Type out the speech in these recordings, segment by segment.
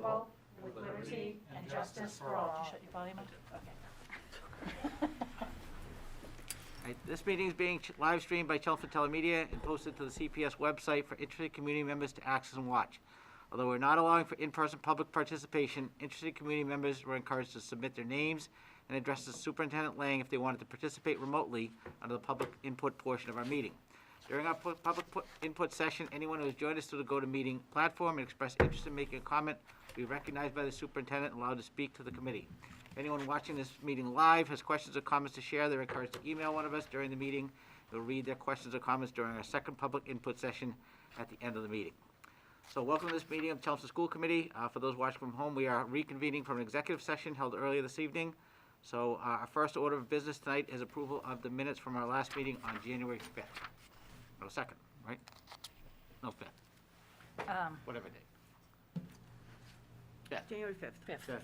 indivisible, with liberty and justice for all. Did you shut your volume up? Okay. Right, this meeting is being live streamed by Chelmsford Telemedia and posted to the CPS website for interested community members to access and watch. Although we're not allowing for in-person public participation, interested community members were encouraged to submit their names and addresses to Superintendent Lang if they wanted to participate remotely under the public input portion of our meeting. During our public input session, anyone who has joined us through the GoToMeeting platform and expressed interest in making a comment will be recognized by the superintendent and allowed to speak to the committee. If anyone watching this meeting live has questions or comments to share, they're encouraged to email one of us during the meeting. We'll read their questions or comments during our second public input session at the end of the meeting. So welcome to this meeting of the Chelmsford School Committee. For those watching from home, we are reconvening from an executive session held earlier this evening. So our first order of business tonight is approval of the minutes from our last meeting on January 5th. No, 2nd, right? No, 5th. Whatever date. Yeah. January 5th. 5th.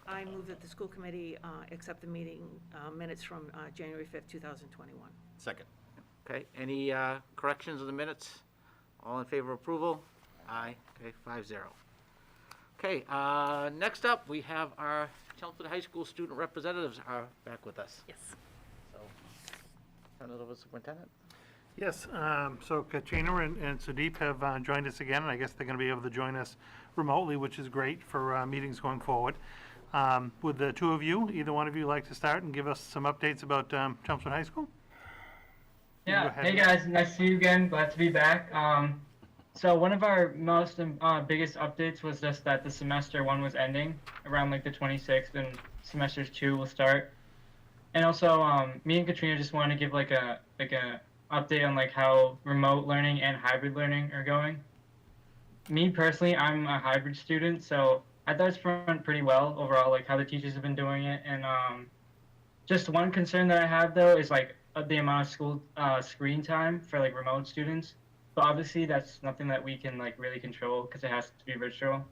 I move that the school committee accept the meeting minutes from January 5th, 2021. Second. Okay, any corrections of the minutes? All in favor of approval? Aye. Okay, 5-0. Okay, next up, we have our Chelmsford High School student representatives are back with us. Yes. So, turn it over to the superintendent. Yes, so Katrina and Sudeep have joined us again, and I guess they're going to be able to join us remotely, which is great for meetings going forward. Would the two of you, either one of you, like to start and give us some updates about Chelmsford High School? Yeah, hey guys, nice to see you again, glad to be back. So one of our most biggest updates was just that the semester 1 was ending around like the 26th, and semesters 2 will start. And also, me and Katrina just wanted to give like a update on like how remote learning and hybrid learning are going. Me personally, I'm a hybrid student, so I thought it's went pretty well overall, like how the teachers have been doing it. And just one concern that I have though is like the amount of school screen time for like remote students. But obviously that's nothing that we can like really control because it has to be virtual.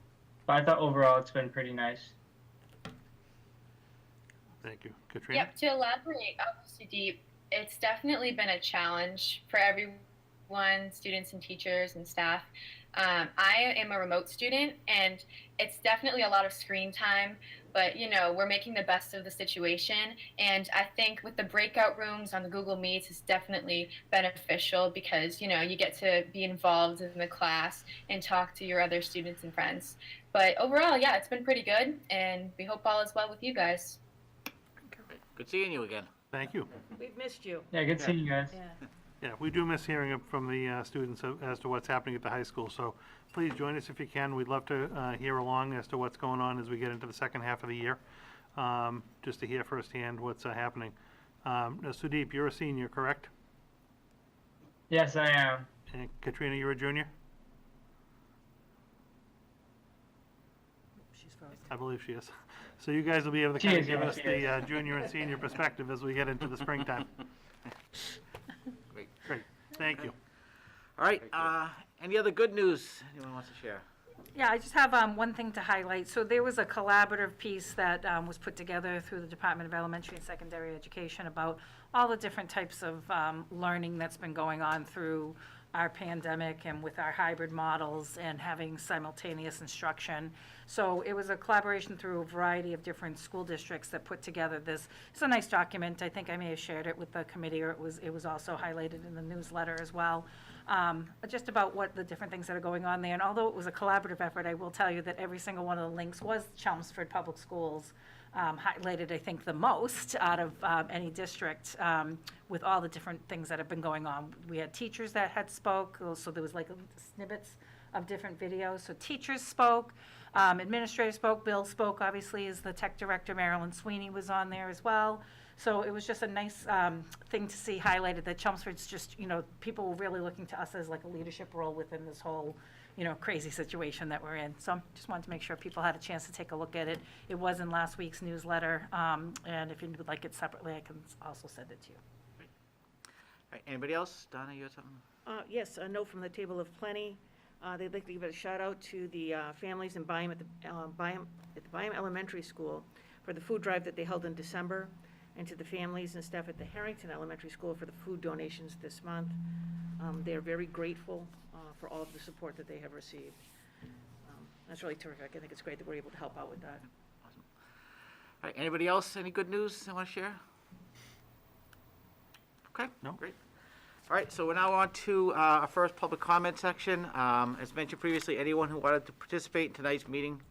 But I thought overall it's been pretty nice. Thank you. Katrina? Yep, to elaborate Sudeep, it's definitely been a challenge for everyone, students and teachers and staff. I am a remote student, and it's definitely a lot of screen time, but you know, we're making the best of the situation. And I think with the breakout rooms on the Google Meets, it's definitely beneficial because, you know, you get to be involved in the class and talk to your other students and friends. But overall, yeah, it's been pretty good, and we hope all is well with you guys. Good seeing you again. Thank you. We've missed you. Yeah, good seeing you guys. Yeah. Yeah, we do miss hearing from the students as to what's happening at the high school, so please join us if you can. We'd love to hear along as to what's going on as we get into the second half of the year, just to hear firsthand what's happening. Sudeep, you're a senior, correct? Yes, I am. And Katrina, you're a junior? She's frozen. I believe she is. So you guys will be able to kind of give us the junior and senior perspective as we get into the springtime. Great. Great, thank you. All right, any other good news anyone wants to share? Yeah, I just have one thing to highlight. So there was a collaborative piece that was put together through the Department of Elementary and Secondary Education about all the different types of learning that's been going on through our pandemic and with our hybrid models and having simultaneous instruction. So it was a collaboration through a variety of different school districts that put together this. It's a nice document. I think I may have shared it with the committee, or it was also highlighted in the newsletter as well. Just about what the different things that are going on there. And although it was a collaborative effort, I will tell you that every single one of the links was Chelmsford Public Schools, highlighted, I think, the most out of any district with all the different things that have been going on. We had teachers that had spoke, so there was like snippets of different videos. So teachers spoke, administrators spoke, Bill spoke, obviously, as the tech director. Marilyn Sweeney was on there as well. So it was just a nice thing to see highlighted that Chelmsford's just, you know, people were really looking to us as like a leadership role within this whole, you know, crazy situation that we're in. So just wanted to make sure people had a chance to take a look at it. It was in last week's newsletter, and if you would like it separately, I can also send it to you. All right, anybody else? Donna, you had something? Yes, a note from the Table of Plenty. They'd like to give a shout out to the families in Byam at the Byam Elementary School for the food drive that they held in December, and to the families and staff at the Harrington Elementary School for the food donations this month. They are very grateful for all of the support that they have received. That's really terrific. I think it's great that we're able to help out with that. All right, anybody else, any good news they want to share? Okay, No. great. All right, so we're now on to our first public comment section. As mentioned previously, anyone who wanted to participate in tonight's meeting,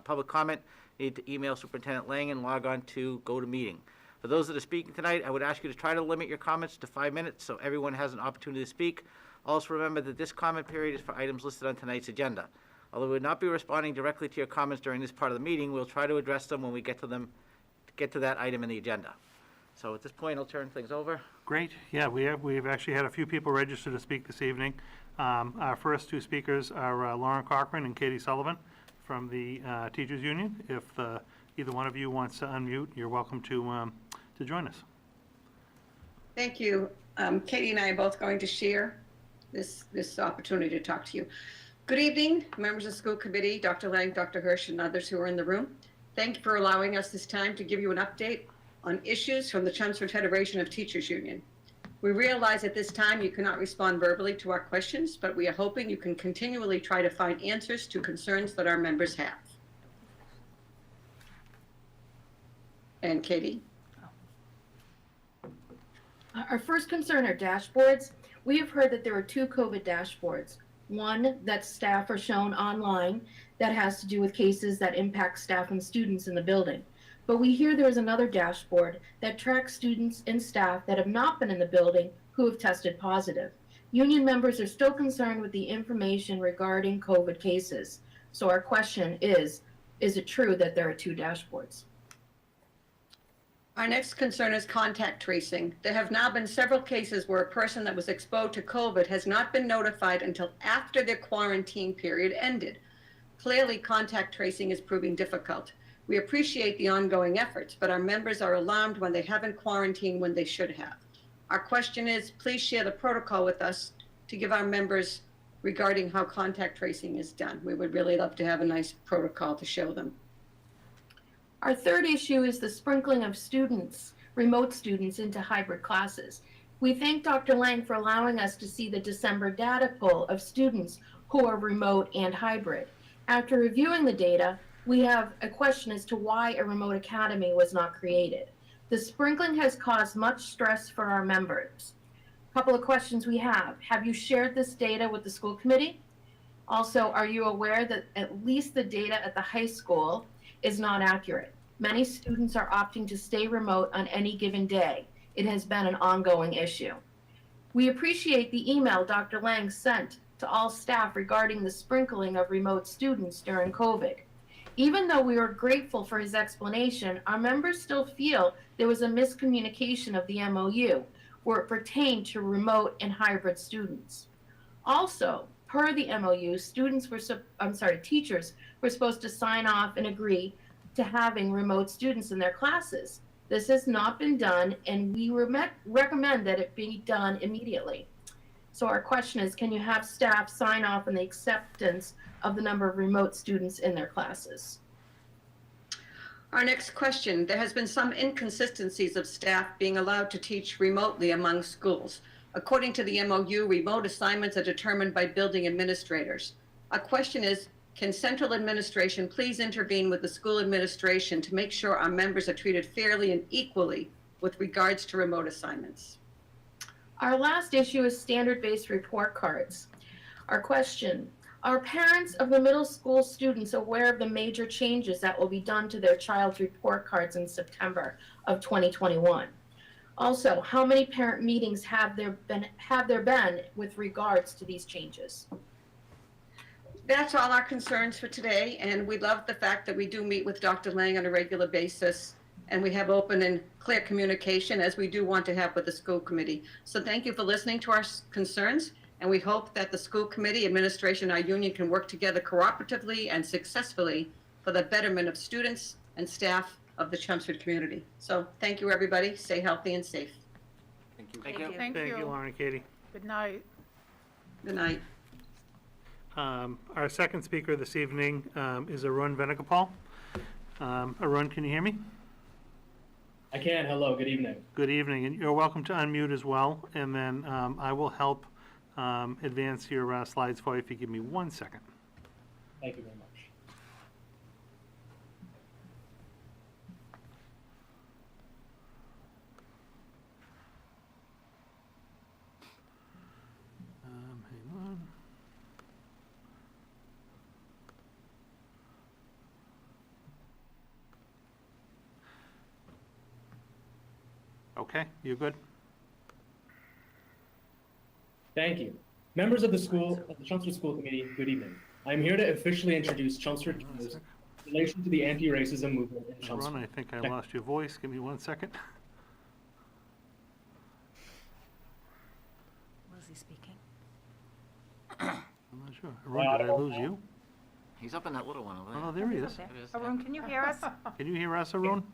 public comment, need to email Superintendent Lang and log on to Go to Meeting. For those that are speaking tonight, I would ask you to try to limit your comments to 5 minutes so everyone has an opportunity to speak. Also remember that this comment period is for items listed on tonight's agenda. Although we will not be responding directly to your comments during this part of the meeting, we'll try to address them when we get to that item in the agenda. So at this point, I'll turn things over. Great, yeah, we've actually had a few people register to speak this evening. Our first two speakers are Lauren Cochran and Katie Sullivan from the Teachers Union. If either one of you wants to unmute, you're welcome to join us. Thank you. Katie and I are both going to share this opportunity to talk to you. Good evening, members of the school committee, Dr. Lang, Dr. Hirsch, and others who are in the room. Thank you for allowing us this time to give you an update on issues from the Chelmsford Federation of Teachers Union. We realize at this time you cannot respond verbally to our questions, but we are hoping you can continually try to find answers to concerns that our members have. And Katie? Our first concern are dashboards. We have heard that there are two COVID dashboards. One that staff are shown online that has to do with cases that impact staff and students in the building. But we hear there is another dashboard that tracks students and staff that have not been in the building who have tested positive. Union members are still concerned with the information regarding COVID cases. So our question is it true that there are two dashboards? Our next concern is contact tracing. There have now been several cases where a person that was exposed to COVID has not been notified until after their quarantine period ended. Clearly, contact tracing is proving difficult. We appreciate the ongoing efforts, but our members are alarmed when they haven't quarantined when they should have. Our question is, please share the protocol with us to give our members regarding how contact tracing is done. We would really love to have a nice protocol to show them. Our third issue is the sprinkling of students, remote students, into hybrid classes. We thank Dr. Lang for allowing us to see the December data pool of students who are remote and hybrid. After reviewing the data, we have a question as to why a remote academy was not created. The sprinkling has caused much stress for our members. A couple of questions we have. Have you shared this data with the school committee? Also, are you aware that at least the data at the high school is not accurate? Many students are opting to stay remote on any given day. It has been an ongoing issue. We appreciate the email Dr. Lang sent to all staff regarding the sprinkling of remote students during COVID. Even though we are grateful for his explanation, our members still feel there was a miscommunication of the MOU where it pertained to remote and hybrid students. Also, per the MOU, teachers were supposed to sign off and agree to having remote students in their classes. This has not been done, and we recommend that it be done immediately. So our question is, can you have staff sign off on the acceptance of the number of remote students in their classes? Our next question, there has been some inconsistencies of staff being allowed to teach remotely among schools. According to the MOU, remote assignments are determined by building administrators. Our question is, can central administration please intervene with the school administration to make sure our members are treated fairly and equally with regards to remote assignments? Our last issue is standard-based report cards. Our question, are parents of the middle school students aware of the major changes that will be done to their child's report cards in September of 2021? Also, how many parent meetings have there been with regards to these changes? That's all our concerns for today, and we love the fact that we do meet with Dr. Lang on a regular basis, and we have open and clear communication, as we do want to have with the school committee. So thank you for listening to our concerns, and we hope that the school committee, administration, our union can work together cooperatively and successfully for the betterment of students and staff of the Chelmsford community. So thank you, everybody. Stay healthy and safe. Thank you. Thank you. Thank you, Lauren and Katie. Good night. Good night. Our second speaker this evening is Arun Venugopal. Arun, can you hear me? I can. Hello. Good evening. Good evening, and you're welcome to unmute as well, and then I will help advance your slides for you if you give me 1 second. Thank you very much. Okay, you good? Thank you. Members of the Chelmsford School Committee, good evening. I'm here to officially introduce Chelmsford Cares in relation to the anti-racism movement in Ron, Chelmsford. I think I lost your voice. Give me 1 second. Was he speaking? I'm not sure. Ron, did I lose you? He's up in that little one over Oh, there. no, there he is. Okay. It is. Arun, can you hear us? Can you hear us, Arun?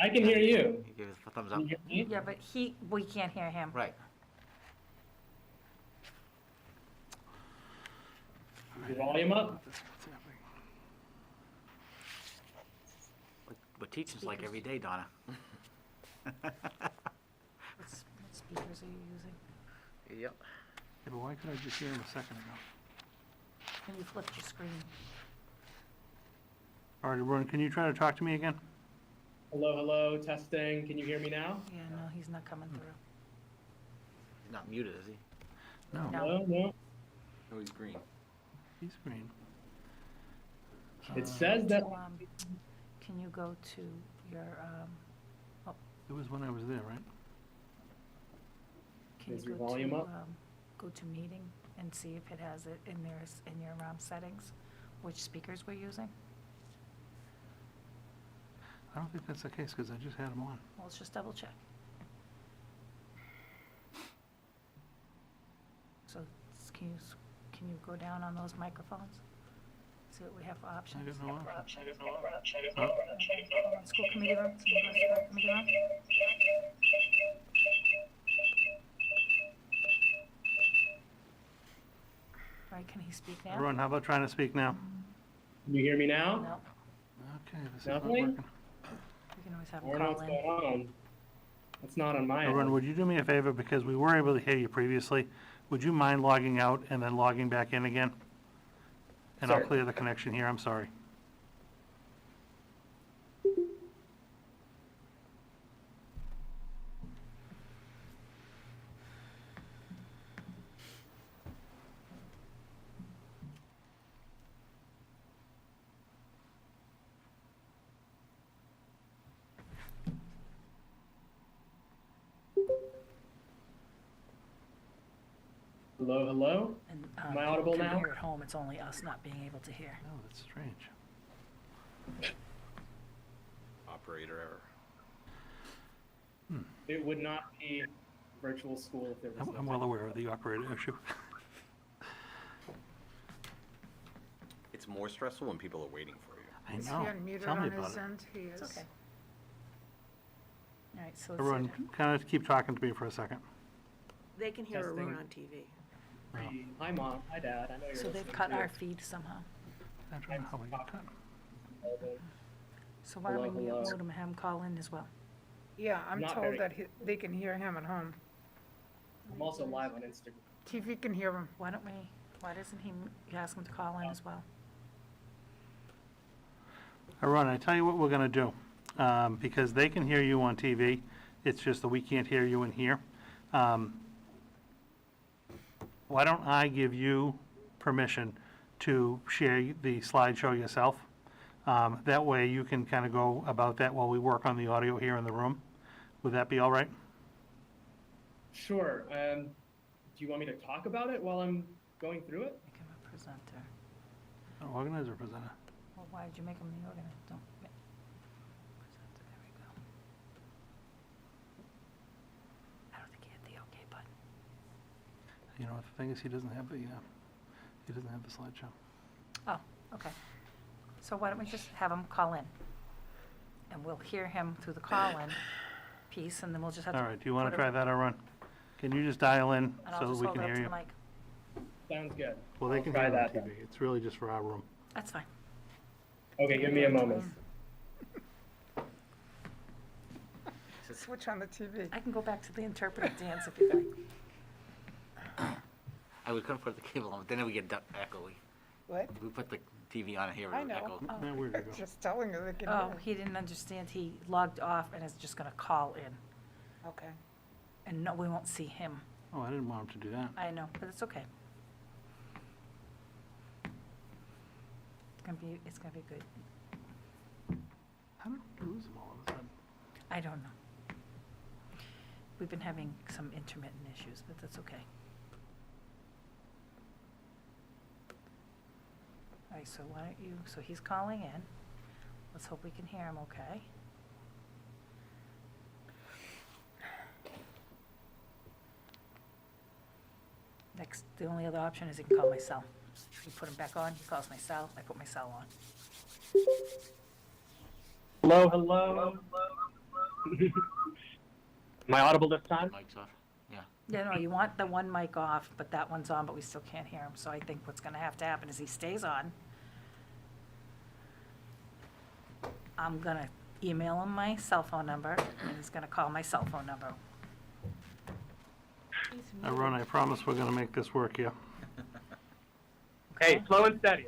I can hear you. He gave us a thumbs up. Can you hear me? Yeah, but we can't hear him. Right. Is your volume up? What's happening? What teaching's like every day, Donna. What speakers are you using? Yep. Yeah, but why could I just hear him a second ago? Can you flip your screen? All right, Arun, can you try to talk to me again? Hello, hello, testing. Can you hear me now? Yeah, no, he's not coming through. He's not muted, is he? No, No. No, no. Oh, he's green. he's green. It says that. Can you go to your, It was when I was there, right? can Is you your go volume to, up? go to meeting and see if it has it in your settings, which speakers we're using? I don't think that's the case, because I just had him on. Well, let's just double check. So, can you go down on those microphones? See what we have for I options? got no option. School committee room, can you go to school committee room? Right, can he speak now? Arun, how about trying to speak now? Can you hear me now? No, Okay, this is not Nothing? working. we can always have I him don't know call what's in. going on. It's not on my Arun, end. would you do me a favor, because we were able to hear you previously? Would you mind logging out and then logging back in again? And I'll Sure. clear the connection here, I'm sorry. Hello, hello? And, Am I audible people can now? hear at home, it's only us not being able to hear. Oh, that's strange. Operator error. It would not be virtual school if there was I'm no well aware of the operator issue. It's more stressful when people are waiting for you. I Is he know. unmuted Tell me on about his it. end? He is. It's okay. All right, so let's Arun, see. kind of keep talking to me for a second. They can hear Testing. Arun on TV. Hi, Mom. Hi, Dad. I know you're So they've listening cut too. our feed somehow. I don't know how we got cut. So why don't we Hello, mute hello. him and have him call in as well? Yeah, I'm Not told very- that they can hear him at home. I'm also live on Instagram. TV can hear him. Why doesn't he ask him to call in as well? Arun, I tell you what we're gonna do, because they can hear you on TV, it's just that we can't hear you in here. Why don't I give you permission to share the slideshow yourself? That way you can kind of go about that while we work on the audio here in the room. Would that be all right? Sure. Do you want me to talk about it while I'm going through it? Make him a presenter. Organizer, presenter. Well, why did you make him the organizer? Don't. Presenter, there we go. I don't think he hit the OK button. You know, the thing is, he doesn't have the slideshow. Oh, okay. So why don't we just have him call in? And we'll hear him through the call-in piece, and then we'll just have to. All right, do you want put to him- try that, Arun? Can you just dial in And I'll so that just we hold can it up hear to you? the mic. Sounds good. Well, they I'll can try hear it on that then. TV. It's really just for our room. That's fine. Okay, give me a moment. Switch on the TV. I can go back to the interpretive dance if you'd like. We couldn't put the cable on, but then we get echoey. What? We put the TV on here, I it would know. echo. Yeah, where'd you go? Just telling you they can Oh, hear. he didn't understand. He logged off and is just gonna call in. Okay. And no, we won't see him. Oh, I didn't want him to do that. I know, but it's okay. It's gonna be good. How did we lose him all of a sudden? I don't know. We've been having some intermittent issues, but that's okay. All right, so why don't you, so he's calling in. Let's hope we can hear him okay. Next, the only other option is he can call my cell. You put him back on, he calls my cell, I put my cell on. Hello, hello. Am I audible this time? Mic's off. Yeah, no, you want the one mic off, but that one's on, but we still can't hear him. So I think what's gonna have to happen is he stays on. I'm gonna email him my cell phone number, and he's gonna call my cell phone number. Ron, I promise we're gonna make this work here. Hey, slow and steady.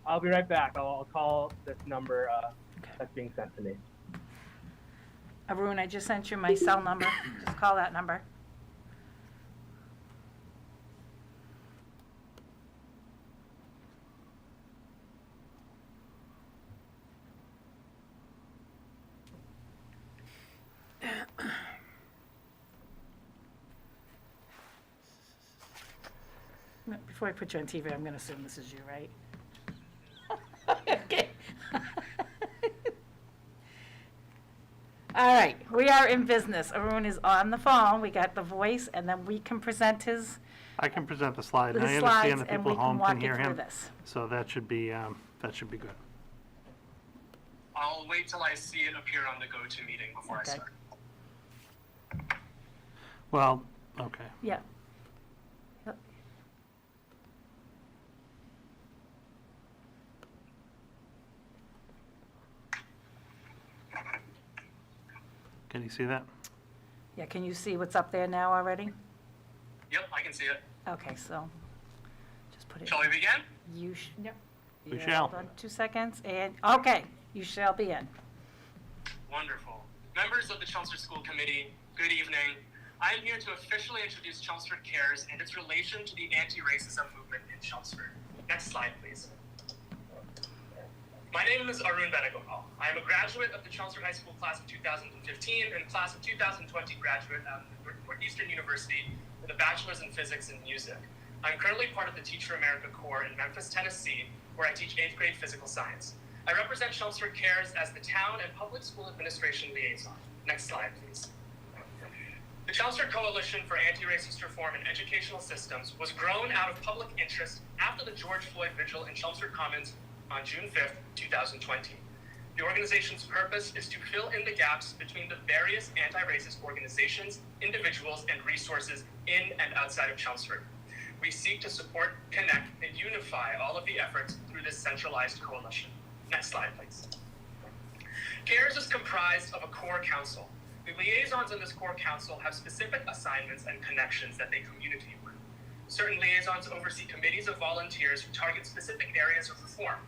I'll be right back. I'll call this number Okay. that's being sent to me. Arun, I just sent you my cell number. Just call that number. Before I put you on TV, I'm gonna assume this is you, right? Okay. All right, we are in business. Arun is on the phone. We got the voice, and then we can present his I can present the slide. the I understand slides, that and people we at can home walk can you hear through him, this. so that should be good. I'll wait till I see it appear on the GoToMeeting before I Okay. start. Well, okay. Yeah. Yep. Can you see that? Yeah, can you see what's up there now already? Yep, I can see it. Okay, so just put it. Shall we begin? You sh- We yeah, shall. Hold on 2 seconds, and, okay, you shall be in. Wonderful. Members of the Chelmsford School Committee, good evening. I am here to officially introduce Chelmsford Cares and its relation to the anti-racism movement in Chelmsford. Next slide, please. My name is Arun Benagopal. I am a graduate of the Chelmsford High School class of 2015 and class of 2020 graduate at Northeastern University with a bachelor's in physics and music. I'm currently part of the Teach for America Corps in Memphis, Tennessee, where I teach 8th grade physical science. I represent Chelmsford Cares as the Town and Public School Administration Liaison. Next slide, please. The Chelmsford Coalition for Anti-Racist Reform in Educational Systems was grown out of public interest after the George Floyd vigil in Chelmsford Commons on June 5th, 2020. The organization's purpose is to fill in the gaps between the various anti-racist organizations, individuals, and resources in and outside of Chelmsford. We seek to support, connect, and unify all of the efforts through this centralized coalition. Next slide, please. CARES is comprised of a core council. The liaisons in this core council have specific assignments and connections that they communicate with. Certain liaisons oversee committees of volunteers who target specific areas of reform.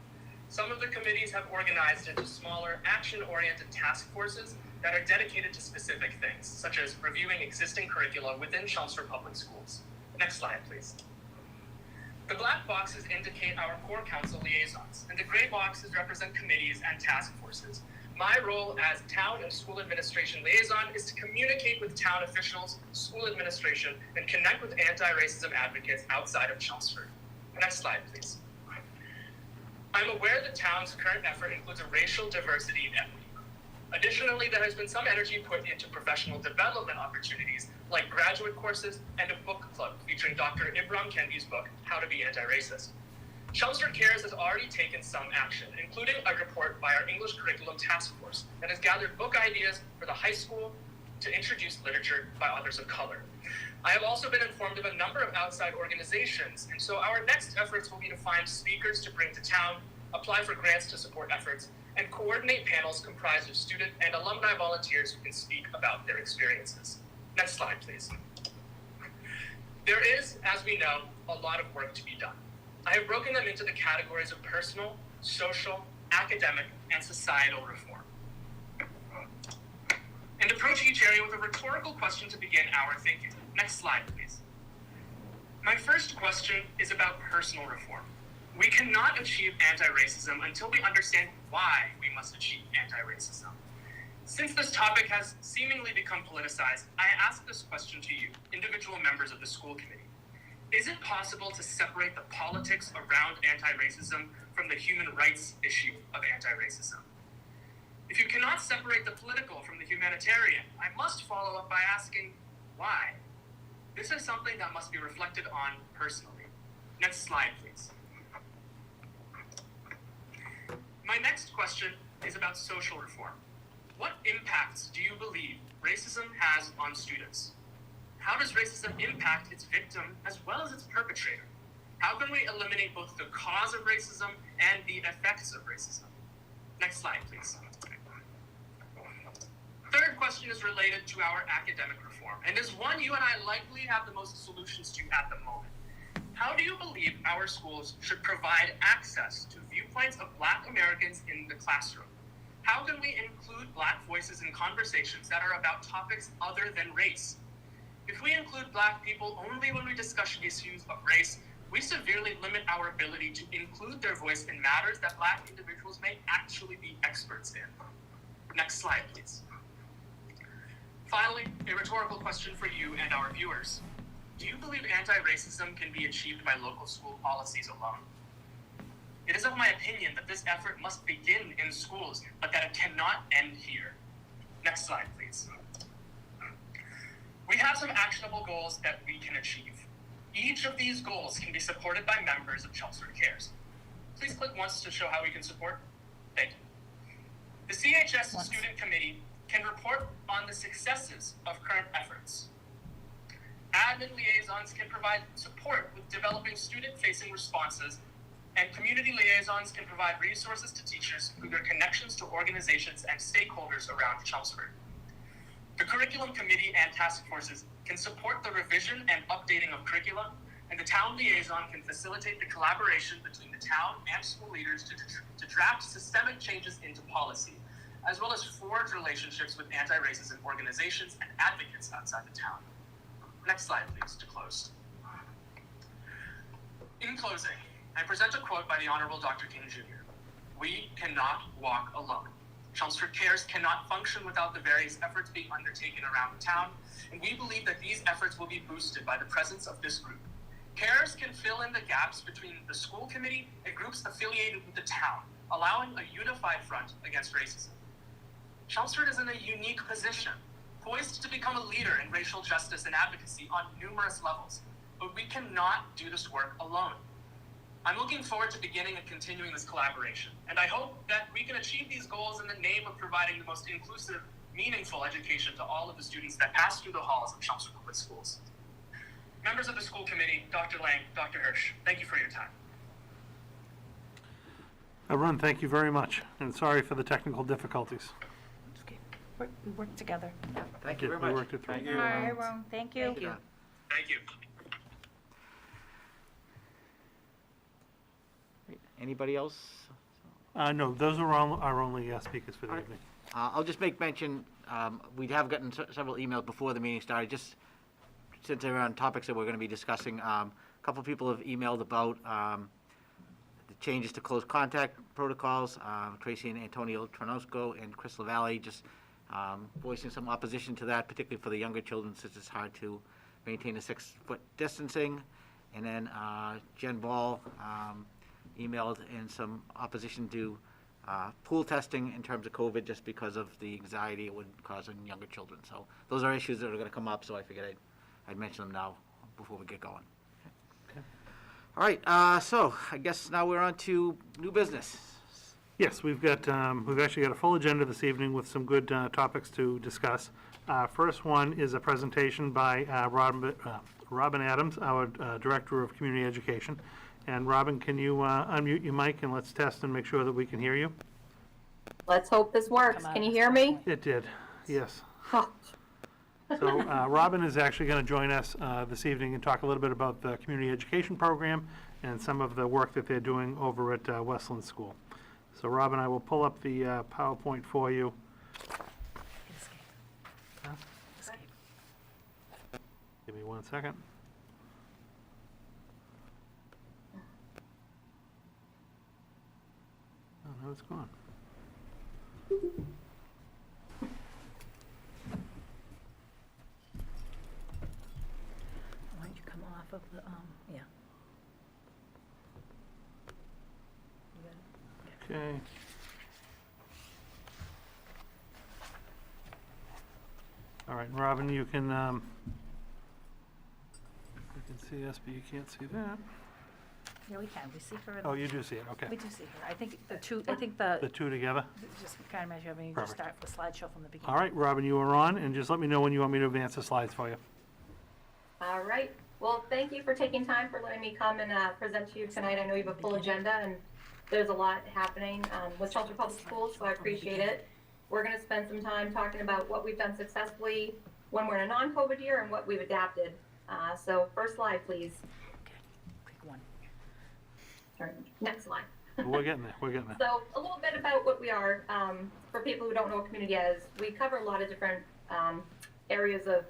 Some of the committees have organized into smaller, action-oriented task forces that are dedicated to specific things, such as reviewing existing curricula within Chelmsford Public Schools. Next slide, please. The black boxes indicate our core council liaisons, and the gray boxes represent committees and task forces. My role as town and school administration liaison is to communicate with town officials, school administration, and connect with anti-racism advocates outside of Chelmsford. Next slide, please. I'm aware the town's current effort includes a racial diversity and equity. Additionally, there has been some energy put into professional development opportunities like graduate courses and a book club featuring Dr. Ibram Kendi's book, How to Be Anti-Racist. Chelmsford Cares has already taken some action, including a report by our English Curriculum Task Force that has gathered book ideas for the high school to introduce literature by authors of color. I have also been informed of a number of outside organizations, and so our next efforts will be to find speakers to bring to town, apply for grants to support efforts, and coordinate panels comprised of student and alumni volunteers who can speak about their experiences. Next slide, please. There is, as we know, a lot of work to be done. I have broken them into the categories of personal, social, academic, and societal reform. And approach each area with a rhetorical question to begin our thinking. Next slide, please. My first question is about personal reform. We cannot achieve anti-racism until we understand why we must achieve anti-racism. Since this topic has seemingly become politicized, I ask this question to you, individual members of the school committee. Is it possible to separate the politics around anti-racism from the human rights issue of anti-racism? If you cannot separate the political from the humanitarian, I must follow up by asking, why? This is something that must be reflected on personally. Next slide, please. My next question is about social reform. What impacts do you believe racism has on students? How does racism impact its victim as well as its perpetrator? How can we eliminate both the cause of racism and the effects of racism? Next slide, please. Third question is related to our academic reform, and is one you and I likely have the most solutions to at the moment. How do you believe our schools should provide access to viewpoints of Black Americans in the classroom? How can we include Black voices in conversations that are about topics other than race? If we include Black people only when we discuss issues of race, we severely limit our ability to include their voice in matters that Black individuals may actually be experts in. Next slide, please. Finally, a rhetorical question for you and our viewers. Do you believe anti-racism can be achieved by local school policies alone? It is of my opinion that this effort must begin in schools, but that it cannot end here. Next slide, please. We have some actionable goals that we can achieve. Each of these goals can be supported by members of Chelmsford Cares. Please click once to show how we can support. Thank you. The CHS Student Committee can report on the successes of current efforts. Admin liaisons can provide support with developing student-facing responses, and community liaisons can provide resources to teachers through their connections to organizations and stakeholders around Chelmsford. The Curriculum Committee and Task Forces can support the revision and updating of curriculum, and the Town Liaison can facilitate the collaboration between the town and school leaders to draft systemic changes into policy, as well as forge relationships with anti-racism organizations and advocates outside the town. Next slide, please, to close. In closing, I present a quote by the Honorable Dr. King Jr. We cannot walk alone. Chelmsford Cares cannot function without the various efforts being undertaken around the town, and we believe that these efforts will be boosted by the presence of this group. Cares can fill in the gaps between the school committee and groups affiliated with the town, allowing a unified front against racism. Chelmsford is in a unique position, poised to become a leader in racial justice and advocacy on numerous levels, but we cannot do this work alone. I'm looking forward to beginning and continuing this collaboration, and I hope that we can achieve these goals in the name of providing the most inclusive, meaningful education to all of the students that pass through the halls of Chelmsford Public Schools. Members of the school committee, Dr. Lang, Dr. Hirsch, thank you for your time. Arun, thank you very much, and sorry for the technical difficulties. We work together. Thank you very We much. worked it through. Thank you. Bye, Ron. Thank you. Thank you. Thank you. Anybody else? No, those are all our only speakers for the All right. evening. I'll just make mention, we have gotten several emails before the meeting started, just since they're on topics that we're going to be discussing. A couple people have emailed about the changes to close contact protocols. Tracy and Antonio Tronosco and Chris LaValle just voicing some opposition to that, particularly for the younger children, since it's hard to maintain a 6-foot distancing. And then Jen Ball emailed in some opposition to pool testing in terms of COVID, just because of the anxiety it would cause in younger children. So those are issues that are going to come up, so I figured I'd mention them now before we get going. Okay. All right, so I guess now we're on to new business. Yes, we've actually got a full agenda this evening with some good topics to discuss. First one is a presentation by Robin Adams, our Director of Community Education. And Robin, can you unmute your mic and let's test and make sure that we can hear you? Let's hope this works. Can you hear me? It did, yes. Oh, So Robin is actually going to join us this evening and talk a little bit about the community education program and some of the work that they're doing over at Westland School. So Robin, I will pull up the PowerPoint for you. Give me 1 second. Oh, no, it's gone. off of the, yeah. You got it? Okay. All right, Robin, you can see us, but you can't see that. Yeah, we can, we see her. in Oh, the- you do see it, okay. We do see her. I think the two, I think The the, two together. just kind of measure, having you just Perfect. start the slideshow from the beginning. All right, Robin, you are on, and just let me know when you want me to advance the slides for you. All right. Well, thank you for taking time for letting me come and present to you tonight. I know you have a full agenda and there's a lot happening with Chelmsford Public Schools, so I appreciate it. We're going to spend some time talking about what we've done successfully when we're in a non-COVID year and what we've adapted. So first slide, please. Click one. Sorry, next slide. We're getting there, we're getting there. So a little bit about what we are, for people who don't know what community is, we cover a lot of different areas of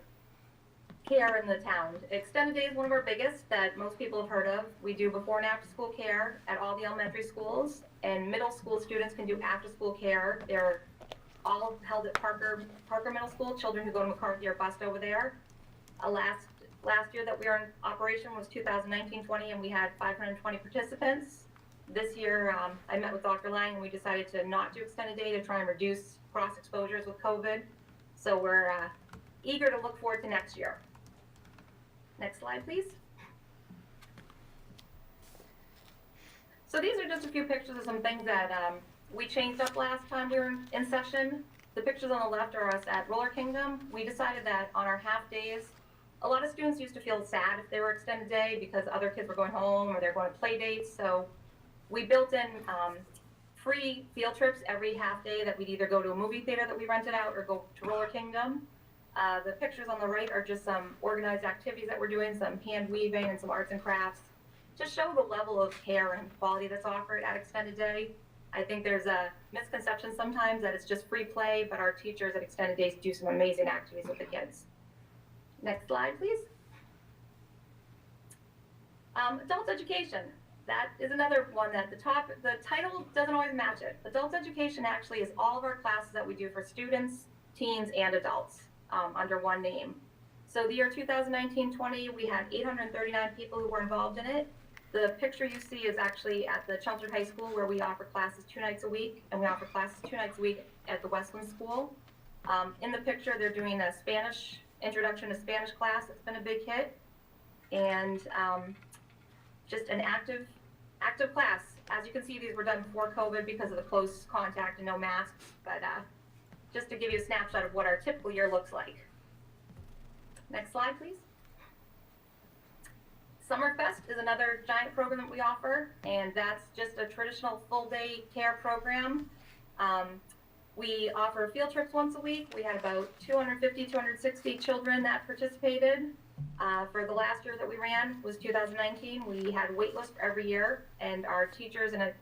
care in the town. Extended day is one of our biggest that most people have heard of. We do before and after school care at all the elementary schools, and middle school students can do after school care. They're all held at Parker Middle School. Children who go to McCarthy are bused over there. Last year that we were in operation was 2019-20, and we had 520 participants. This year, I met with Dr. Lang, and we decided to not do extended day to try and reduce cross exposures with COVID. So we're eager to look forward to next year. Next slide, please. So these are just a few pictures of some things that we changed up last time we were in session. The pictures on the left are us at Roller Kingdom. We decided that on our half days, a lot of students used to feel sad if they were extended day because other kids were going home or they're going to play dates. So we built in free field trips every half day that we'd either go to a movie theater that we rented out or go to Roller Kingdom. The pictures on the right are just some organized activities that we're doing, some hand weaving and some arts and crafts. Just show the level of care and quality that's offered at Extended Day. I think there's a misconception sometimes that it's just free play, but our teachers at Extended Days do some amazing activities with the kids. Next slide, please. Adult education. That is another one that the title doesn't always match it. Adult education actually is all of our classes that we do for students, teens, and adults under one name. So the year 2019-20, we had 839 people who were involved in it. The picture you see is actually at the Chelmsford High School, where we offer classes 2 nights a week, and we offer classes 2 nights a week at the Westland School. In the picture, they're doing a introduction to Spanish class. It's been a big hit. And just an active class. As you can see, these were done before COVID because of the close contact and no masks, but just to give you a snapshot of what our typical year looks like. Next slide, please. Summerfest is another giant program that we offer, and that's just a traditional full-day care program. We offer field trips once a week. We had about 250, 260 children that participated. For the last year that we ran was 2019. We had wait lists for every year, and our teachers and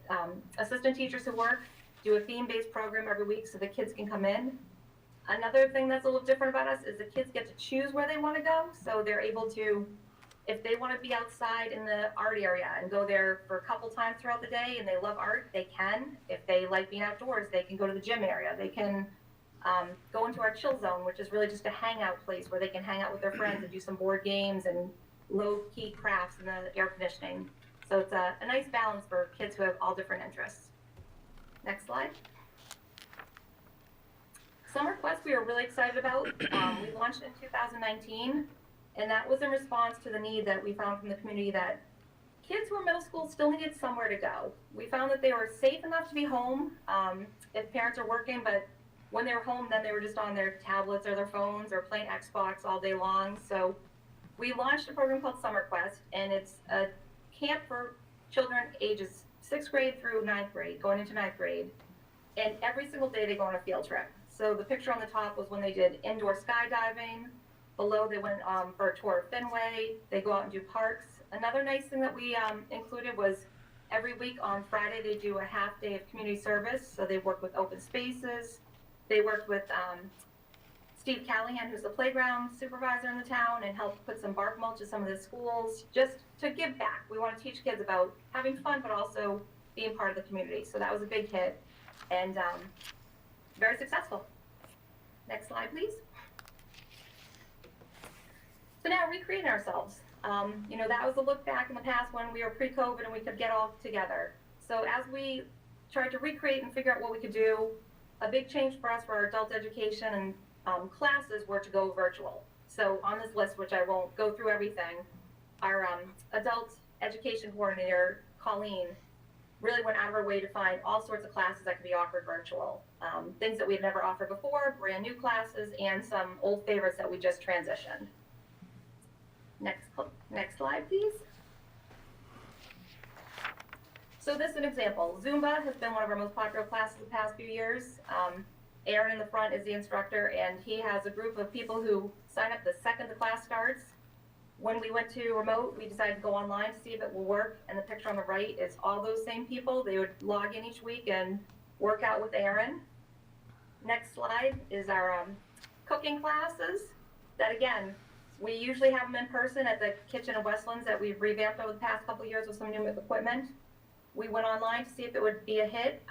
assistant teachers who work do a theme-based program every week so the kids can come in. Another thing that's a little different about us is the kids get to choose where they want to go, so they're able to, if they want to be outside in the art area and go there for a couple times throughout the day and they love art, they can. If they like being outdoors, they can go to the gym area. They can go into our chill zone, which is really just a hangout place where they can hang out with their friends and do some board games and low-key crafts in the air conditioning. So it's a nice balance for kids who have all different interests. Next slide. Summer Quest we were really excited about. We launched in 2019, and that was in response to the need that we found from the community that kids who are middle school still needed somewhere to go. We found that they were safe enough to be home if parents are working, but when they were home, then they were just on their tablets or their phones or playing Xbox all day long. So we launched a program called Summer Quest, and it's a camp for children ages 6th grade through 9th grade, going into 9th grade. And every single day they go on a field trip. So the picture on the top was when they did indoor skydiving. Below they went for a tour of Fenway. They go out and do parks. Another nice thing that we included was every week on Friday they do a half day of community service. So they work with open spaces. They worked with Steve Callahan, who's the playground supervisor in the town, and helped put some bark mulch at some of the schools just to give back. We want to teach kids about having fun, but also being part of the community. So that was a big hit and very successful. Next slide, please. So now recreating ourselves. That was a look back in the past when we were pre-COVID and we could get all together. So as we tried to recreate and figure out what we could do, a big change for us for our adult education and classes were to go virtual. So on this list, which I won't go through everything, our adult education coordinator, Colleen, really went out of her way to find all sorts of classes that could be offered virtual. Things that we had never offered before, brand new classes, and some old favorites that we just transitioned. Next slide, please. So this is an example. Zumba has been one of our most popular classes the past few years. Aaron in the front is the instructor, and he has a group of people who sign up the second the class starts. When we went to remote, we decided to go online to see if it will work, and the picture on the right is all those same people. They would log in each week and work out with Aaron. Next slide is our cooking classes. That again, we usually have them in person at the kitchen of Westlands that we've revamped over the past couple of years with some new equipment. We went online to see if it would be a hit.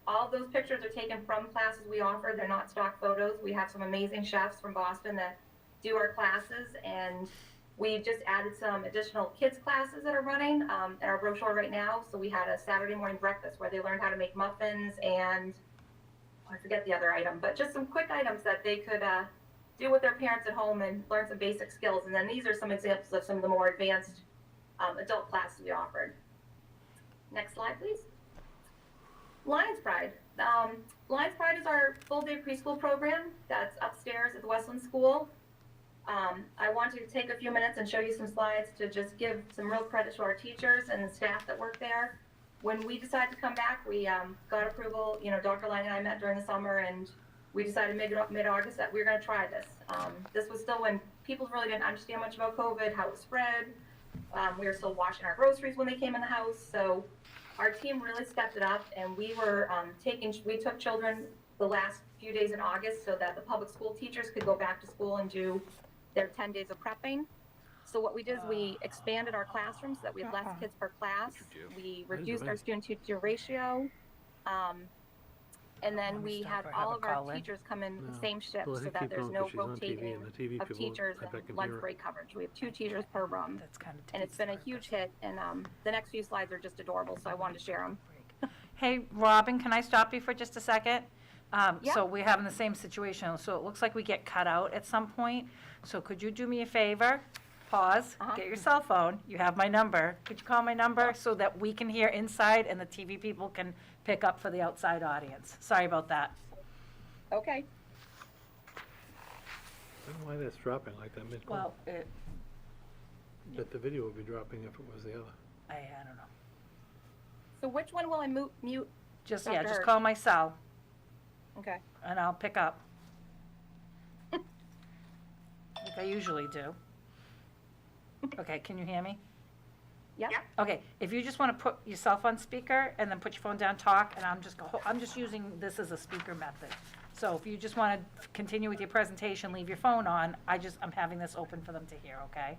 All of those pictures are taken from classes we offer. They're not stock photos. We have some amazing chefs from Boston that do our classes, and we just added some additional kids classes that are running in our brochure right now. So we had a Saturday morning breakfast where they learned how to make muffins and I forget the other item, but just some quick items that they could do with their parents at home and learn some basic skills. And then these are some examples of some of the more advanced adult classes we offered. Next slide, please. Lions Pride. Lions Pride is our full-day preschool program that's upstairs at the Westland School. I want to take a few minutes and show you some slides to just give some real credit to our teachers and the staff that work there. When we decided to come back, we got approval. Dr. Lang and I met during the summer, and we decided mid-August that we were going to try this. This was still when people really didn't understand much about COVID, how it spread. We were still washing our groceries when they came in the house. So our team really stepped it up, and we were we took children the last few days in August so that the public school teachers could go back to school and do their 10 days of prepping. So what we did is we expanded our classrooms so that we had less kids per class. We reduced our student-teacher ratio. And then we had all of our teachers come in the same shift so that there's no rotating of teachers and lunch break coverage. We have 2 teachers per room. And it's been a huge hit. And the next few slides are just adorable, so I wanted to share them. Hey, Robin, can I stop you for just a second? Yeah. So we're having the same situation, so it looks like we get cut out at some point. So could you do me a favor? Pause, get your cell phone, you have my number. Could you call my number so that we can hear inside and the TV people can pick up for the outside audience? Sorry about that. Okay. I don't know why that's dropping like that mid-call. Well, But the video would be dropping if it was the other. I don't know. So which one will I mute? Just Dr. just Hirsch. call my cell Okay. and I'll pick up. Like I usually do. Okay, can you hear me? Yeah. Okay, if you just want to put yourself on speaker and then put your phone down, talk, and I'm just using this as a speaker method. So if you just want to continue with your presentation, leave your phone on, I'm having this open for them to hear, okay?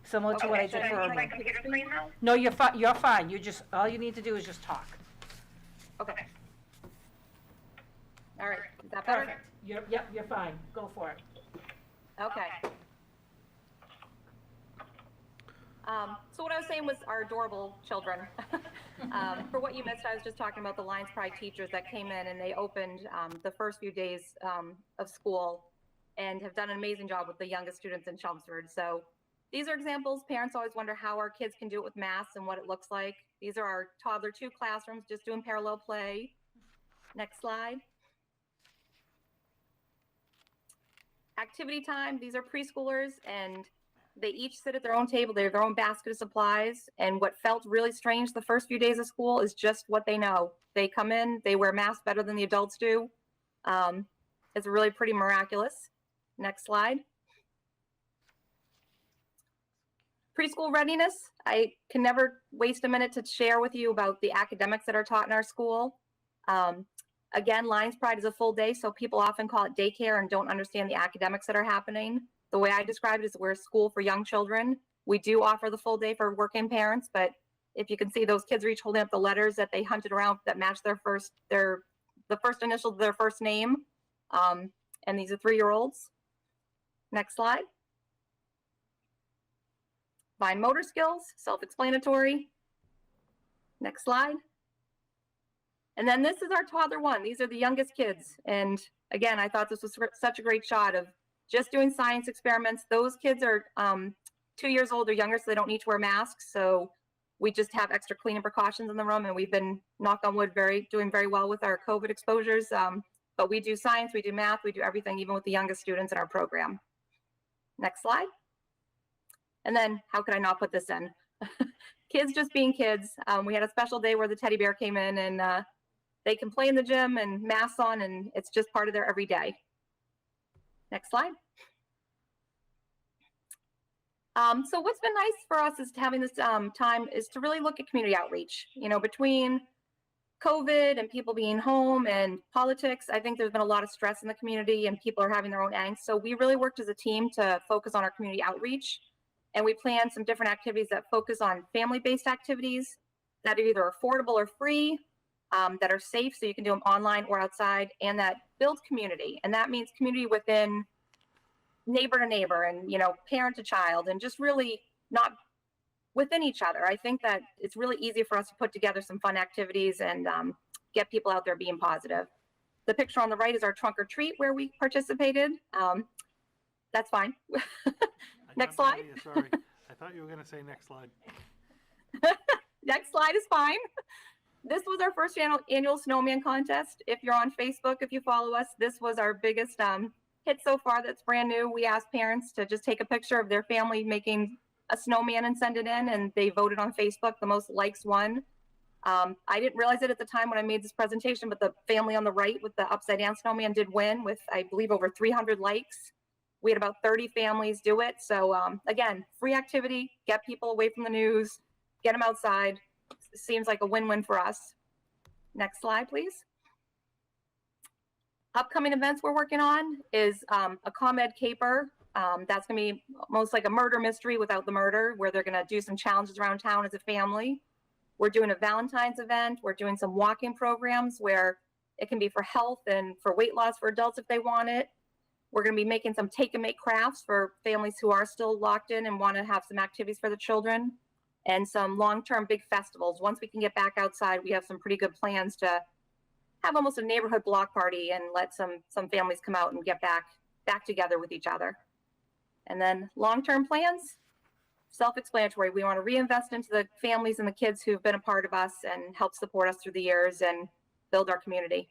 Similar to what I did for a. computer screen now? No, you're fine, all you need to do is just talk. Okay. All right. Is that better? Perfect. Yep, you're fine, go for it. Okay. So what I was saying was our adorable children. For what you missed, I was just talking about the Lions Pride teachers that came in and they opened the first few days of school and have done an amazing job with the youngest students in Chelmsford. So these are examples. Parents always wonder how our kids can do it with masks and what it looks like. These are our toddler 2 classrooms just doing parallel play. Next slide. Activity time. These are preschoolers and they each sit at their own table. They have their own basket of supplies. And what felt really strange the first few days of school is just what they know. They come in, they wear masks better than the adults do. It's really pretty miraculous. Next slide. Preschool readiness. I can never waste a minute to share with you about the academics that are taught in our school. Again, Lions Pride is a full day, so people often call it daycare and don't understand the academics that are happening. The way I describe it is we're a school for young children. We do offer the full day for working parents, but if you can see, those kids are each holding up the letters that they hunted around that match the first initial of their first name. And these are 3-year-olds. Next slide. fine motor skills, self-explanatory. Next slide. And then this is our toddler one. These are the youngest kids. And again, I thought this was such a great shot of just doing science experiments. Those kids are 2 years old or younger, so they don't need to wear masks. So we just have extra cleaning precautions in the room, and we've been, knock on wood, doing very well with our COVID exposures. But we do science, we do math, we do everything, even with the youngest students in our program. Next slide. And then how could I not put this in? Kids just being kids. We had a special day where the teddy bear came in, and they can play in the gym and masks on, and it's just part of their everyday. Next slide. So what's been nice for us is having this time is to really look at community outreach. You know, between COVID and people being home and politics, I think there's been a lot of stress in the community and people are having their own angst. So we really worked as a team to focus on our community outreach. And we planned some different activities that focus on family-based activities that are either affordable or free, that are safe, so you can do them online or outside, and that build community. And that means community within neighbor to neighbor and, you know, parent to child, and just really not within each other. I think that it's really easy for us to put together some fun activities and get people out there being positive. The picture on the right is our trunk or treat where we participated. That's fine. Next slide. Sorry, I thought you were gonna say next slide. Next slide is fine. This was our first annual snowman contest. If you're on Facebook, if you follow us, this was our biggest hit so far that's brand new. We asked parents to just take a picture of their family making a snowman and send it in, and they voted on Facebook. The most likes won. I didn't realize it at the time when I made this presentation, but the family on the right with the upside down snowman did win with, I believe, over 300 likes. We had about 30 families do it. So again, free activity, get people away from the news, get them outside. Seems like a win-win for us. Next slide, please. Upcoming events we're working on is a ComEd caper. That's gonna be most like a murder mystery without the murder, where they're gonna do some challenges around town as a family. We're doing a Valentine's event. We're doing some walking programs where it can be for health and for weight loss for adults if they want it. We're gonna be making some take and make crafts for families who are still locked in and wanna have some activities for the children, and some long-term big festivals. Once we can get back outside, we have some pretty good plans to have almost a neighborhood block party and let some families come out and get back together with each other. And then long-term plans, self-explanatory. We want to reinvest into the families and the kids who've been a part of us and help support us through the years and build our community.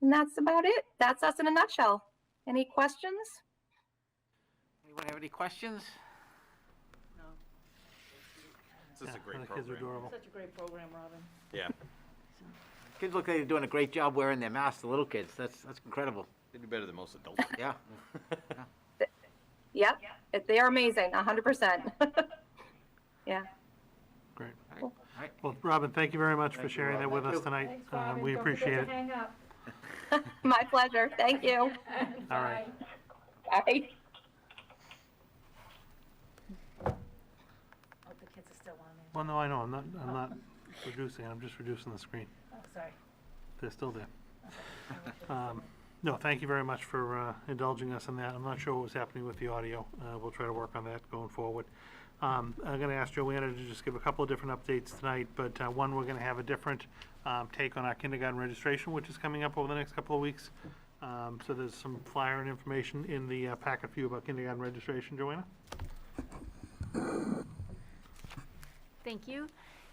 And that's about it. That's us in a nutshell. Any questions? Anyone have any questions? This is a great The kids are program. adorable. Such a great program, Robin. Yeah, Kids look like they're doing a great job wearing their masks, the little kids. That's incredible. they do better than most adults. Yeah. Yep, they are amazing, 100%. Yeah. Great. All right. Well, Robin, thank you very much for Thank you, sharing that Robin. with Thank us you. tonight. Thanks, Robin. We Don't appreciate forget it. to hang up. My pleasure. Thank you. All right. Bye. Oh, the kids are still on there. Well, no, I know, I'm not reducing, I'm just reducing the screen. Oh, sorry. They're still there. No, thank you very much for indulging us in that. I'm not sure what was happening with the audio. We'll try to work on that going forward. I'm going to ask Joanna to just give a couple of different updates tonight, but one, we're going to have a different take on our kindergarten registration, which is coming up over the next couple of weeks. So there's some flyer and information in the packet for you about kindergarten registration. Joanna? Thank you.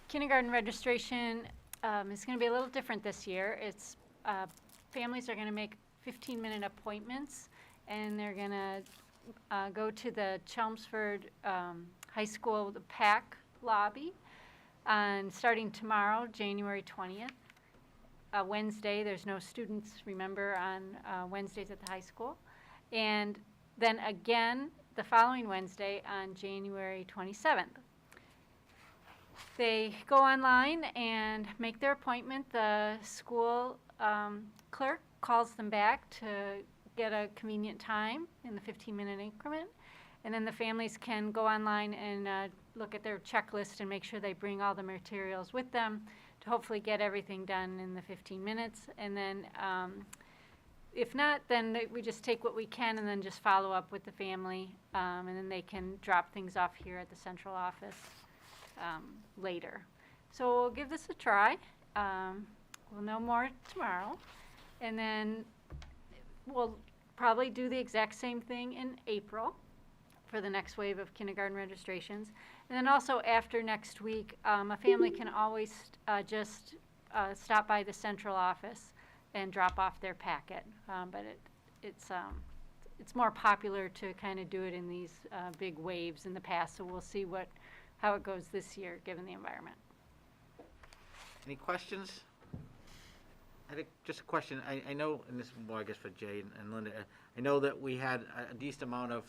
Kindergarten registration is going to be a little different this year. It's families are going to make 15-minute appointments, and they're going to go to the Chelmsford High School, the PAC lobby, and starting tomorrow, January 20th. Wednesday, there's no students, remember, on Wednesdays at the high school. And then again, the following Wednesday on January 27th. They go online and make their appointment. The school clerk calls them back to get a convenient time in the 15-minute increment. And then the families can go online and look at their checklist and make sure they bring all the materials with them to hopefully get everything done in the 15 minutes. And then if not, then we just take what we can and then just follow up with the family, and then they can drop things off here at the central office later. So we'll give this a try. We'll know more tomorrow, and then we'll probably do the exact same thing in April for the next wave of kindergarten registrations. And then also after next week, a family can always just stop by the central office and drop off their packet. But it's more popular to kind of do it in these big waves in the past, so we'll see how it goes this year, given the environment. Any questions? I think, just a question, I know, and this is more, I guess, for Jay and Linda, I know that we had a decent amount of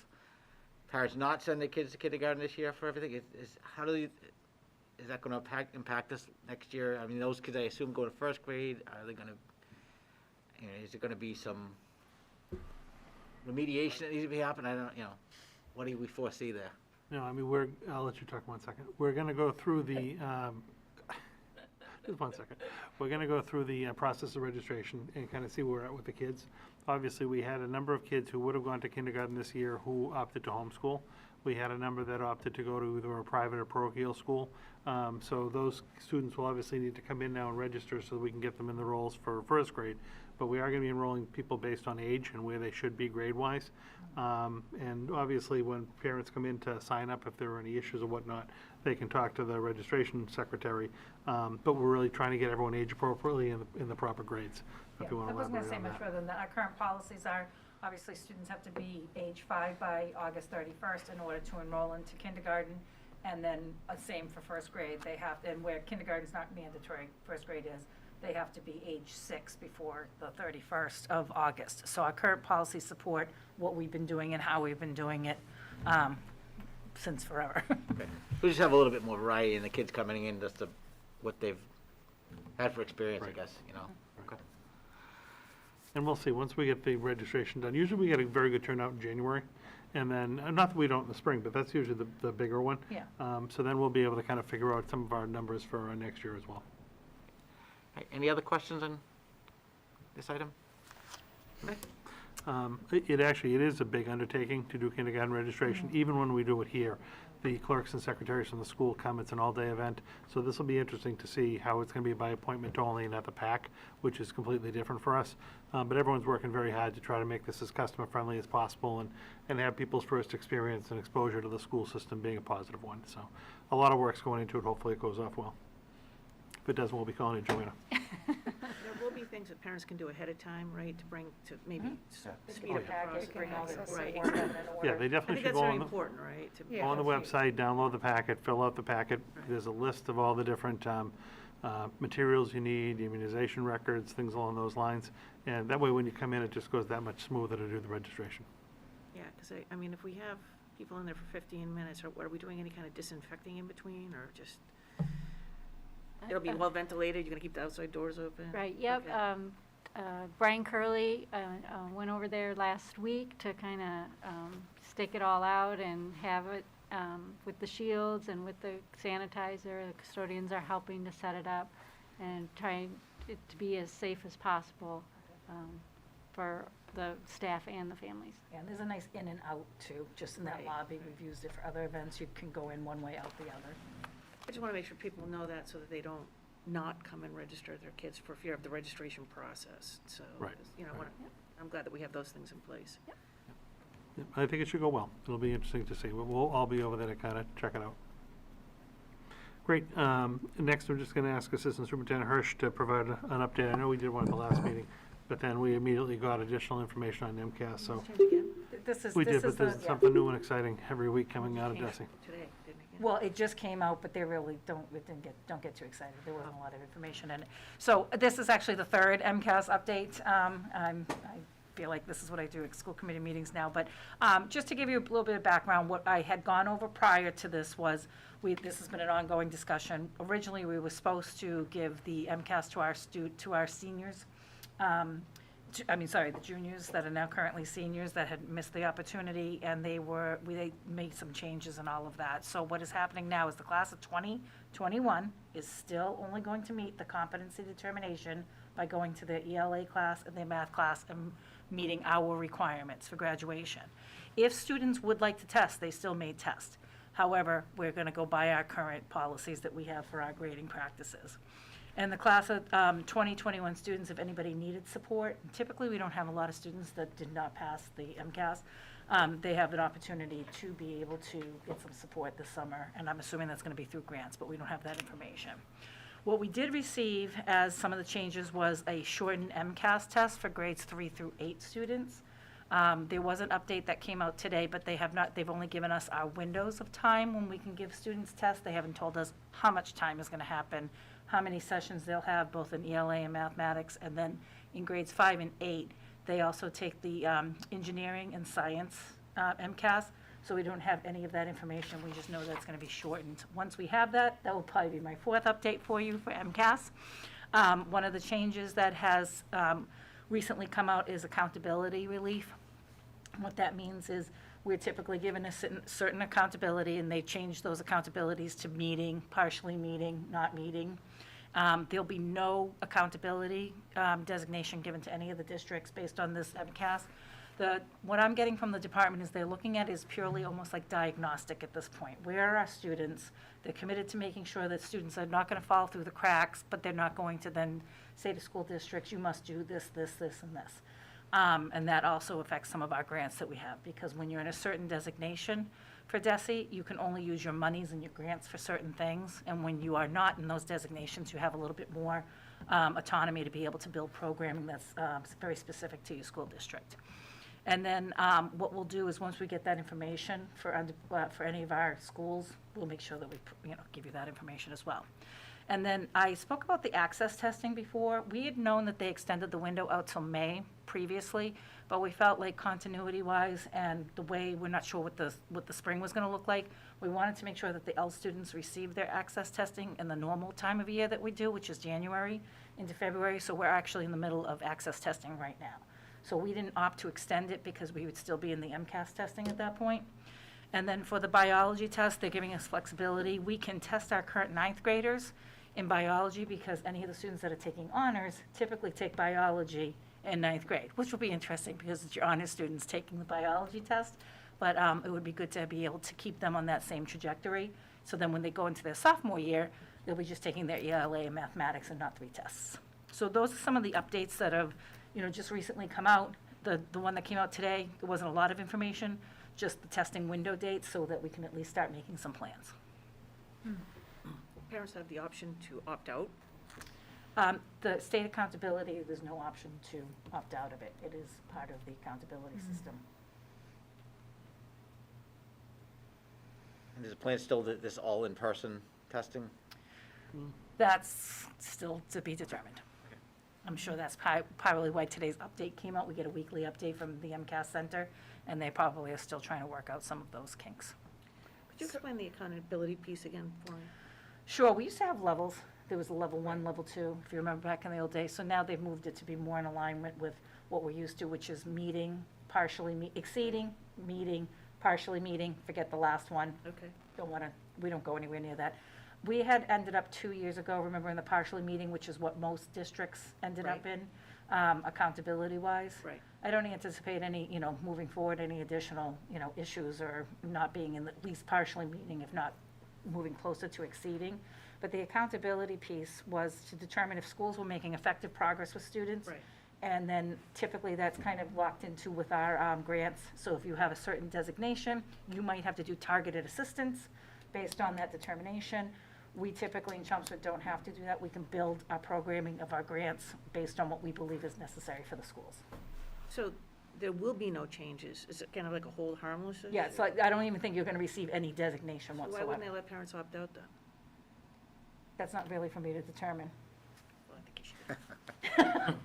parents not send their kids to kindergarten this year for everything. Is that gonna impact us next year? I mean, those kids, I assume, go to first grade, are they gonna, is there gonna be some remediation that needs to be happening? I don't, what do we foresee there? No, I mean, I'll let you talk 1 second. We're gonna go through the, just 1 second. We're gonna go through the process of registration and kind of see where we're at with the kids. Obviously, we had a number of kids who would have gone to kindergarten this year who opted to homeschool. We had a number that opted to go to either a private or parochial school. So those students will obviously need to come in now and register so that we can get them in the rolls for first grade. But we are going to be enrolling people based on age and where they should be grade-wise. And obviously, when parents come in to sign up, if there are any issues or whatnot, they can talk to the registration secretary. But we're really trying to get everyone age appropriately in the proper grades. Yeah, If you want I to wasn't gonna elaborate say on much that. further than that. Our current policies are, obviously, students have to be age 5 by August 31st in order to enroll into kindergarten, and then same for first grade. They have, and where kindergarten's not mandatory, first grade is, they have to be age 6 before the 31st of August. So our current policies support what we've been doing and how we've been doing it since forever. Okay. We just have a little bit more variety in the kids coming in, just what they've had for experience, I Right. guess, Okay. And we'll see, once we get the registration done, usually we get a very good turnout in January. And then, not that we don't in the spring, but that's usually the bigger one. Yeah. So then we'll be able to kind of figure out some of our numbers for next year as well. Any other questions on this item? It actually, it is a big undertaking to do kindergarten registration, even when we do it here. The clerks and secretaries from the school come, it's an all-day event, so this will be interesting to see how it's gonna be by appointment only and at the PAC, which is completely different for us. But everyone's working very hard to try to make this as customer-friendly as possible and have people's first experience and exposure to the school system being a positive one. So a lot of work's going into it, hopefully it goes off well. If it doesn't, we'll be calling it Joanna. There will be things that parents can do ahead of time, right, to bring, to maybe speed up the process. Bring all the Right, paperwork in Yeah, order. they I definitely think should that's go very on the, important, right? to- Yeah. go on the website, download the packet, fill out the packet. There's a list of all the different materials you need, immunization records, things along those lines. And that way, when you come in, it just goes that much smoother to do the registration. Yeah, because I mean, if we have people in there for 15 minutes, are we doing any kind of disinfecting in between, or just, it'll be well ventilated, you're gonna keep the outside doors open? Right, yep. Okay. Brian Curley went over there last week to kind of stake it all out and have it with the shields and with the sanitizer. The custodians are helping to set it up and trying it to be as safe as possible for the staff and the families. Yeah, and there's a nice in and out too, just in that Right. lobby. We've used it for other events. You can go in one way, out the other. I just want to make sure people know that so that they don't not come and register their kids for fear of the registration process. So, Right, I'm glad that we have those things in place. Yep, I think it should go well. It'll be interesting to see. We'll all be over there to kind of check it out. Great. Next, I'm just going to ask Assistant Superintendent Hirsch to provide an update. I know we did one at the last meeting, but then we immediately got additional information on MCAS, so. Change again This is, We this did, is but the, there's yeah. something new and exciting every week coming out of Came DESI. today, didn't it? Well, it just came out, but they really don't get too excited. There wasn't a lot of information in it. So this is actually the third MCAS update. I feel like this is what I do at school committee meetings now. But just to give you a little bit of background, what I had gone over prior to this was, this has been an ongoing discussion. Originally, we were supposed to give the MCAS to our seniors. The juniors that are now currently seniors that had missed the opportunity, and they made some changes and all of that. So what is happening now is the class of 2021 is still only going to meet the competency determination by going to their ELA class and their math class and meeting our requirements for graduation. If students would like to test, they still may test. However, we're going to go by our current policies that we have for our grading practices. And the class of 2021 students, if anybody needed support, typically we don't have a lot of students that did not pass the MCAS. They have an opportunity to be able to get some support this summer, and I'm assuming that's going to be through grants, but we don't have that information. What we did receive as some of the changes was a shortened MCAS test for grades 3 through 8 students. There was an update that came out today, but they've only given us our windows of time when we can give students tests. They haven't told us how much time is going to happen, how many sessions they'll have, both in ELA and mathematics, and then in grades 5 and 8, they also take the engineering and science MCAS, so we don't have any of that information. We just know that it's going to be shortened. Once we have that, that will probably be my 4th update for you for MCAS. One of the changes that has recently come out is accountability relief. What that means is we're typically given a certain accountability, and they change those accountabilities to meeting, partially meeting, not meeting. There'll be no accountability designation given to any of the districts based on this MCAS. What I'm getting from the department is they're looking at is purely almost like diagnostic at this point. Where are our students? They're committed to making sure that students are not going to fall through the cracks, but they're not going to then say to school districts, you must do this, this, this, and this. And that also affects some of our grants that we have, because when you're in a certain designation for DESE, you can only use your monies and your grants for certain things. And when you are not in those designations, you have a little bit more autonomy to be able to build programming that's very specific to your school district. And then what we'll do is once we get that information for any of our schools, we'll make sure that we give you that information as well. And then I spoke about the access testing before. We had known that they extended the window out till May previously, but we felt like continuity-wise and the way we're not sure what the spring was going to look like, we wanted to make sure that the L students received their access testing in the normal time of year that we do, which is January into February. So we're actually in the middle of access testing right now. So we didn't opt to extend it because we would still be in the MCAS testing at that point. And then for the biology test, they're giving us flexibility. We can test our current 9th graders in biology because any of the students that are taking honors typically take biology in 9th grade, which will be interesting because it's your honors students taking the biology test. But it would be good to be able to keep them on that same trajectory. So then when they go into their sophomore year, they'll be just taking their ELA and mathematics and not 3 tests. So those are some of the updates that have just recently come out. The one that came out today, there wasn't a lot of information, just the testing window dates so that we can at least start making some plans. Parents have the option to opt out. The state accountability, there's no option to opt out of it. It is part of the accountability system. And is the plan still that this all in-person testing? That's still to be determined. I'm sure that's probably why today's update came out. We get a weekly update from the MCAS Center, and they probably are still trying to work out some of those kinks. Could you explain the accountability piece again for me? Sure, we used to have levels. There was a level 1, level 2, if you remember back in the old days. So now they've moved it to be more in alignment with what we're used to, which is meeting, exceeding, meeting, partially meeting, forget the last one. Okay. We don't go anywhere near that. We had ended up 2 years ago, remember, in the partially meeting, which is what most districts ended up in, accountability-wise. Right. I don't anticipate any, moving forward, any additional, issues or not being in at least partially meeting, if not moving closer to exceeding. But the accountability piece was to determine if schools were making effective progress with students. Right. And then typically that's kind of locked into with our grants. So if you have a certain designation, you might have to do targeted assistance based on that determination. We typically in Chelmsford don't have to do that. We can build our programming of our grants based on what we believe is necessary for the schools. So there will be no changes. Is it kind of like a hold harmless? Yeah, so I don't even think you're going to receive any designation Why whatsoever. wouldn't they let parents opt out then? That's not really for me to determine. Well, I think you should.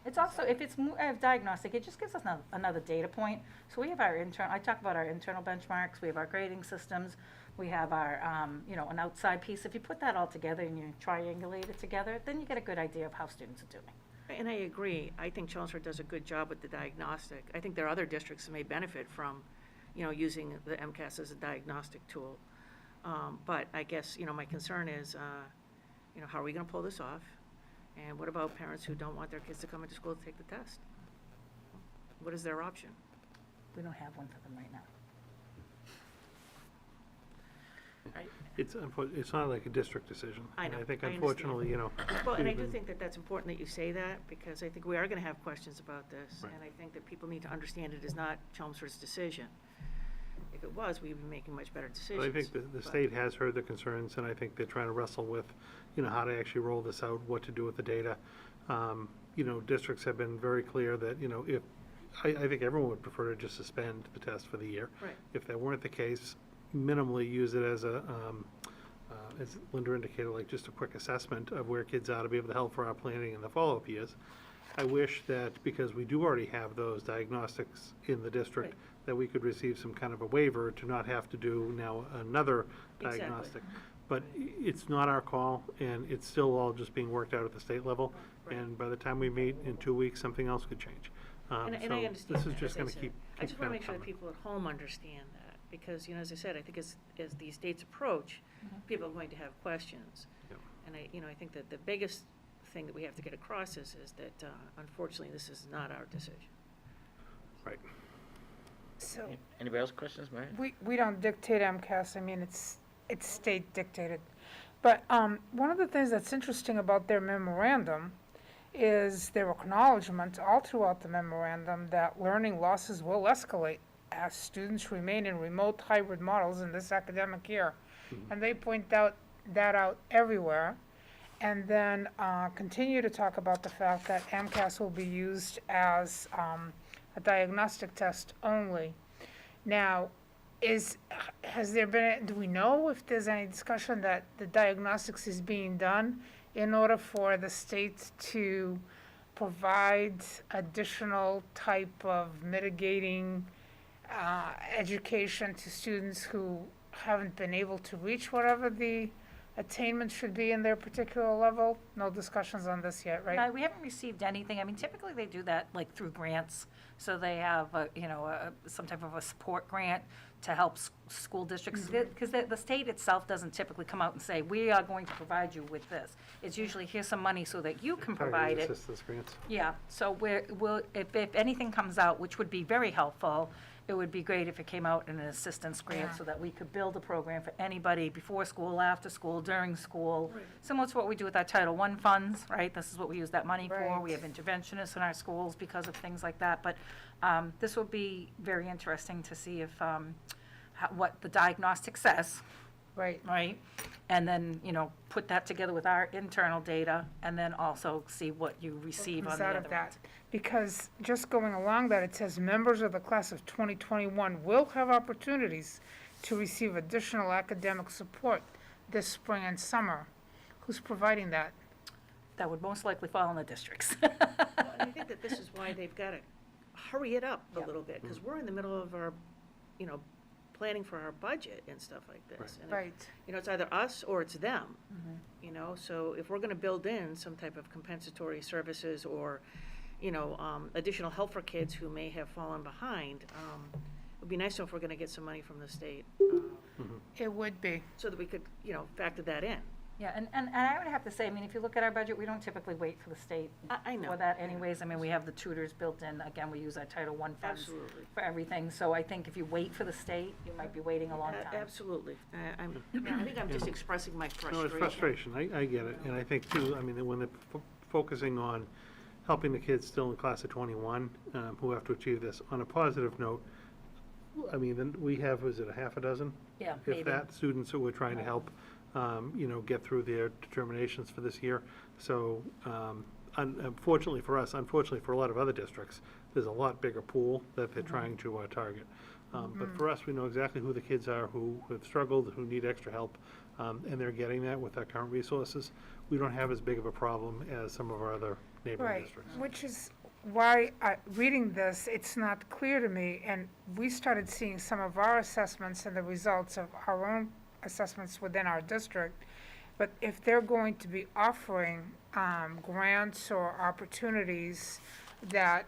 It's also, if it's diagnostic, it just gives us another data point. So we have our I talk about our internal benchmarks, we have our grading systems, we have our, an outside piece. If you put that all together and you triangulate it together, then you get a good idea of how students are doing. And I agree. I think Chelmsford does a good job with the diagnostic. I think there are other districts that may benefit from, using the MCAS as a diagnostic tool. But I guess, my concern is, how are we gonna pull this off? And what about parents who don't want their kids to come into school to take the test? What is their option? We don't have one for them right now. It's not like a district decision. I And know, I think I understand. unfortunately, Well, and I do even- think that that's important that you say that, because I think we are gonna have questions about this. Right. And I think that people need to understand it is not Chelmsford's decision. If it was, we'd be making much better But decisions. I think the But- state has heard the concerns, and I think they're trying to wrestle with, how to actually roll this out, what to do with the data. Districts have been very clear that, if, I think everyone would prefer to just suspend the test for the year. Right. If that weren't the case, minimally use it as as Linda indicated, like just a quick assessment of where kids are to be able to help for our planning in the follow-up years. I wish that, because we do already have those diagnostics in the district, Right. that we could receive some kind of a waiver to not have to do now another Exactly. diagnostic. But it's not our call, and it's still all just being worked out at the state level. Right. And by the time we meet in 2 weeks, something else could change. And I So understand this is that, just as I gonna said. keep I just want to kinda make sure that coming. people at home understand that, because, as I said, I think as these dates approach, people are going to have questions. Yep. And I think that the biggest thing that we have to get across is that unfortunately, this is not our decision. Right. So, Anybody else questions, Mary? we don't dictate MCAS, I mean, it's state dictated. But, one of the things that's interesting about their memorandum is their acknowledgement all throughout the memorandum that learning losses will escalate as students remain in remote hybrid models in this academic year. And they point that out everywhere. And then continue to talk about the fact that MCAS will be used as a diagnostic test only. Now, has there been, do we know if there's any discussion that the diagnostics is being done in order for the state to provide additional type of mitigating education to students who haven't been able to reach whatever the attainment should be in their particular level? No discussions on this yet, right? No, we haven't received anything. I mean, typically they do that like through grants. So they have, some type of a support grant to help school districts. Because the state itself doesn't typically come out and say, we are going to provide you with this. It's usually, here's some money so that you can provide it. Assistance grants. Yeah, so if anything comes out, which would be very helpful, it would be great if it came out in an assistance grant Yeah. so that we could build a program for anybody before school, after school, during school. Similar to what we do with our Title I funds, right? This is what we use that money for. We Right. have interventionists in our schools because of things like that. But this will be very interesting to see if, what the diagnostic says, Right. right? And then, put that together with our internal data, and then also see what you receive on Comes the out other of that. end. Because just going along that, it says members of the class of 2021 will have opportunities to receive additional academic support this spring and summer. Who's providing that? That would most likely fall on the districts. Well, and I think that this is why they've got to hurry it up a Yeah. little bit, because we're in the middle of our, planning for our budget and stuff like this. And Right. it's either us or it's them. Mm-hmm. So if we're going to build in some type of compensatory services or, additional help for kids who may have fallen behind, it would be nice to know if we're going to get some money from the state, It would be. so that we could, factor that in. Yeah, and I would have to say, I mean, if you look at our budget, we don't typically wait for the state I know. for that anyways. I mean, we have the tutors built in. Again, we use our Title I funds Absolutely. for everything. So I think if you wait for the state, you might be waiting a long time. Absolutely. I think I'm just expressing my No, it's frustration. frustration, I get it, and I think too, I mean, when they're focusing on helping the kids still in class of 21, who have to achieve this, on a positive note, I mean, then we have, was it a half a dozen? Yeah, If maybe. that, students who we're trying to help, get through their determinations for this year. So, unfortunately for us, unfortunately for a lot of other districts, there's a lot bigger pool that they're trying to target. But for us, we know exactly who the kids are who have struggled, who need extra help, and they're getting that with our current resources. We don't have as big of a problem as some of our other neighboring Right, districts. which is why, reading this, it's not clear to me, and we started seeing some of our assessments and the results of our own assessments within our district, but if they're going to be offering grants or opportunities that,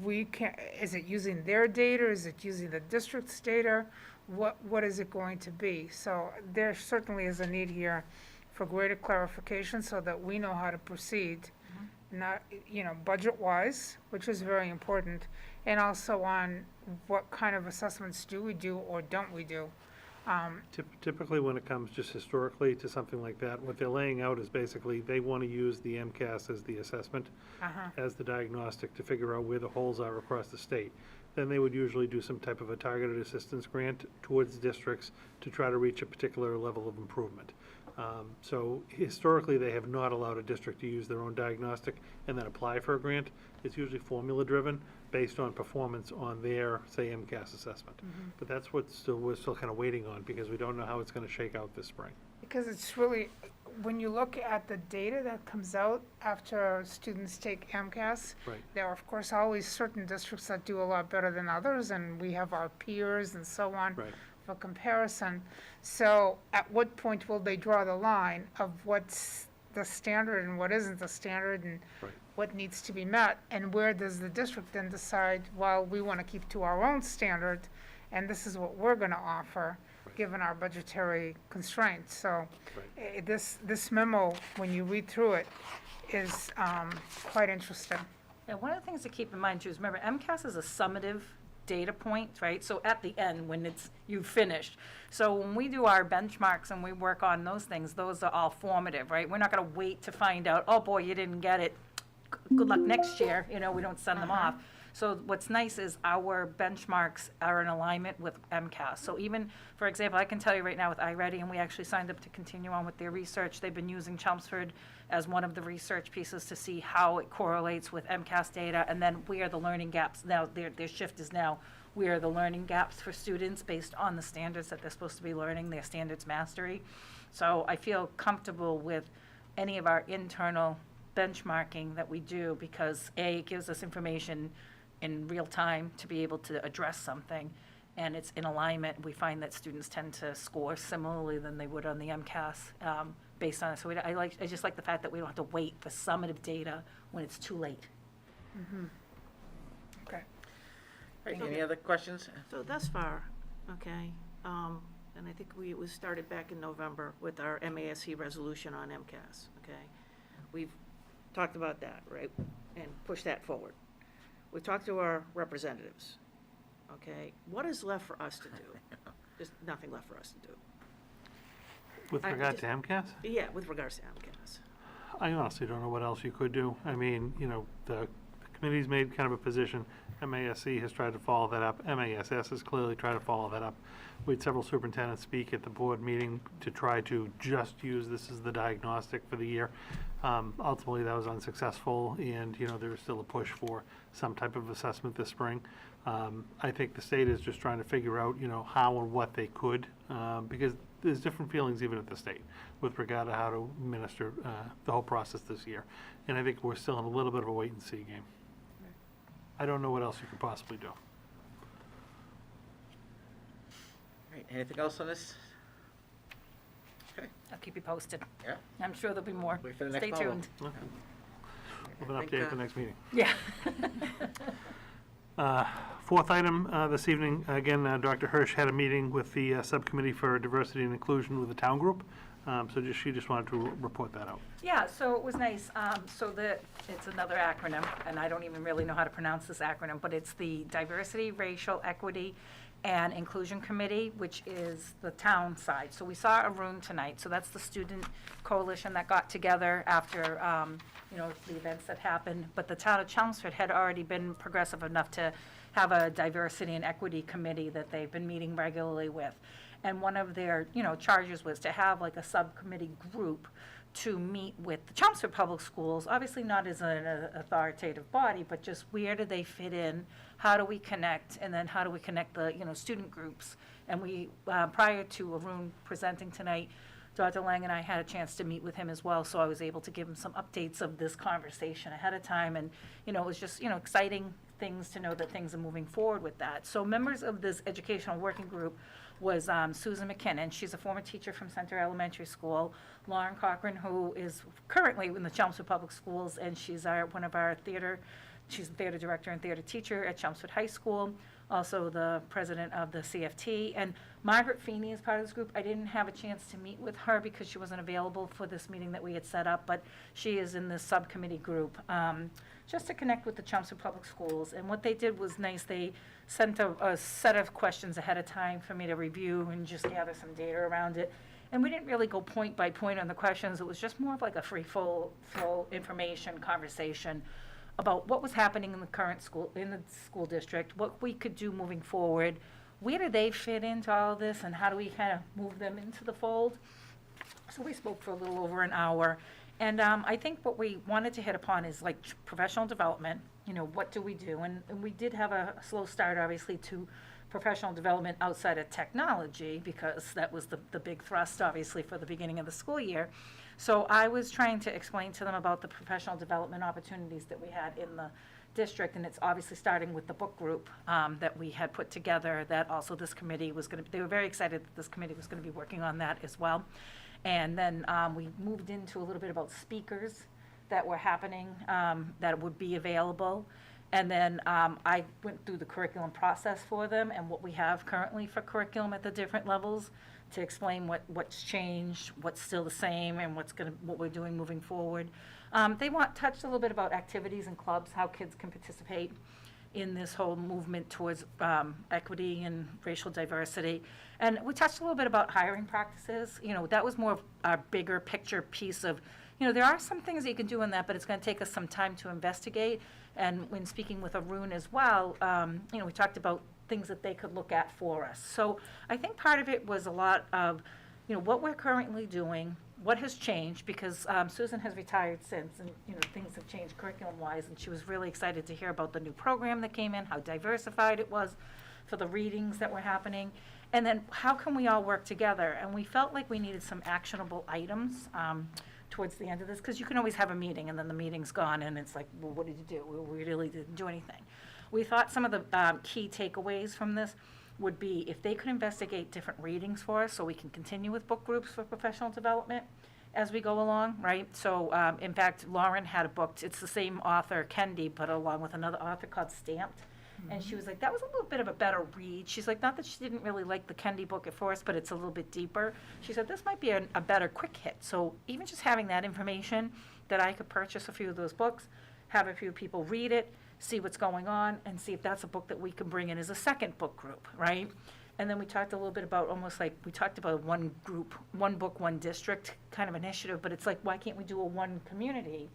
we can, is it using their data, is it using the district's data? what is it going to be? So there certainly is a need here for greater clarification so that we know how to proceed, not, budget-wise, which is very important, and also on what kind of assessments do we do or don't we do? Typically, when it comes just historically to something like that, what they're laying out is basically they want to use the MCAS as the assessment, as the diagnostic to figure out where the holes are across the state. Then they would usually do some type of a targeted assistance grant towards districts to try to reach a particular level of improvement. So historically, they have not allowed a district to use their own diagnostic and then apply for a grant. It's usually formula-driven, based on performance on their, say, MCAS assessment. But that's what we're still kind of waiting on, because we don't know how it's going to shake out this spring. Because it's really, when you look at the data that comes out after students take MCAS, Right. there are, of course, always certain districts that do a lot better than others, and we have our peers and so on Right. for comparison. So at what point will they draw the line of what's the standard and what isn't the standard, and Right. what needs to be met? And where does the district then decide, well, we want to keep to our own standard, and this is what we're going to offer, given our budgetary constraints? So this memo, when you read through it, is quite interesting. Yeah, one of the things to keep in mind too is, remember, MCAS is a summative data point, right? So at the end, when you've finished. So when we do our benchmarks and we work on those things, those are all formative, right? We're not gonna wait to find out, oh boy, you didn't get it, good luck next year, we don't send them off. So what's nice is our benchmarks are in alignment with MCAS. So even, for example, I can tell you right now with iReady, and we actually signed up to continue on with their research. They've been using Chelmsford as one of the research pieces to see how it correlates with MCAS data, and then where the learning gaps. Now, their shift is now, where are the learning gaps for students based on the standards that they're supposed to be learning, their standards mastery. So I feel comfortable with any of our internal benchmarking that we do, because A, it gives us information in real time to be able to address something, and it's in alignment. We find that students tend to score similarly than they would on the MCAS based on it. So I just like the fact that we don't have to wait for summative data when it's too late. Okay. Right, any other questions? So thus far, okay, and I think it was started back in November with our MASC resolution on MCAS, okay? We've talked about that, right, and pushed that forward. We talked to our representatives, okay? What is left for us to do? There's nothing left for us to do. With regard to MCAS? Yeah, with regards to MCAS. I honestly don't know what else you could do. I mean, the committee's made kind of a position. MASC has tried to follow that up. MASS has clearly tried to follow that up. We had several superintendents speak at the board meeting to try to just use this as the diagnostic for the year. Ultimately, that was unsuccessful, and, there is still a push for some type of assessment this spring. I think the state is just trying to figure out, how and what they could, because there's different feelings even at the state with regard to how to administer the whole process this year. And I think we're still in a little bit of a wait-and-see game. I don't know what else you could possibly do. Right, anything else on this? Okay, I'll keep you posted. yeah. I'm sure there'll be more. Wait for the next Stay memo. tuned. We'll have an I think, update at the next meeting. Yeah. Fourth item this evening, again, Dr. Hirsch had a meeting with the Subcommittee for Diversity and Inclusion with the town group. She just wanted to report that out. Yeah, so it was nice. It's another acronym, and I don't even really know how to pronounce this acronym, but it's the Diversity, Racial Equity, and Inclusion Committee, which is the town side. So we saw Arun tonight, so that's the student coalition that got together after, the events that happened. But the town of Chelmsford had already been progressive enough to have a Diversity and Equity Committee that they've been meeting regularly with. And one of their, charges was to have like a subcommittee group to meet with the Chelmsford Public Schools, obviously not as an authoritative body, but just where do they fit in? How do we connect? And then how do we connect the, student groups? And we, prior to Arun presenting tonight, Dr. Lang and I had a chance to meet with him as well, so I was able to give him some updates of this conversation ahead of time. And, it was just, exciting things to know that things are moving forward with that. So members of this educational working group was Susan McKinnon. She's a former teacher from Center Elementary School. Lauren Cochran, who is currently in the Chelmsford Public Schools, and she's one of our theater, she's the theater director and theater teacher at Chelmsford High School. also the president of the CFT. And Margaret Feeney is part of this group. I didn't have a chance to meet with her because she wasn't available for this meeting that we had set up, but she is in this subcommittee group, just to connect with the Chelmsford Public Schools. And what they did was nice. They sent a set of questions ahead of time for me to review and just gather some data around it. And we didn't really go point by point on the questions. It was just more of like a free flow information conversation about what was happening in the current school, in the school district, what we could do moving forward, where do they fit into all of this, and how do we kind of move them into the fold. So we spoke for a little over an hour. And I think what we wanted to hit upon is like professional development, what do we do? And we did have a slow start, obviously, to professional development outside of technology, because that was the big thrust, obviously, for the beginning of the school year. So I was trying to explain to them about the professional development opportunities that we had in the district, and it's obviously starting with the book group that we had put together, that also this committee was going to, they were very excited that this committee was going to be working on that as well. And then we moved into a little bit about speakers that were happening, that would be available. And then I went through the curriculum process for them and what we have currently for curriculum at the different levels to explain what's changed, what's still the same, and what we're doing moving forward. They touched a little bit about activities and clubs, how kids can participate in this whole movement towards equity and racial diversity. And we touched a little bit about hiring practices. That was more of our bigger picture piece of, there are some things that you can do in that, but it's going to take us some time to investigate. And when speaking with Arun as well, we talked about things that they could look at for us. So I think part of it was a lot of, what we're currently doing, what has changed, because Susan has retired since, and things have changed curriculum-wise, and she was really excited to hear about the new program that came in, how diversified it was for the readings that were happening, and then how can we all work together? And we felt like we needed some actionable items towards the end of this, because you can always have a meeting and then the meeting's gone and it's like, well, what did you do? Well, we really didn't do anything. We thought some of the key takeaways from this would be if they could investigate different readings for us so we can continue with book groups for professional development as we go along, right? So in fact, Lauren had a book, it's the same author, Kendi, but along with another author called Stamped. And she was like, that was a little bit of a better read. She's like, not that she didn't really like the Kendi book at first, but it's a little bit deeper. She said, this might be a better quick hit. So even just having that information that I could purchase a few of those books, have a few people read it, see what's going on, and see if that's a book that we can bring in as a second book group, right? And then we talked a little bit about almost like, we talked about one group, one book, one district kind of initiative, but it's like, why can't we do a one community,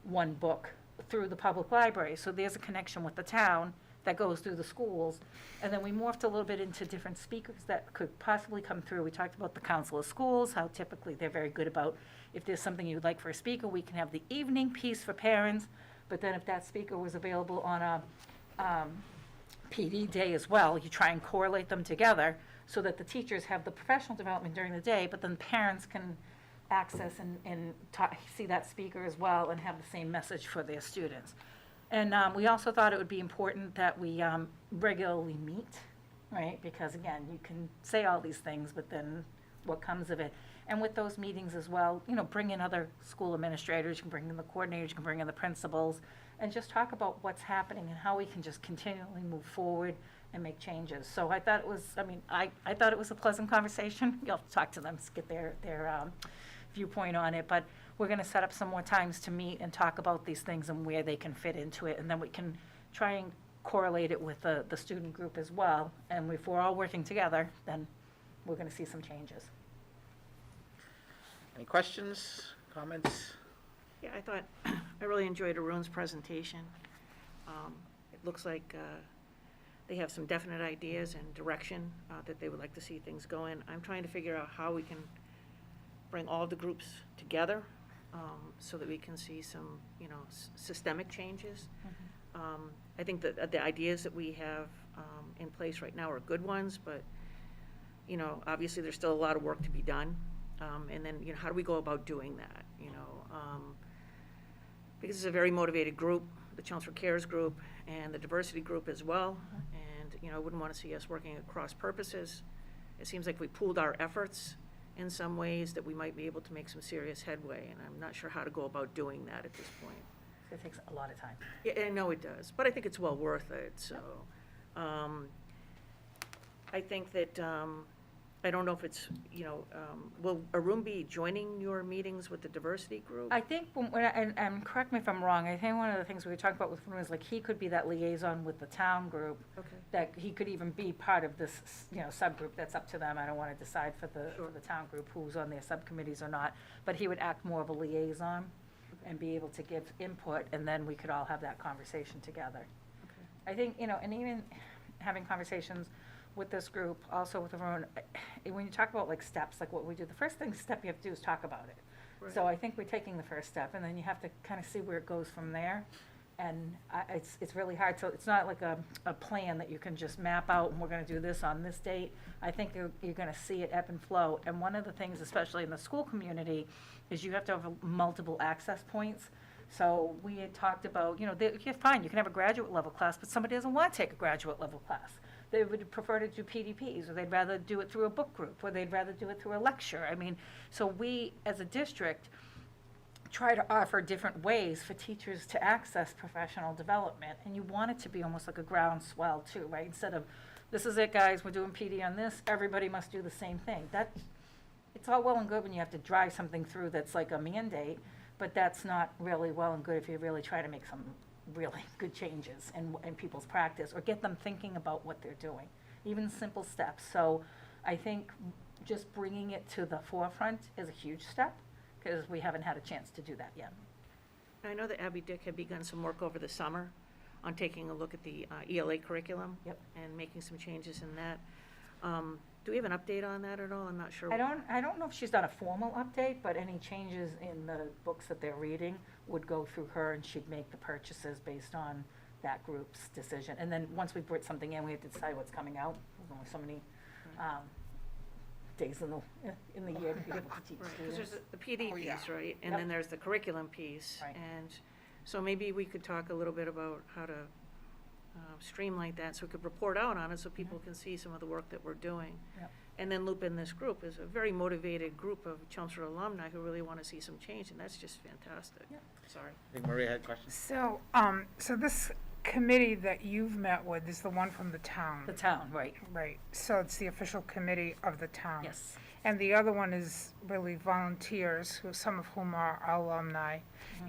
one book through the public library? So there's a connection with the town that goes through the schools. And then we morphed a little bit into different speakers that could possibly come through. We talked about the council of schools, how typically they're very good about, if there's something you'd like for a speaker, we can have the evening piece for parents, but then if that speaker was available on a PD day as well, you try and correlate them together so that the teachers have the professional development during the day, but then parents can access and see that speaker as well and have the same message for their students. And we also thought it would be important that we regularly meet, right? Because again, you can say all these things, but then what comes of it? And with those meetings as well, bring in other school administrators, you can bring in the coordinators, you can bring in the principals, and just talk about what's happening and how we can just continually move forward and make changes. So I thought it was, I thought it was a pleasant conversation. You'll have to talk to them, get their viewpoint on it, but we're going to set up some more times to meet and talk about these things and where they can fit into it, and then we can try and correlate it with the student group as well. And if we're all working together, then we're going to see some changes. Any questions, comments? Yeah, I really enjoyed Arun's presentation. It looks like they have some definite ideas and direction that they would like to see things go in. I'm trying to figure out how we can bring all the groups together so that we can see some, systemic changes. I think that the ideas that we have in place right now are good ones, but, obviously there's still a lot of work to be done. And then, how do we go about doing that, because it's a very motivated group, the Chelmsford Cares group and the diversity group as well. And, I wouldn't want to see us working at cross purposes. It seems like we pooled our efforts in some ways that we might be able to make some serious headway, and I'm not sure how to go about doing that at this point. It takes a lot of time. Yeah, I know it does, but I think it's well worth it, so, I think that, I don't know if it's, will Arun be joining your meetings with the diversity group? I think, and correct me if I'm wrong, I think one of the things we were talking about with Arun is like he could be that liaison with the town group, Okay. that he could even be part of this, subgroup. That's up to them. I don't want to decide for the town group who's on their subcommittees or not, but he would act more of a liaison and be able to give input, and then we could all have that conversation together. Okay. I think, and even having conversations with this group, also with Arun, when you talk about like steps, like what we do, the first step you have to do is talk about it. Right. So I think we're taking the first step, and then you have to kind of see where it goes from there. And it's really hard, so it's not like a plan that you can just map out, and we're gonna do this on this date. I think you're gonna see it ebb and flow. And one of the things, especially in the school community, is you have to have multiple access points. So we had talked about, you're fine, you can have a graduate level class, but somebody doesn't want to take a graduate level class. They would prefer to do PDPs, or they'd rather do it through a book group, or they'd rather do it through a lecture. I mean, so we, as a district, try to offer different ways for teachers to access professional development, and you want it to be almost like a groundswell too, right? Instead of, this is it, guys, we're doing PD on this, everybody must do the same thing. It's all well and good when you have to drive something through that's like a mandate, but that's not really well and good if you really try to make some really good changes in people's practice, or get them thinking about what they're doing, even simple steps. So I think just bringing it to the forefront is a huge step, because we haven't had a chance to do that yet. I know that Abby Dick had begun some work over the summer on taking a look at the ELA curriculum. Yep. And making some changes in that. Do we have an update on that at all? I'm not sure. I don't know if she's done a formal update, but any changes in the books that they're reading would go through her, and she'd make the purchases based on that group's decision. And then once we put something in, we have to decide what's coming out. There's only so many days in the year to be able to teach Because students. there's the PD piece, right? And Yep. then there's the curriculum piece. Right. And so maybe we could talk a little bit about how to streamline that, so we could report out on it, so people can see some of the work that we're doing. Yep. And then loop in this group as a very motivated group of Chelmsford alumni who really want to see some change, and that's just fantastic. Yep. Sorry. I think Maria had questions. So, so this committee that you've met with is the one from the town? The town, right, Right, so it's the official committee of the town? yes. And the other one is really volunteers, some of whom are alumni.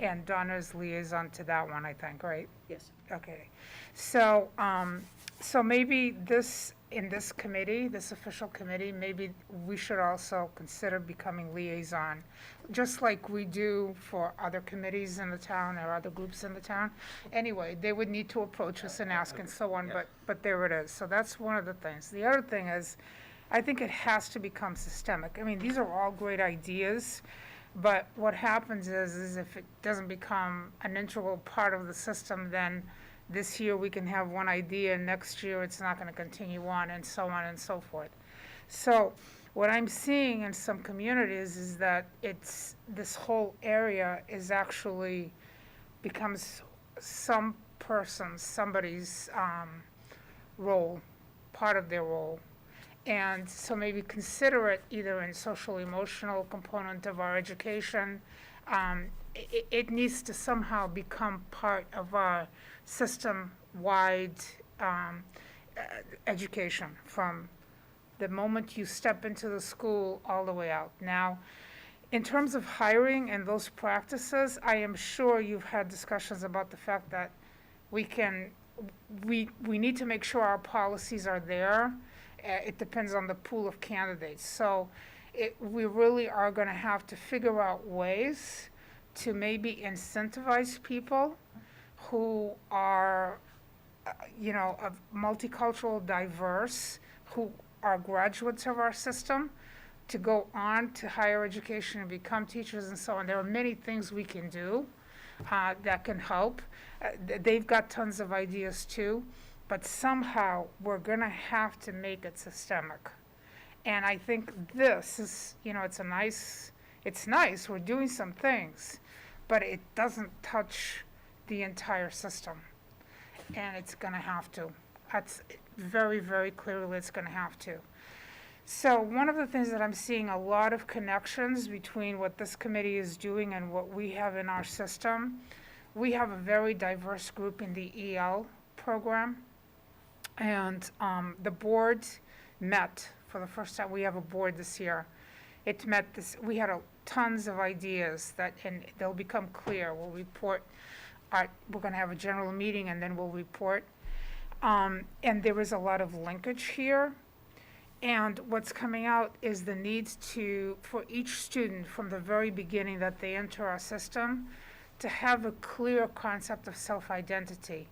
And Donna's liaison to that one, I think, right? Yes. Okay. So, so maybe in this committee, this official committee, maybe we should also consider becoming liaison, just like we do for other committees in the town or other groups in the town. Anyway, they would need to approach us and ask and so on, but there it is. So that's one of the things. The other thing is, I think it has to become systemic. I mean, these are all great ideas, but what happens is if it doesn't become an integral part of the system, then this year we can have one idea, and next year it's not going to continue on, and so on and so forth. So what I'm seeing in some communities is that this whole area is actually becomes somebody's role, part of their role. And so maybe consider it either in social emotional component of our education. It needs to somehow become part of our system-wide education from the moment you step into the school all the way out. Now, in terms of hiring and those practices, I am sure you've had discussions about the fact that we need to make sure our policies are there. It depends on the pool of candidates. So we really are going to have to figure out ways to maybe incentivize people who are, of multicultural, diverse, who are graduates of our system, to go on to higher education and become teachers and so on. There are many things we can do that can help. They've got tons of ideas too. But somehow, we're going to have to make it systemic. And I think this is, it's nice, we're doing some things, but it doesn't touch the entire system. And it's going to have to. That's very, very clearly it's going to have to. So one of the things that I'm seeing a lot of connections between what this committee is doing and what we have in our system, we have a very diverse group in the EL program. And the board met for the first time. We have a board this year. It met this, we had tons of ideas that, and they'll become clear. We'll report, we're going to have a general meeting and then we'll report. And there is a lot of linkage here. And what's coming out is the needs for each student from the very beginning that they enter our system to have a clear concept of self-identity.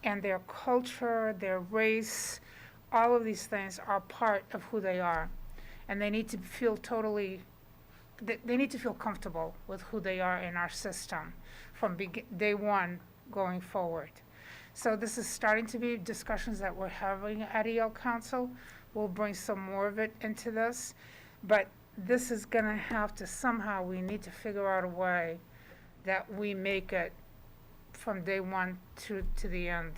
And their culture, their race, all of these things are part of who they are. And they need to feel they need to feel comfortable with who they are in our system from day one going forward. So this is starting to be discussions that we're having at EL Council. We'll bring some more of it into this. But this is gonna have to somehow, we need to figure out a way that we make it from day one to the end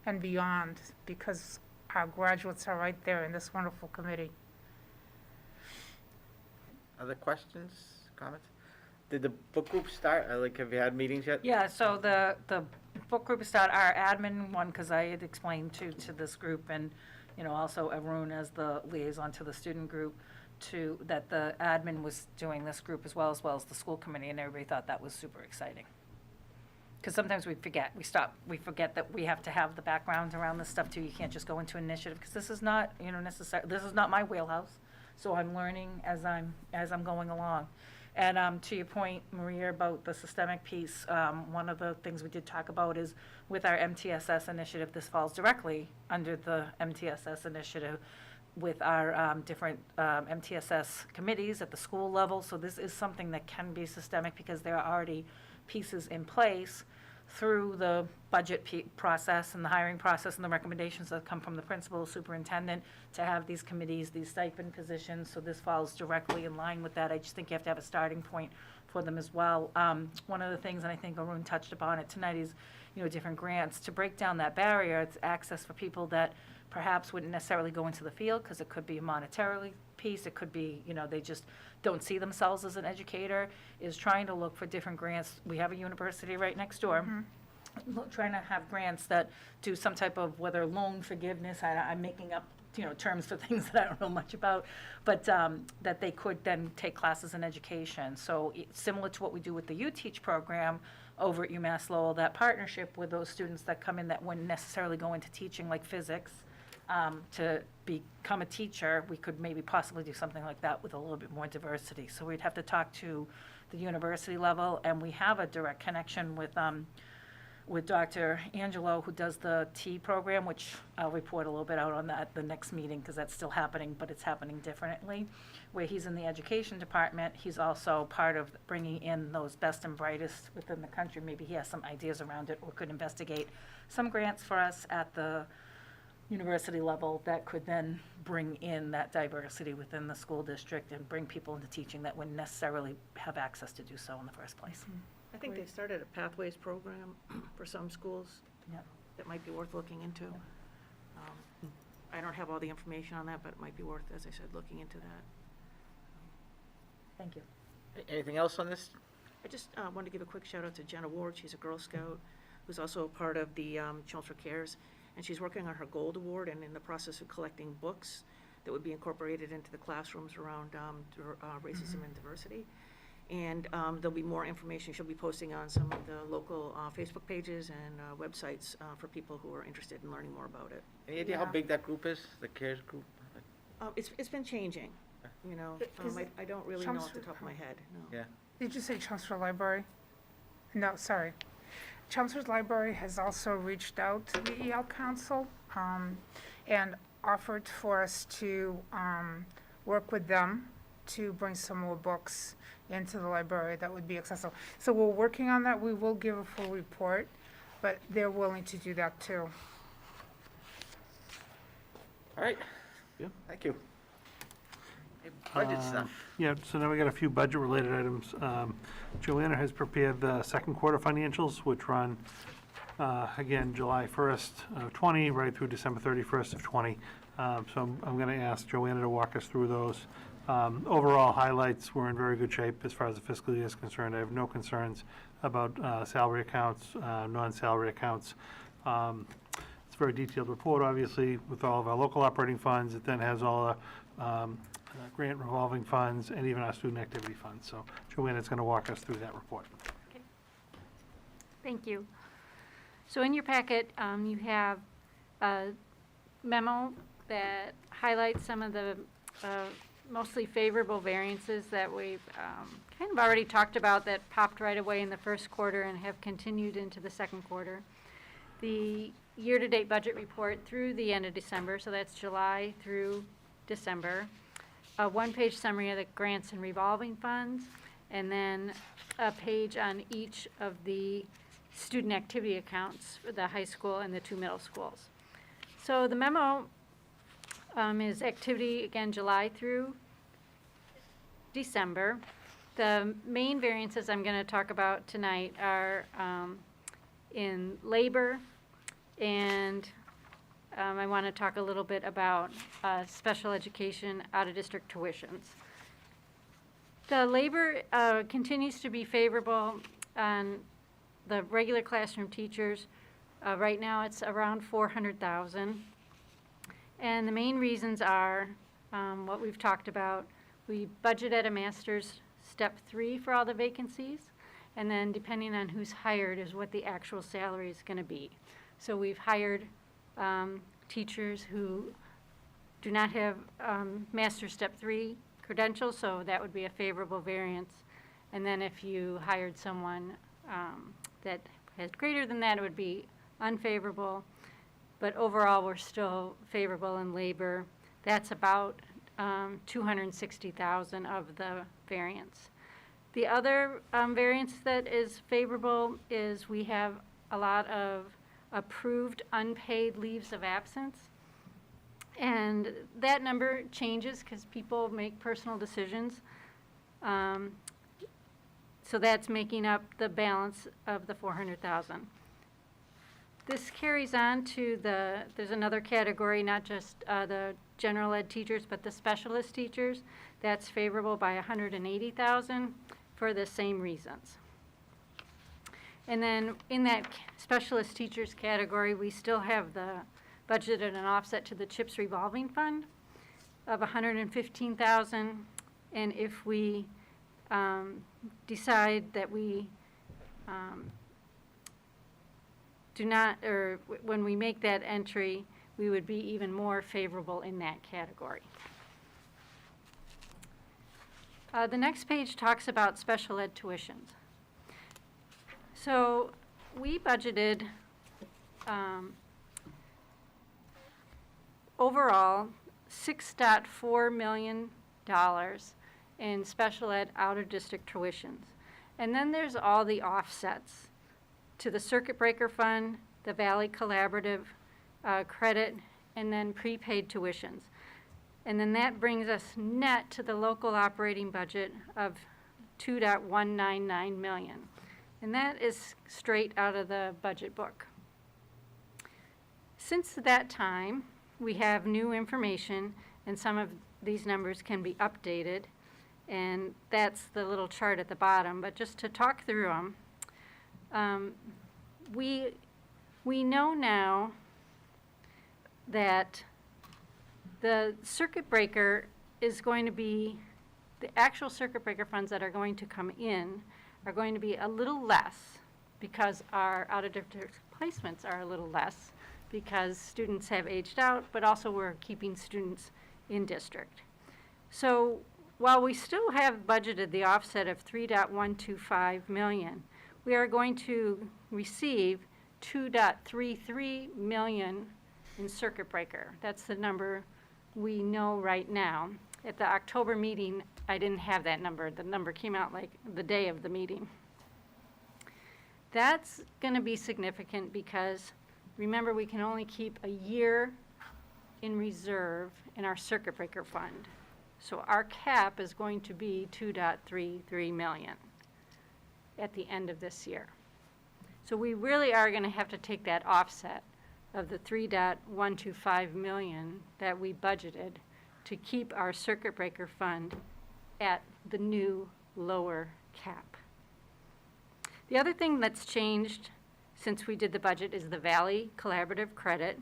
and beyond, because our graduates are right there in this wonderful committee. Other questions, comments? Did the book group start? Have you had meetings yet? Yeah, so the book group start, our admin one, because I had explained to this group, and, also Arun as the liaison to the student group, that the admin was doing this group as well as the school committee, and everybody thought that was super exciting. Because sometimes we forget that we have to have the background around this stuff too. You can't just go into initiative, because this is not, this is not my wheelhouse. So I'm learning as I'm going along. And to your point, Maria, about the systemic piece, one of the things we did talk about is with our MTSS initiative, this falls directly under the MTSS initiative with our different MTSS committees at the school level. So this is something that can be systemic because there are already pieces in place through the budget process and the hiring process and the recommendations that come from the principal, superintendent, to have these committees, these stipend positions. So this falls directly in line with that. I just think you have to have a starting point for them as well. One of the things, and I think Arun touched upon it tonight, is different grants. To break down that barrier, it's access for people that perhaps wouldn't necessarily go into the field, because it could be a monetarily piece, it could be, they just don't see themselves as an educator, is trying to look for different grants. We have a university right next door. Trying to have grants that do some type of, whether loan forgiveness, I'm making up, terms for things that I don't know much about, but that they could then take classes in education. So similar to what we do with the You Teach program over at UMass Lowell, that partnership with those students that come in that wouldn't necessarily go into teaching, like physics, to become a teacher, we could maybe possibly do something like that with a little bit more diversity. So we'd have to talk to the university level, and we have a direct connection with Dr. Angelo, who does the T program, which I'll report a little bit out on that at the next meeting, because that's still happening, but it's happening differently. Where he's in the education department, he's also part of bringing in those best and brightest within the country. Maybe he has some ideas around it, or could investigate some grants for us at the university level that could then bring in that diversity within the school district and bring people into teaching that wouldn't necessarily have access to do so in the first place. I think they started a Pathways program for some schools. Yep. That might be worth looking into. I don't have all the information on that, but it might be worth, as I said, looking into that. Thank you. Anything else on this? I just wanted to give a quick shout out to Jenna Ward. She's a Girl Scout who's also a part of the Chelmsford Cares, and she's working on her Gold Award and in the process of collecting books that would be incorporated into the classrooms around racism and diversity. And there'll be more information she'll be posting on some of the local Facebook pages and websites for people who are interested in learning more about it. Any idea how big that group is, the CARES group? It's been changing, I don't really know off the top of my head, no. Yeah. Did you say Chelmsford Library? No, sorry. Chelmsford Library has also reached out to the EL Council and offered for us to work with them to bring some more books into the library that would be accessible. So we're working on that. We will give a full report, but they're willing to do that too. All right. Yeah. Thank you. Budget stuff. Yeah, so now we got a few budget-related items. Joanna has prepared the second quarter financials, which run, again, July 1st of 20, right through December 31st of 20. So I'm going to ask Joanna to walk us through those. Overall highlights, we're in very good shape as far as the fiscal year is concerned. I have no concerns about salary accounts, non-salary accounts. As a very detailed report, obviously, with all of our local operating funds. It then has all the grant revolving funds and even our student activity funds. So Joanna's going to walk us through that report. Thank you. So in your packet, you have a memo that highlights some of the mostly favorable variances that we've kind of already talked about that popped right away in the first quarter and have continued into the second quarter. The year-to-date budget report through the end of December, so that's July through December. A one-page summary of the grants and revolving funds, and then a page on each of the student activity accounts for the high school and the 2 middle schools. So the memo is activity, again, July through December. The main variances I'm going to talk about tonight are in labor, and I want to talk a little bit about special education out-of-district tuitions. The labor continues to be favorable on the regular classroom teachers. Right now, it's around $400,000. And the main reasons are what we've talked about. We budget at a master's step 3 for all the vacancies, and then depending on who's hired is what the actual salary is going to be. So we've hired teachers who do not have master's step 3 credentials, so that would be a favorable variance. And then if you hired someone that has greater than that, it would be unfavorable. But overall, we're still favorable in labor. That's about $260,000 of the variance. The other variance that is favorable is we have a lot of approved unpaid leaves of absence. And that number changes because people make personal decisions. So that's making up the balance of the $400,000. This carries on to there's another category, not just the general ed teachers, but the specialist teachers. That's favorable by $180,000 for the same reasons. And then in that specialist teachers category, we still have the budgeted an offset to the CHIPS revolving fund of $115,000. And if we decide that we do not, or when we make that entry, we would be even more favorable in that category. The next page talks about special ed tuitions. So we budgeted overall $6.4 million in special ed out-of-district tuitions. And then there's all the offsets to the circuit breaker fund, the Valley Collaborative credit, and then prepaid tuitions. And then that brings us net to the local operating budget of $2.199 million. And that is straight out of the budget book. Since that time, we have new information, and some of these numbers can be updated. And that's the little chart at the bottom. But just to talk through them, we know now that the circuit breaker is going to be, the actual circuit breaker funds that are going to come in are going to be a little less because our out-of-district placements are a little less because students have aged out, but also we're keeping students in district. So while we still have budgeted the offset of $3.125 million, we are going to receive $2.33 million in circuit breaker. That's the number we know right now. At the October meeting, I didn't have that number. The number came out like the day of the meeting. That's going to be significant because, remember, we can only keep a year in reserve in our circuit breaker fund. So our cap is going to be $2.33 million at the end of this year. So we really are going to have to take that offset of the $3.125 million that we budgeted to keep our circuit breaker fund at the new lower cap. The other thing that's changed since we did the budget, is the Valley Collaborative Credit.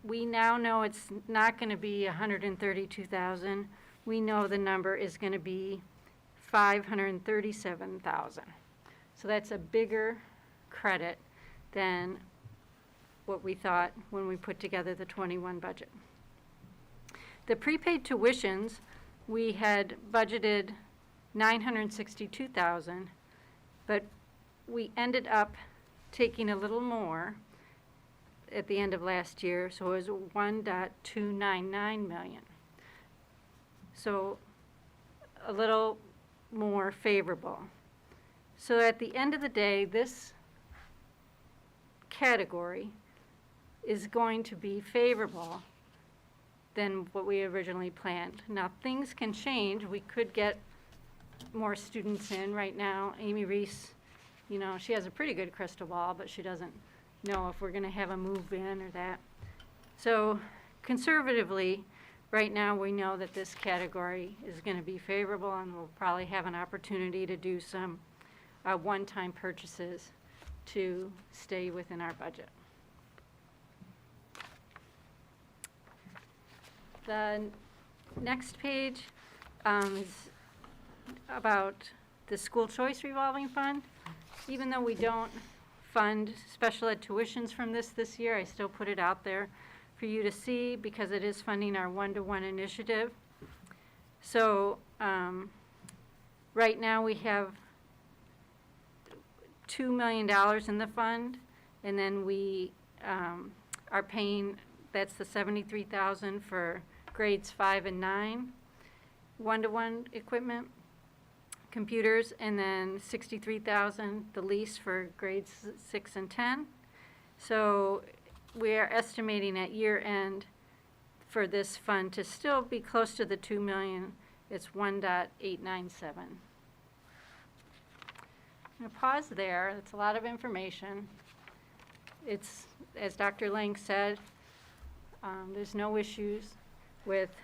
We now know it's not going to be 132,000. We know the number is going to be 537,000. So that's a bigger credit than what we thought when we put together the 21 budget. The prepaid tuitions, we had budgeted 962,000, but we ended up taking a little more at the end of last year, so it was 1.299 million. So a little more favorable. So at the end of the day, this category is going to be favorable than what we originally planned. Now, things can change. We could get more students in. Right now, Amy Reese, you know, she has a pretty good crystal ball, but she doesn't know if we're going to have a move in or that. So conservatively, right now, we know that this category is going to be favorable, and we'll probably have an opportunity to do some one-time purchases to stay within our budget. The next page is about the school choice revolving fund. Even though we don't fund special ed tuitions from this year, I still put it out there for you to see because it is funding our one-to-one initiative. So right now we have $2 million in the fund, and then we are paying, that's the $73,000 for grades 5 and 9, one-to-one equipment, computers, and then $63,000 the lease for grades 6 and 10. So we are estimating at year end for this fund to still be close to the 2 million. It's 1.897. I'm going to pause there. That's a lot of information. It's, as Dr. Lang said, there's no issues with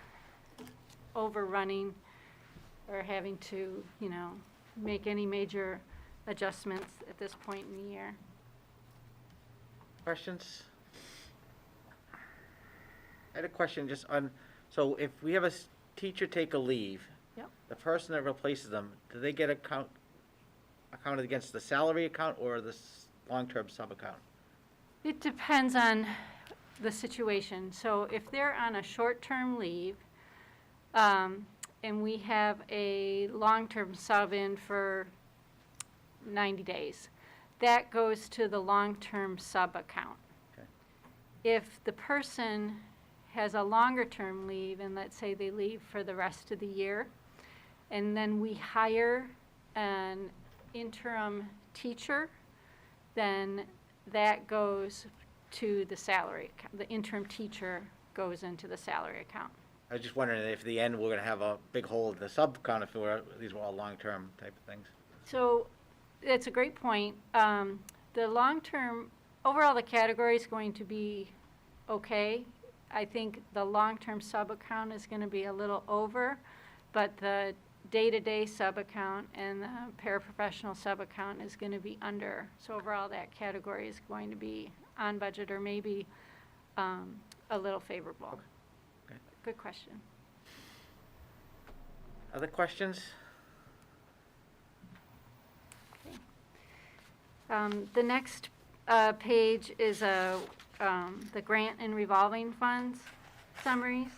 overrunning or having to, you know, make any major adjustments at this point in the year. Questions? I had a question just on, so if we have a teacher take a leave, Yep. the person that replaces them, do they get accounted against the salary account or the long-term sub account? It depends on the situation. So if they're on a short-term leave, and we have a long-term sub in for 90 days, that goes to the long-term sub account. Okay. If the person has a longer-term leave, and let's say they leave for the rest of the year, and then we hire an interim teacher, then that goes to the salary account. The interim teacher goes into the salary account. I was just wondering if at the end we're gonna have a big hole in the sub account if these were all long-term type of things. So that's a great point. The long-term, overall the category is going to be okay. I think the long-term sub-account is going to be a little over, but the day-to-day sub-account and the paraprofessional sub-account is going to be under. So overall that category is going to be on budget or maybe a little favorable. Okay. Good question. Other questions? The next page is the grant and revolving funds summaries.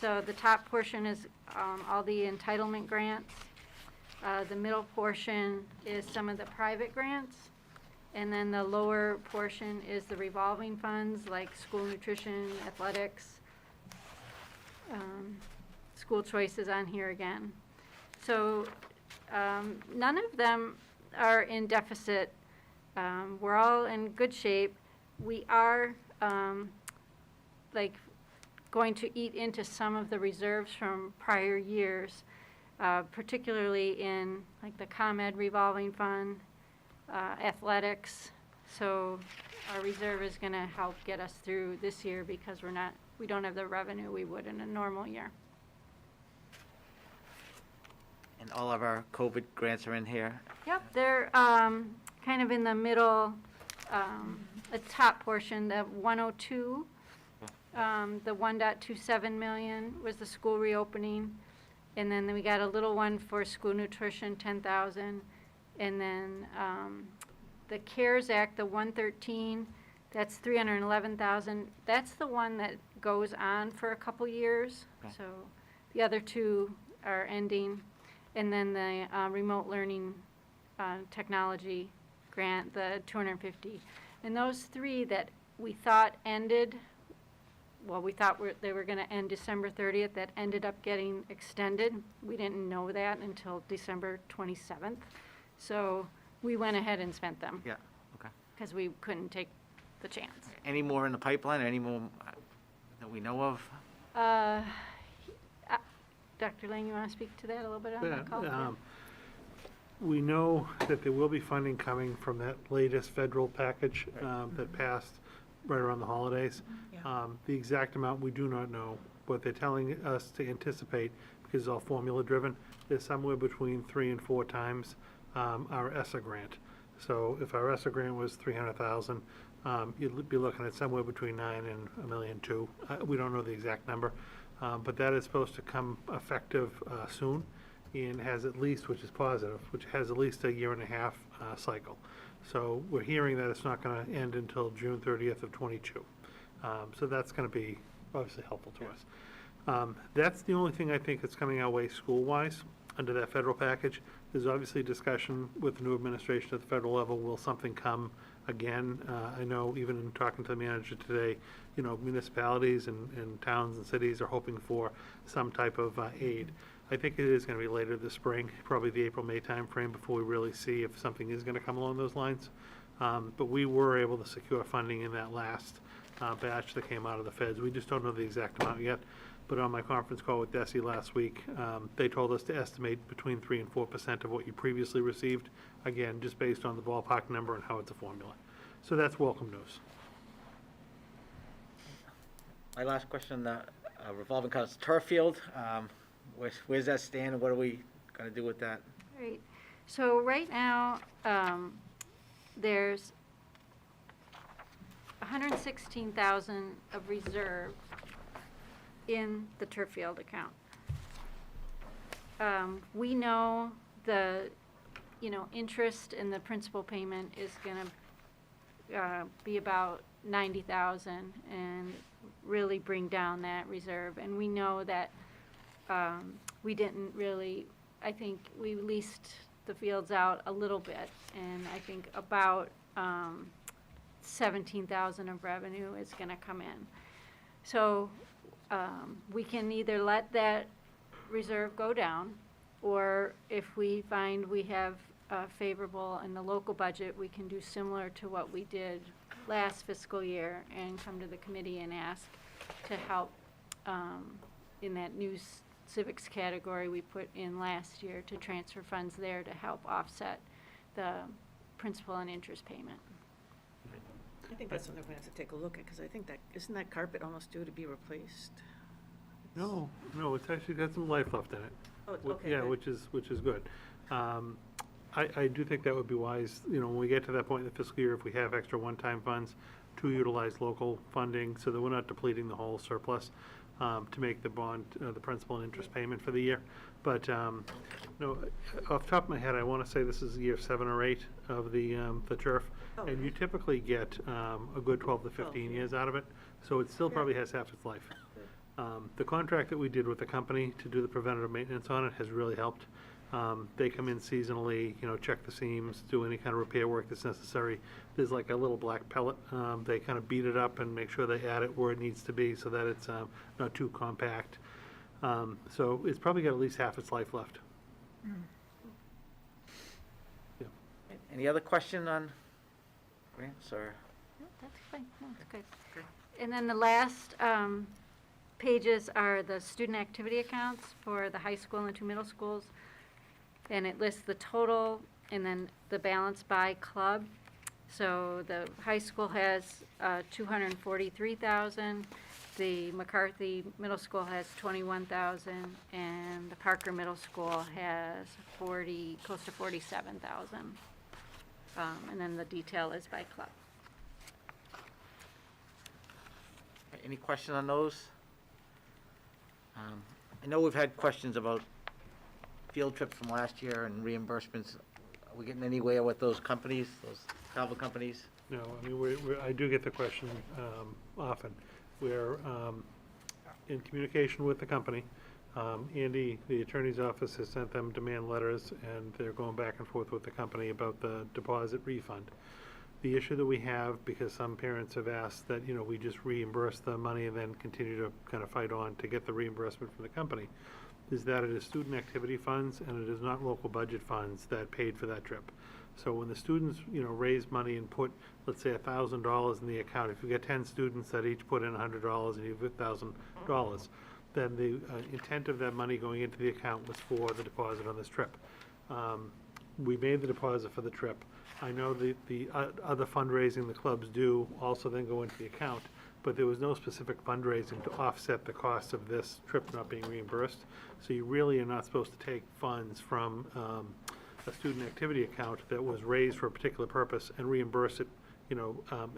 So the top portion is all the entitlement grants. The middle portion is some of the private grants. And then the lower portion is the revolving funds like school nutrition, athletics, school choices on here again. So none of them are in deficit. We're all in good shape. We are going to eat into some of the reserves from prior years, particularly in like the ComEd revolving fund, athletics. So our reserve is going to help get us through this year because we don't have the revenue we would in a normal year. And all of our COVID grants are in here. Yep, they're kind of in the middle, the top portion, the 102, the 1.27 million was the school reopening. And then we got a little one for school nutrition, 10,000. And then the CARES Act, the 113, that's 311,000. That's the one that goes on for a couple years. Okay. So the other two are ending. And then the remote learning technology grant, the 250. And those three that we thought ended, well, we thought they were going to end December 30th, that ended up getting extended. We didn't know that until December 27th. So we went ahead and spent them Yeah, okay. because we couldn't take the chance. Any more in the pipeline, any more that we know of? Dr. Lang, you want to speak to that a little bit on Yeah, that call? We know that there will be funding coming from that latest federal package that passed right around the holidays. The exact amount, we do not know. What they're telling us to anticipate, because it's all formula-driven, is somewhere between 3 and 4 times our ESSA grant. So if our ESSA grant was 300,000, you'd be looking at somewhere between 9 and $1.2 million. We don't know the exact number, but that is supposed to come effective soon, and has at least, which is positive, which has at least a 1.5 year cycle. So we're hearing that it's not going to end until June 30th of '22. So that's going to be obviously helpful to us. That's the only thing I think that's coming our way school-wise under that federal package. There's obviously discussion with the new administration at the federal level. Will something come again? I know even in talking to the manager today, you know, municipalities and towns and cities are hoping for some type of aid. I think it is going to be later this spring, probably the April-May timeframe, before we really see if something is going to come along those lines. But we were able to secure funding in that last batch that came out of the feds. We just don't know the exact amount yet. But on my conference call with DESE last week, they told us to estimate between 3 and 4% of what you previously received, again, just based on the ballpark number and how it's a formula. So that's welcome news. My last question, the revolving accounts turf field, where's that stand, and what are we going to do with that? Right. So right now, there's 116,000 of reserve in the turf field account. We know the, interest in the principal payment is gonna be about 90,000 and really bring down that reserve. And we know that we didn't really, I think we leased the fields out a little bit, and I think about 17,000 of revenue is gonna come in. So we can either let that reserve go down, or if we find we have favorable in the local budget, we can do similar to what we did last fiscal year and come to the committee and ask to help in that new civics category we put in last year, to transfer funds there to help offset the principal and interest payment. I think that's something we're going to have to take a look at, because I think isn't that carpet almost due to be replaced? No, it's actually got some life left in it. Oh, okay, Yeah, good. which is good. I do think that would be wise, when we get to that point in the fiscal year, if we have extra one-time funds, to utilize local funding so that we're not depleting the whole surplus, to make the bond, the principal and interest payment for the year. But, no, off the top of my head, I want to say this is year 7 or 8 of the turf. Oh, And you typically get a good 12 to 15 years out of it, so it still probably has half its life. The contract that we did with the company to do the preventative maintenance on it has really helped. They come in seasonally, check the seams, do any kind of repair work that's necessary. There's like a little black pellet. They kind of beat it up and make sure they add it where it needs to be so that it's not too compact. So it's probably got at least half its life left. Yeah. Any other question on grants or? No, that's fine, no, it's good. And then the last pages are the student activity accounts for the high school and the 2 middle schools. And it lists the total and then the balance by club. So the high school has 243,000, the McCarthy Middle School has 21,000, and the Parker Middle School has close to 47,000. And then the detail is by club. Any questions on those? I know we've had questions about field trips from last year and reimbursements. Are we getting anywhere with those companies, those travel companies? No, I mean, I do get the question often. We're in communication with the company. Andy, the attorney's office, has sent them demand letters, and they're going back and forth with the company about the deposit refund. The issue that we have, because some parents have asked that, we just reimburse the money and then continue to kind of fight on to get the reimbursement from the company, is that it is student activity funds and it is not local budget funds that paid for that trip. So when the students, raise money and put, let's say, $1,000 in the account, if you get 10 students that each put in $100 and you have $1,000, then the intent of that money going into the account was for the deposit on this trip. We made the deposit for the trip. I know the other fundraising the clubs do also then go into the account, but there was no specific fundraising to offset the cost of this trip not being reimbursed. So you really are not supposed to take funds from a student activity account that was raised for a particular purpose and reimburse it,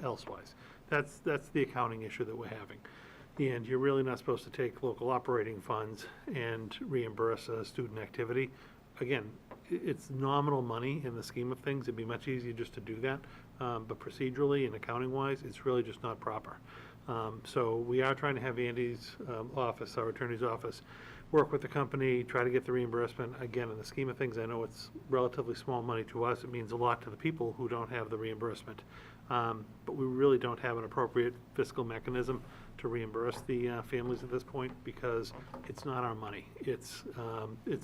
elsewise. That's the accounting issue that we're having. And you're really not supposed to take local operating funds and reimburse a student activity. Again, it's nominal money in the scheme of things. It'd be much easier just to do that. But procedurally and accounting-wise, it's really just not proper. So we are trying to have Andy's office, our attorney's office, work with the company, try to get the reimbursement. Again, in the scheme of things, I know it's relatively small money to us. It means a lot to the people who don't have the reimbursement. But we really don't have an appropriate fiscal mechanism to reimburse the families at this point because it's not our money. It's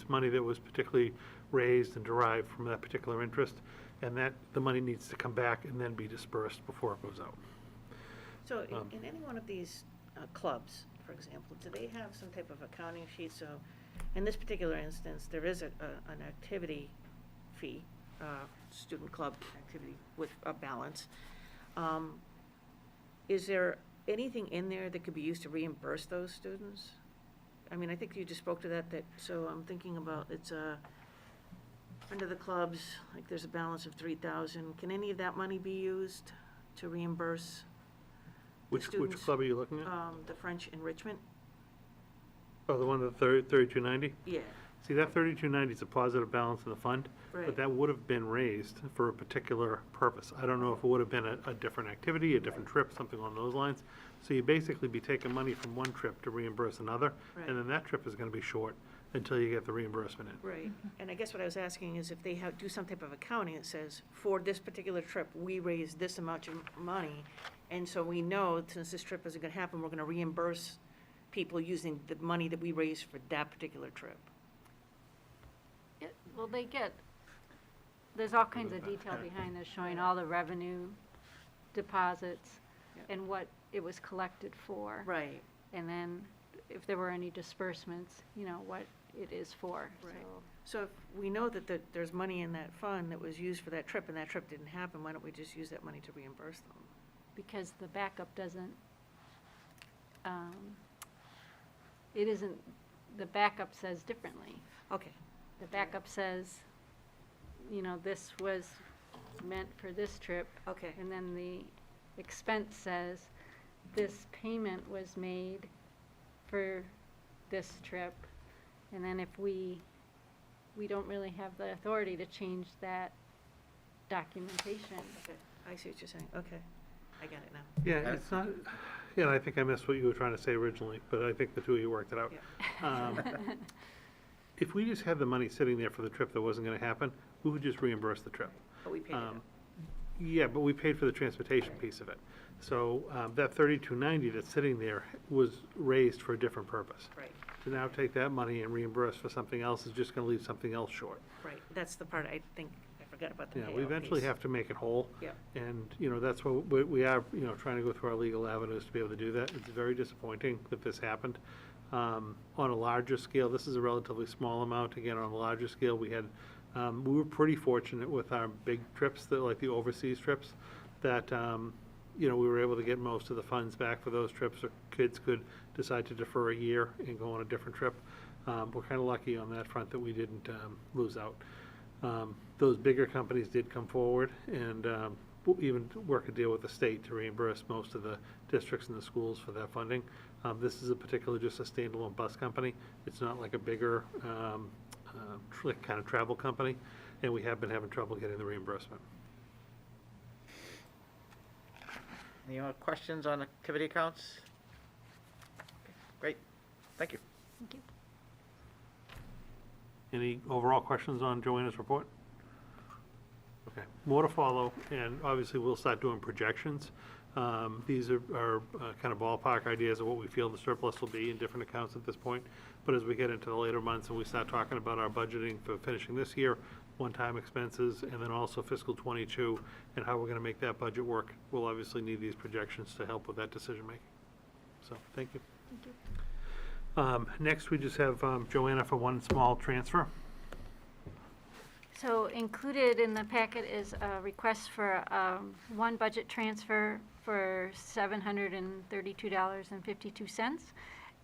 money that was particularly raised and derived from that particular interest, and that the money needs to come back and then be dispersed before it goes out. So in any one of these clubs, for example, do they have some type of accounting sheet? So in this particular instance, there is an activity fee, student club activity with a balance. Is there anything in there that could be used to reimburse those students? I mean, I think you just spoke to that, so I'm thinking about, it's under the clubs, like there's a balance of $3,000. Can any of that money be used to reimburse the Which students? club are you looking at? The French enrichment? Oh, the one at 3290? Yeah, See, that 3290 is a positive balance in the fund, right. but that would have been raised for a particular purpose. I don't know if it would have been a different activity, a different trip, something along those lines. So you basically be taking money from one trip to reimburse another, Right. and then that trip is going to be short until you get the reimbursement in. Right, and I guess what I was asking is if they do some type of accounting that says, for this particular trip, we raised this amount of money, and so we know, since this trip isn't gonna happen, we're gonna reimburse people using the money that we raised for that particular trip. Well, there's all kinds of detail behind this, showing all the revenue deposits Yeah. and what it was collected for. Right, And then if there were any disbursements, what it is for, Right. so. so if we know that there's money in that fund that was used for that trip, and that trip didn't happen, why don't we just use that money to reimburse them? Because the backup doesn't, it isn't, the backup says differently. Okay, The backup says, this was meant for this trip, okay, and then the expense says, this payment was made for this trip, and then if we don't really have the authority to change that documentation. okay, I see what you're saying, okay, I got it now. Yeah, it's not, I think I missed what you were trying to say originally, but I think the two of you worked it out. If we just had the money sitting there for the trip that wasn't going to happen, we would just reimburse the trip. But we paid it up. Yeah, but we paid for the transportation piece of it. So that 3290 that's sitting there was raised for a different purpose. Right, To now take that money and reimburse for something else is just going to leave something else short. right, that's the part I think, I forgot about the Yeah, payout we eventually piece. have to make it whole. Yeah. And, that's what we are, trying to go through our legal avenues to be able to do that. It's very disappointing that this happened. On a larger scale, this is a relatively small amount. Again, on a larger scale, we were pretty fortunate with our big trips, like the overseas trips, that, we were able to get most of the funds back for those trips, or kids could decide to defer a year and go on a different trip. We're kind of lucky on that front that we didn't lose out. Those bigger companies did come forward and we'll even work a deal with the state to reimburse most of the districts and the schools for that funding. This is a particular, just a standalone bus company. It's not like a bigger kind of travel company, and we have been having trouble getting the reimbursement. Any more questions on activity accounts? Great, thank you. Thank you. Any overall questions on Joanna's report? Okay, more to follow, and obviously we'll start doing projections. These are kind of ballpark ideas of what we feel the surplus will be in different accounts at this point. But as we get into the later months and we start talking about our budgeting for finishing this year, one-time expenses, and then also fiscal '22, and how we're gonna make that budget work, we'll obviously need these projections to help with that decision-making. So, thank you. Thank you. Next, we just have Joanna for one small transfer. So included in the packet is a request for one budget transfer for $732.52.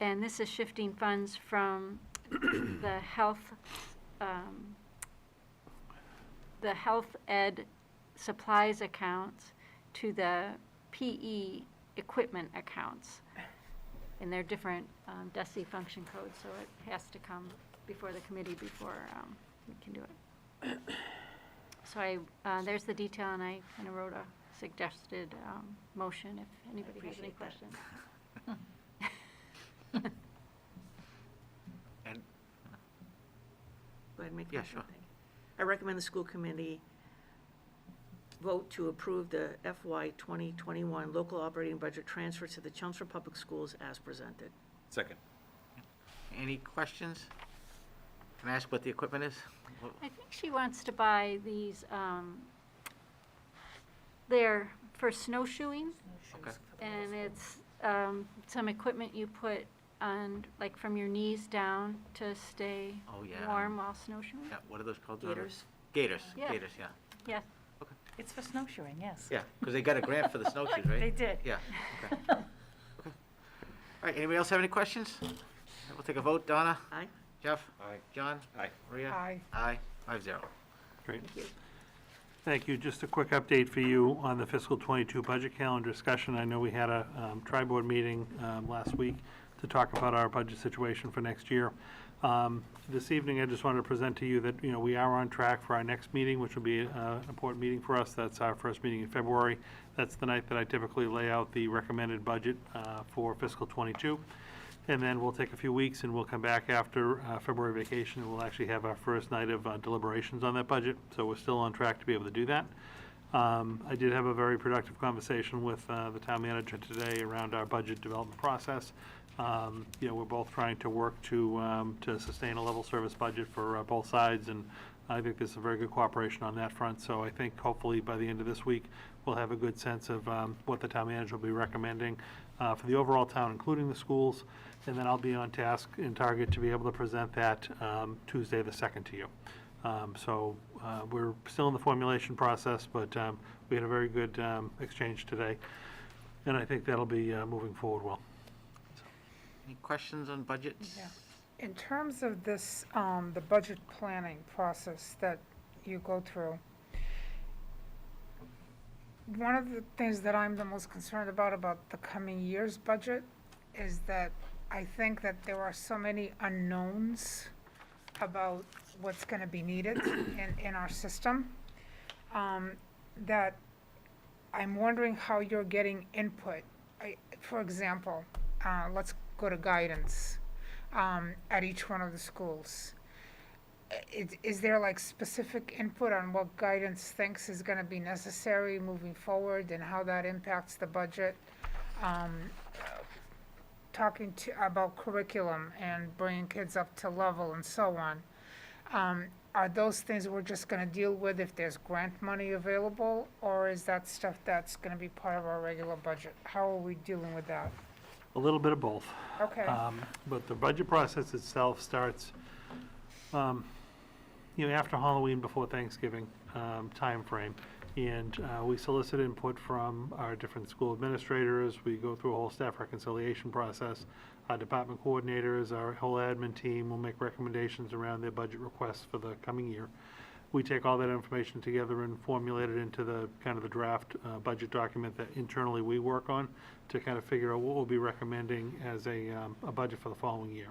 And this is shifting funds from the health ed supplies accounts to the PE equipment accounts. And they're different DESI function codes, so it has to come before the committee before we can do it. So there's the detail, and I kind of wrote a suggested motion if anybody has any appreciate that. questions. And, Go ahead and make the Yeah, motion. sure. Thank you. I recommend the school committee vote to approve the FY 2021 local operating budget transfer to the Chelmsford Public Schools as presented. Second. any questions? Can I ask what the equipment is? I think she wants to buy these, they're for snowshoeing, Okay. and it's some equipment you put on, like from your knees down to stay Oh, yeah. warm while snowshoeing. Yeah, what are those called? Donna? Gators. Gators, Yeah. gators, yeah. Yes. It's for snowshoeing, yes. Yeah, because they got a grant for the snowshoes, right? They did. Yeah, okay. Okay. All right, anybody else have any questions? We'll take a vote. Donna? Aye. Jeff? Aye. John? Aye. Maria? Aye. Aye, 5-0. Great. Thank you. Just a quick update for you on the fiscal '22 budget calendar discussion. I know we had a tri-board meeting last week to talk about our budget situation for next year. This evening, I just wanted to present to you that, you know, we are on track for our next meeting, which will be an important meeting for us. That's our first meeting in February. That's the night that I typically lay out the recommended budget for fiscal '22. And then we'll take a few weeks and we'll come back after February vacation. We'll actually have our first night of deliberations on that budget. So we're still on track to be able to do that. I did have a very productive conversation with the town manager today around our budget development process. You know, we're both trying to work to sustain a level service budget for both sides, and I think there's a very good cooperation on that front. So I think hopefully by the end of this week, we'll have a good sense of what the town manager will be recommending for the overall town, including the schools. And then I'll be on task and target to be able to present that Tuesday the 2nd to you. So we're still in the formulation process, but we had a very good exchange today, and I think that'll be moving forward well. Any questions on budgets? Yeah. In terms of this, the budget planning process that you go through, one of the things that I'm the most concerned about the coming year's budget is that I think that there are so many unknowns about what's gonna be needed in our system, that I'm wondering how you're getting input. For example, let's go to guidance at each one of the schools. Is there like specific input on what guidance thinks is gonna be necessary moving forward and how that impacts the budget? Talking about curriculum and bringing kids up to level and so on. Are those things we're just gonna deal with if there's grant money available, or is that stuff that's gonna be part of our regular budget? How are we dealing with that? A little bit of both. Okay. But the budget process itself starts, you know, after Halloween, before Thanksgiving timeframe. And we solicit input from our different school administrators. We go through a whole staff reconciliation process. Our department coordinators, our whole admin team will make recommendations around their budget requests for the coming year. we take all that information together and formulate it into the, kind of the draft budget document that internally we work on to kind of figure out what we'll be recommending as a budget for the following year.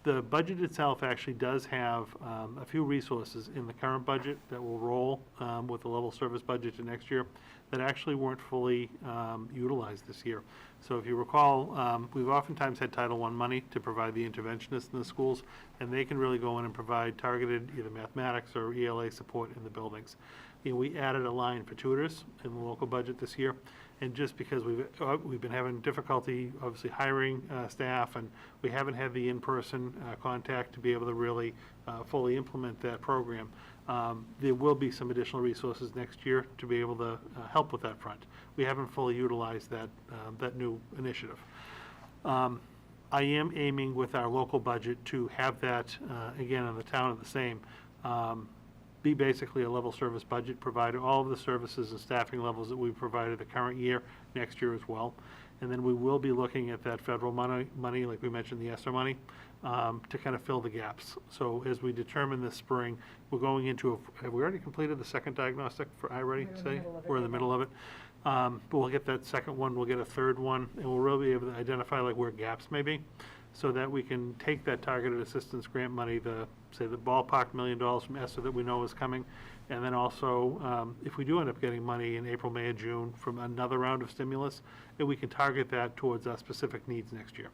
The budget itself actually does have a few resources in the current budget that will roll with the level service budget to next year that actually weren't fully utilized this year. So if you recall, we've oftentimes had Title I money to provide the interventionists in the schools, and they can really go in and provide targeted either mathematics or ELA support in the buildings. You know, we added a line for tutors in the local budget this year, and just because we've been having difficulty, obviously, hiring staff, and we haven't had the in-person contact to be able to really fully implement that program, there will be some additional resources next year to be able to help with that front. We haven't fully utilized that new initiative. I am aiming with our local budget to have that, again, in the town of the same, be basically a level service budget, provide all of the services and staffing levels that we've provided the current year, next year as well. And then we will be looking at that federal money, like we mentioned, the ESSER money, to kind of fill the gaps. So as we determine this spring, we're going into, have we already completed the second diagnostic for iReady, say? We're in the middle of it. But we'll get that second one, we'll get a third one, and we'll really be able to identify like where gaps may be, so that we can take that targeted assistance grant money, say the ballpark $1 million from ESSER that we know is coming, and then also, if we do end up getting money in April, May, or June from another round of stimulus, and we can target that towards our specific needs next year.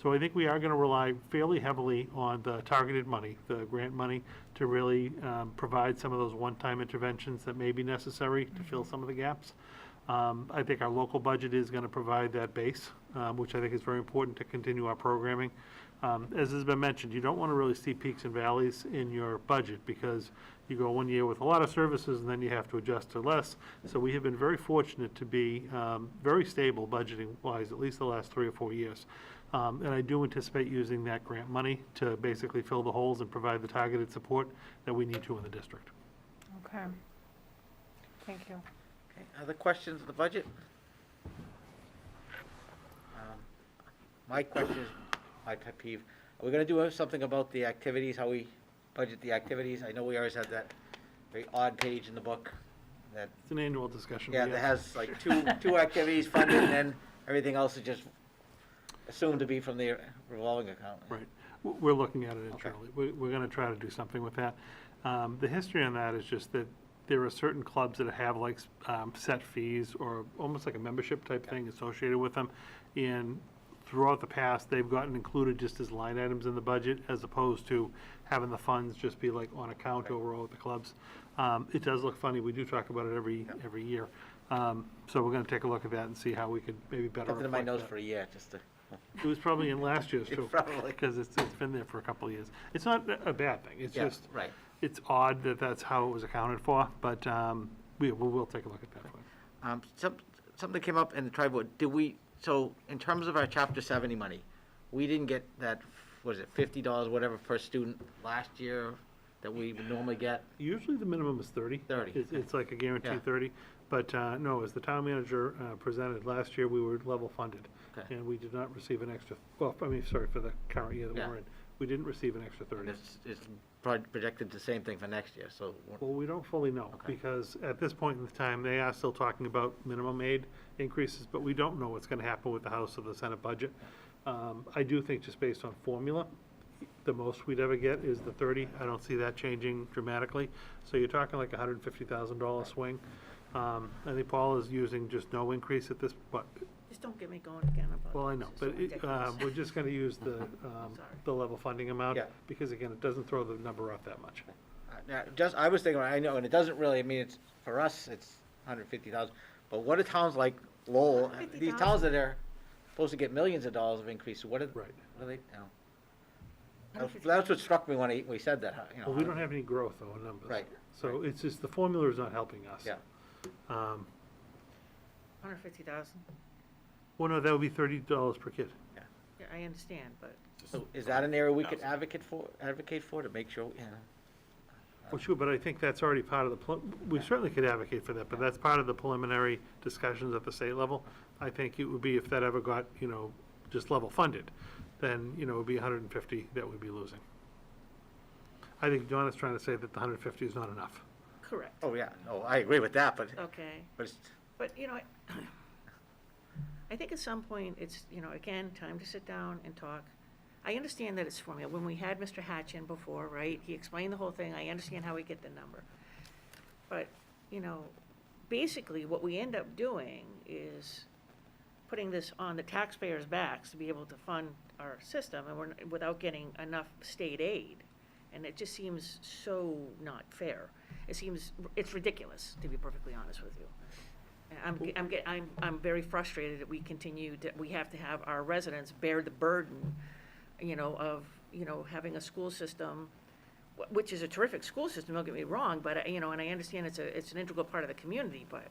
So I think we are going to rely fairly heavily on the targeted money, the grant money, to really provide some of those one-time interventions that may be necessary to fill some of the gaps. I think our local budget is going to provide that base, which I think is very important to continue our programming. As has been mentioned, you don't want to really see peaks and valleys in your budget because you go one year with a lot of services and then you have to adjust to less. So we have been very fortunate to be very stable budgeting-wise, at least the last 3 or 4 years. And I do anticipate using that grant money to basically fill the holes and provide the targeted support that we need to in the district. Okay. Thank you. Okay, other questions of the budget? My question is, my pet peeve, are we gonna do something about the activities, how we budget the activities? I know we always have that very odd page in the book that, It's an annual discussion. yeah, that has like two activities funded, and then everything else is just assumed to be from the revolving account. Right. We're looking at it internally. We're going to try to do something with that. The history on that is just that there are certain clubs that have like set fees or almost like a membership type thing associated with them. And throughout the past, they've gotten included just as line items in the budget as opposed to having the funds just be like on account overall with the clubs. It does look funny. We do talk about it every year. So we're going to take a look at that and see how we could maybe better Kept it in my reflect notes that. for a year, just to. It was probably in last year's too. Probably. Because it's been there for a couple of years. It's not a bad thing, it's Yeah, just, right. it's odd that that's how it was accounted for, but we'll take a look at that one. Something came up in the tri-board, so in terms of our chapter 70 money, we didn't get that, was it $50, whatever, per student last year that we would normally get? Usually the minimum is 30. 30. It's like a Yeah. guaranteed 30, but no, as the town manager presented last year, we were level funded. Okay. And we did not receive an extra, well, I mean, sorry, for the current year that Yeah. we're in, we didn't receive an extra 30. And it's projected the same thing for next year, so. Well, we don't fully know, Okay. because at this point in time, they are still talking about minimum aid increases, but we don't know what's gonna happen with the House or the Senate budget. I do think just based on formula, the most we'd ever get is the 30. I don't see that changing dramatically. So you're talking like a $150,000 swing. I think Paul is using just no increase at this, but, Just don't get me going again about. well, I know, this. but It's ridiculous. we're just gonna use the level funding amount. Yeah. Because again, it doesn't throw the number off that much. I was thinking, I know, and it doesn't really, I mean, it's, for us, it's 150,000, but what are towns like Lowell, these towns that are supposed to get millions of dollars of increase, what are, Right. what are they, you know? That's what struck me when we said that, you know. Well, we don't have any growth though in numbers. Right, So it's just, the formula is not helping us. Yeah. 150,000, Well, no, that would be $30 per kid. yeah, I understand, but So is that an area we could advocate for to make sure, you know? Well, sure, but I think that's already part of the, we certainly could advocate for that, but that's part of the preliminary discussions at the state level. I think it would be if that ever got, just level funded, then, it would be 150 that we'd be losing. I think John is trying to say that the 150 is not enough. Correct. Oh, yeah, no, I agree with that, but, Okay. but it's, But, I think at some point, it's, again, time to sit down and talk. I understand that it's formula. When we had Mr. Hatch in before, right, he explained the whole thing. I understand how we get the number. But, basically, what we end up doing is putting this on the taxpayers' backs to be able to fund our system, and without getting enough state aid. And it just seems so not fair. It's ridiculous, to be perfectly honest with you. I'm very frustrated that we have to have our residents bear the burden, of, having a school system, which is a terrific school system, don't get me wrong, but, and I understand it's an integral part of the community, but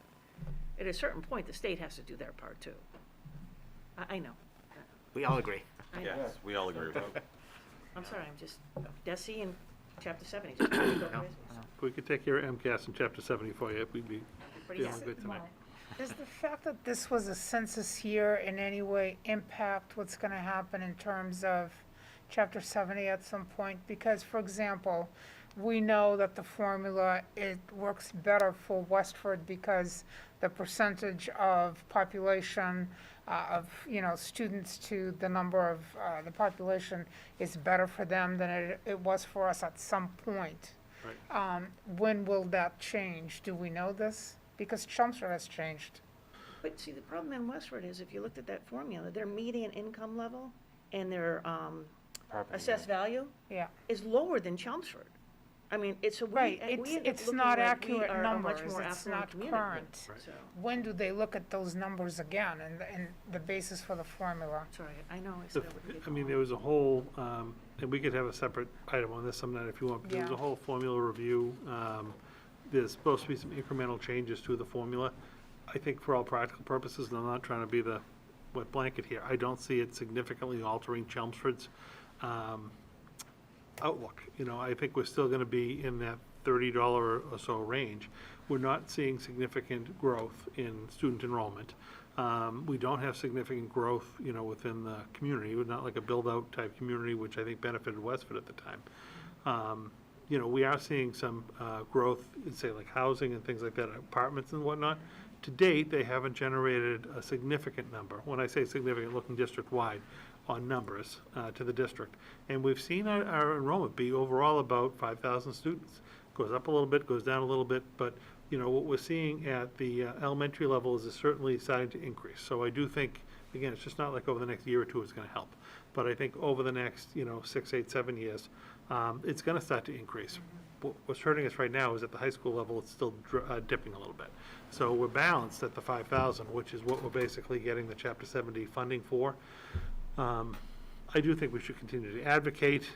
at a certain point, the state has to do their part too. I know. we all agree. I know. Yes, we all agree with that. I'm sorry, I'm just, Desi in chapter 70, just trying to go crazy. If we could take care of MCAS in Chapter 70 for you, we'd be Pretty feeling happy. good tonight. Does the fact that this was a census year in any way impact what's gonna happen in terms of Chapter 70 at some point? Because, for example, we know that the formula, it works better for Westford because the percentage of population, students to the number of, the population is better for them than it was for us at some point. Right. When will that change? Do we know this? Because Chelmsford has changed. But see, the problem in Westford is if you looked at that formula, their median income level and their assessed value Yeah. is lower than Chelmsford. I mean, it's a, Right, we end up it's looking not like accurate we are a much numbers, more it's affluent not community. current. Right. So, When do they look at those numbers again and the basis for the formula? sorry, I know I The- said I wouldn't get I mean, involved. there was a whole, and we could have a separate item on this some night if you want, but there was a Yeah. whole formula review. There's supposed to be some incremental changes to the formula. I think for all practical purposes, and I'm not trying to be the wet blanket here, I don't see it significantly altering Chelmsford's outlook. I think we're still gonna be in that $30 or so range. We're not seeing significant growth in student enrollment. We don't have significant growth, within the community. We're not like a build-out type community, which I think benefited Westford at the time. We are seeing some growth in, say, like housing and things like that, apartments and whatnot. To date, they haven't generated a significant number. When I say significant, looking district-wide on numbers to the district. And we've seen our enrollment be overall about 5,000 students. Goes up a little bit, goes down a little bit, but, what we're seeing at the elementary level is certainly starting to increase. So I do think, again, it's just not like over the next year or two it's gonna help. But I think over the next, 6, 8, 7 years, it's gonna start to increase. What's hurting us right now is at the high school level, it's still dipping a little bit. So we're balanced at the 5,000, which is what we're basically getting the Chapter 70 funding for. I do think we should continue to advocate.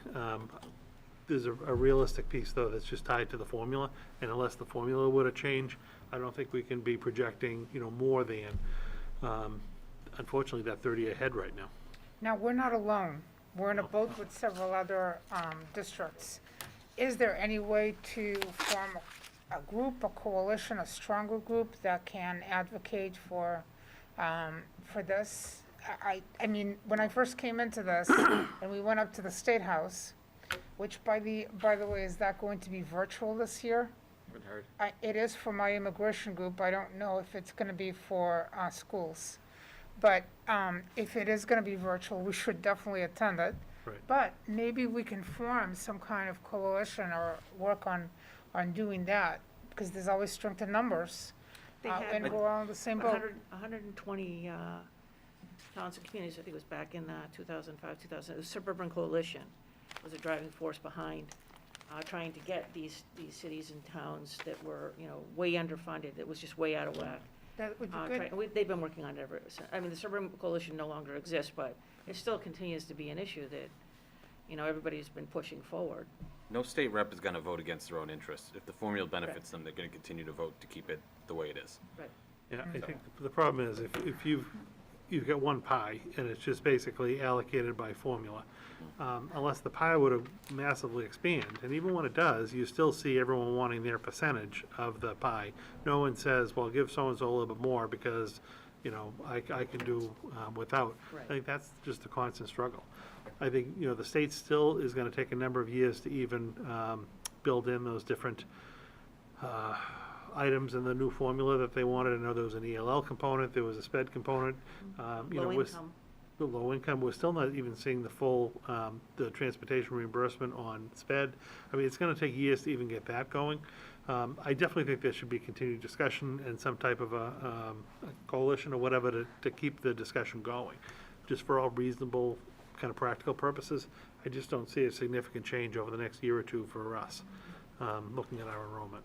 There's a realistic piece, though, that's just tied to the formula, and unless the formula were to change, I don't think we can be projecting, more than, unfortunately, that 30 ahead right now. Now, we're not alone. We're in a boat with several other districts. Is there any way to form a group, a coalition, a stronger group that can advocate for this? I mean, when I first came into this, and we went up to the State House, which by the way, is that going to be virtual this year? Haven't heard. It is for my immigration group. I don't know if it's gonna be for schools. But if it is gonna be virtual, we should definitely attend it. Right. But maybe we can form some kind of coalition or work on doing that, because there's always strength in numbers. They have And we're all in the same boat. 120 towns and communities, I think it was back in 2005, 2000, the Suburban Coalition was a driving force behind trying to get these cities and towns that were, way underfunded, that was just way out of whack. That would be good. They've been working on it ever since. I mean, the Suburban Coalition no longer exists, but it still continues to be an issue that, everybody's been pushing forward. No state rep is gonna vote against their own interests. If the formula benefits them, they're gonna continue to vote to keep it the way it is. Right. Yeah, I think the problem is if you've got one pie and it's just basically allocated by formula, unless the pie were to massively expand, and even when it does, you still see everyone wanting their percentage of the pie. No one says, well, give so-and-so a little bit more because, I can do without. Right. I think that's just a constant struggle. I think, the state still is gonna take a number of years to even build in those different items in the new formula that they wanted. I know there was an ELL component, there was a SPED component. Low income. The low income, we're still not even seeing the full, the transportation reimbursement on SPED. I mean, it's gonna take years to even get that going. I definitely think there should be continued discussion and some type of a coalition or whatever to keep the discussion going, just for all reasonable, kind of practical purposes. I just don't see a significant change over the next year or two for us, looking at our enrollment.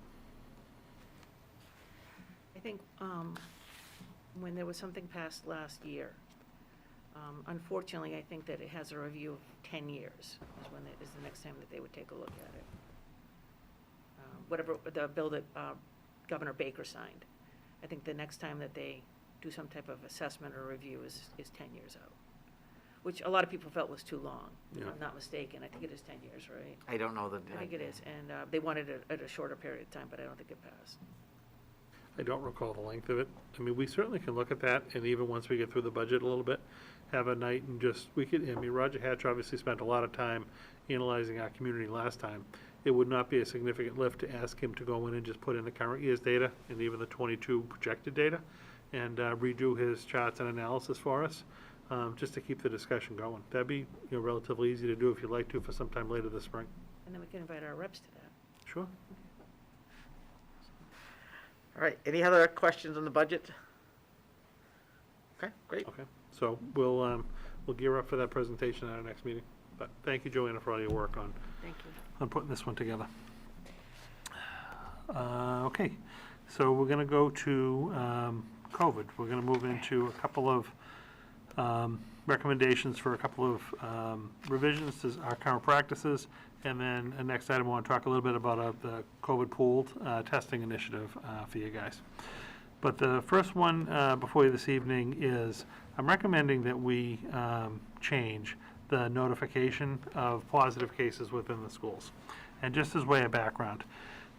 I think when there was something passed last year, unfortunately, I think that it has a review of 10 years is the next time that they would take a look at it. Whatever, the bill that Governor Baker signed, I think the next time that they do some type of assessment or review is 10 years out, which a lot of people felt was too long, if Yeah. I'm not mistaken. I think it is 10 years, right? I don't know I think it is, and they wanted it at a shorter period of time, but I don't think it passed. I don't recall the length of it. I mean, we certainly can look at that, and even once we get through the budget a little bit, have a night and Roger Hatch obviously spent a lot of time analyzing our community last time. It would not be a significant lift to ask him to go in and just put in the current year's data and even the 22 projected data and redo his charts and analysis for us, just to keep the discussion going. That'd be relatively easy to do if you'd like to for sometime later this spring. And then we can invite our reps to that. Sure. All right, any other questions on the budget? Okay, great. Okay, so we'll gear up for that presentation at our next meeting. But thank you, Joanna, for all your work on Thank you. putting this one together. Okay, so we're going to go to COVID. We're going to move into a couple of recommendations for a couple of revisions to our current practices, and then the next item, I want to talk a little bit about the COVID pooled testing initiative for you guys. But the first one before you this evening is I'm recommending that we change the notification of positive cases within the schools. And just as way of background,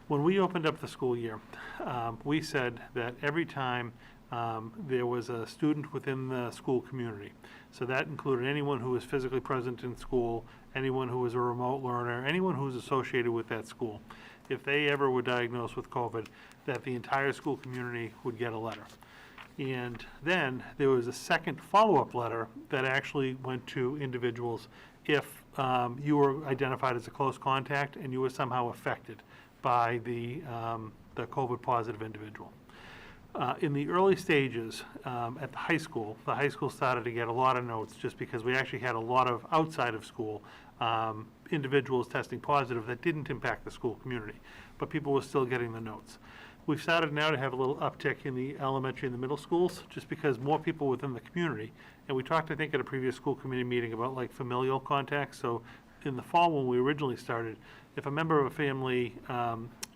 when we opened up the school year, we said that every time there was a student within the school community, so that included anyone who was physically present in school, anyone who was a remote learner, anyone who was associated with that school, if they ever were diagnosed with COVID, that the entire school community would get a letter. And then there was a second follow-up letter that actually went to individuals if you were identified as a close contact and you were somehow affected by the COVID positive individual. In the early stages at the high school started to get a lot of notes just because we actually had a lot of outside of school individuals testing positive that didn't impact the school community, but people were still getting the notes. We've started now to have a little uptick in the elementary and the middle schools, just because more people within the community, and we talked, I think, at a previous school committee meeting about like familial contacts. So in the fall when we originally started, if a member of a family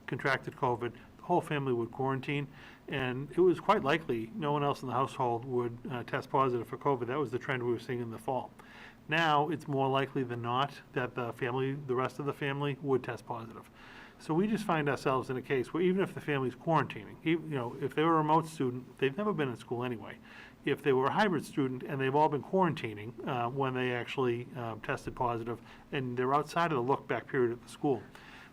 contracted COVID, the whole family would quarantine, and it was quite likely no one else in the household would test positive for COVID. That was the trend we were seeing in the fall. Now it's more likely than not that the rest of the family would test positive. So we just find ourselves in a case where even if the family's quarantining, if they were a remote student, they've never been in school anyway. If they were a hybrid student and they've all been quarantining when they actually tested positive and they're outside of the look-back period at the school,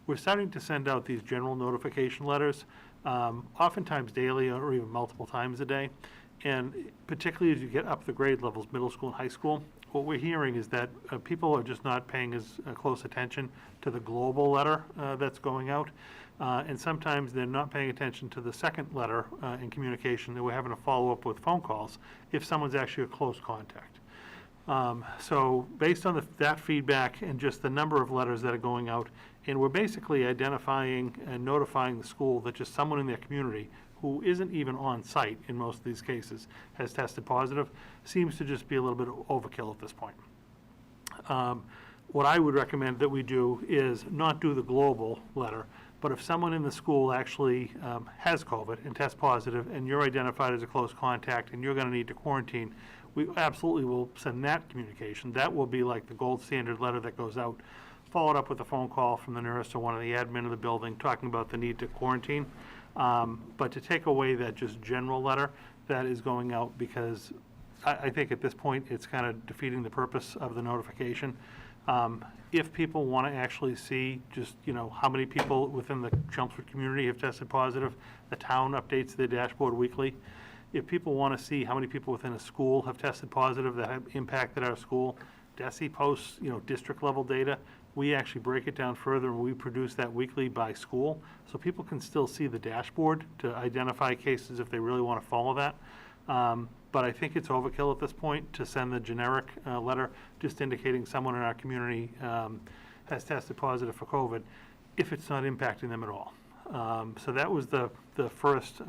we're starting to send out these general notification letters, oftentimes daily or even multiple times a day. And particularly as you get up the grade levels, middle school and high school, what we're hearing is that people are just not paying as close attention to the global letter that's going out. And sometimes they're not paying attention to the second letter in communication that we're having to follow up with phone calls if someone's actually a close contact. So based on that feedback and just the number of letters that are going out, and we're basically identifying and notifying the school that just someone in their community who isn't even on site in most of these cases has tested positive, seems to just be a little bit of overkill at this point. What I would recommend that we do is not do the global letter, but if someone in the school actually has COVID and tests positive and you're identified as a close contact and you're going to need to quarantine, we absolutely will send that communication. That will be like the gold standard letter that goes out, followed up with a phone call from the nurse or one of the admin of the building talking about the need to quarantine. But to take away that just general letter, that is going out, because I think at this point, it's kind of defeating the purpose of the notification. If people want to actually see just, how many people within the Chelmsford community have tested positive, the town updates their dashboard weekly. If people want to see how many people within a school have tested positive that have impacted our school, DESE posts, district level data. We actually break it down further, and we produce that weekly by school, so people can still see the dashboard to identify cases if they really want to follow that. But I think it's overkill at this point to send the generic letter just indicating someone in our community has tested positive for COVID if it's not impacting them at all. So that was the first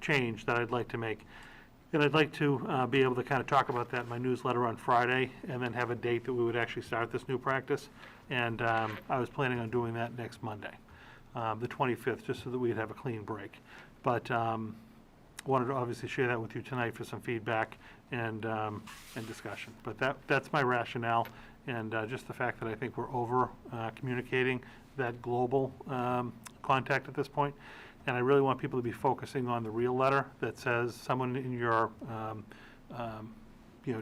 change that I'd like to make. And I'd like to be able to kind of talk about that in my newsletter on Friday, and then have a date that we would actually start this new practice. And I was planning on doing that next Monday, the 25th, just so that we'd have a clean break. But wanted to obviously share that with you tonight for some feedback and discussion. But that's my rationale, and just the fact that I think we're over communicating that global contact at this point. And I really want people to be focusing on the real letter that says someone in your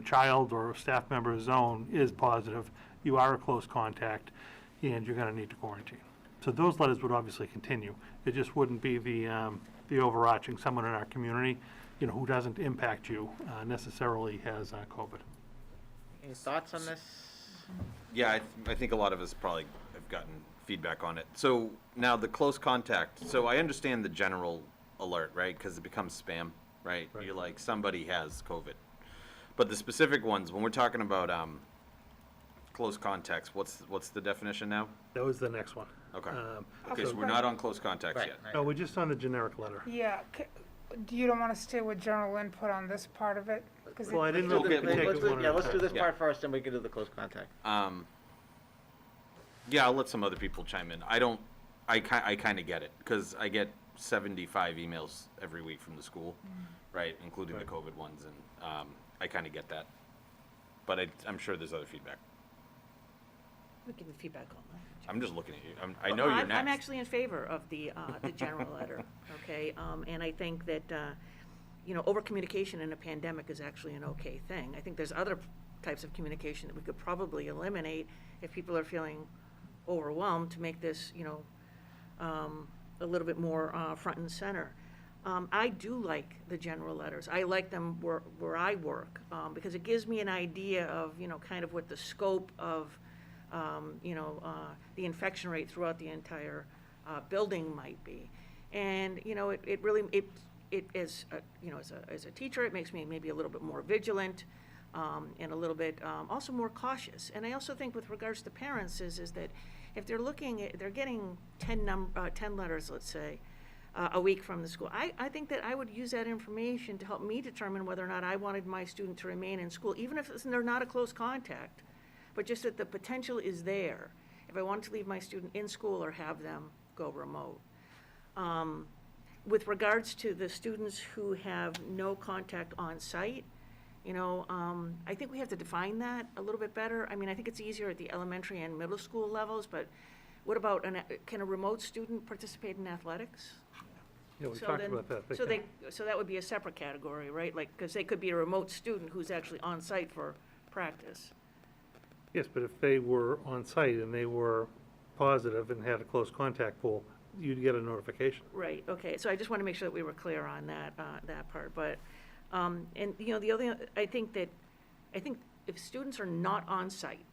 child or staff member zone is positive, you are a close contact, and you're going to need to quarantine. So those letters would obviously continue. It just wouldn't be the overarching someone in our community, who doesn't impact you necessarily has COVID. Any thoughts on this? Yeah, I think a lot of us probably have gotten feedback on it. So now the close contact, so I understand the general alert, right? Because it becomes spam, right? You're like, somebody has COVID. But the specific ones, when we're talking about close contacts, what's the definition now? That was the next one. Okay. Okay, so we're not on close contacts yet. No, we're just on the generic letter. Yeah, you don't want to stay with general input on this part of it? 'Cause Well, I didn't know if we could take it one at a Let's do time. this part first, then we can do the close contact. Yeah, I'll let some other people chime in. I kind of get it, because I get 75 emails every week from the school, right, including the COVID ones, and I kind of get that. But I'm sure there's other feedback. We'll give you feedback on that. I'm just looking at you. I know you're next. I'm actually in favor of the general letter, okay? And I think that, over-communication in a pandemic is actually an okay thing. I think there's other types of communication that we could probably eliminate if people are feeling overwhelmed, to make this, a little bit more front and center. I do like the general letters. I like them where I work, because it gives me an idea of, kind of what the scope of, the infection rate throughout the entire building might be. And, it really, as a teacher, it makes me maybe a little bit more vigilant, and a little bit also more cautious. And I also think with regards to parents is that if they're getting 10 letters, let's say, a week from the school, I think that I would use that information to help me determine whether or not I wanted my student to remain in school, even if they're not a close contact, but just that the potential is there, if I wanted to leave my student in school or have them go remote. With regards to the students who have no contact on site, I think we have to define that a little bit better. I mean, I think it's easier at the elementary and middle school levels, but what about, can a remote student participate in athletics? Yeah, we So talked then- about that. So that would be a separate category, right? Like, because they could be a remote student who's actually on site for practice. Yes, but if they were on site and they were positive and had a close contact pool, you'd get a notification. Right, okay, so I just want to make sure that we were clear on that, that part, but, and, the other thing, I think if students are not on site,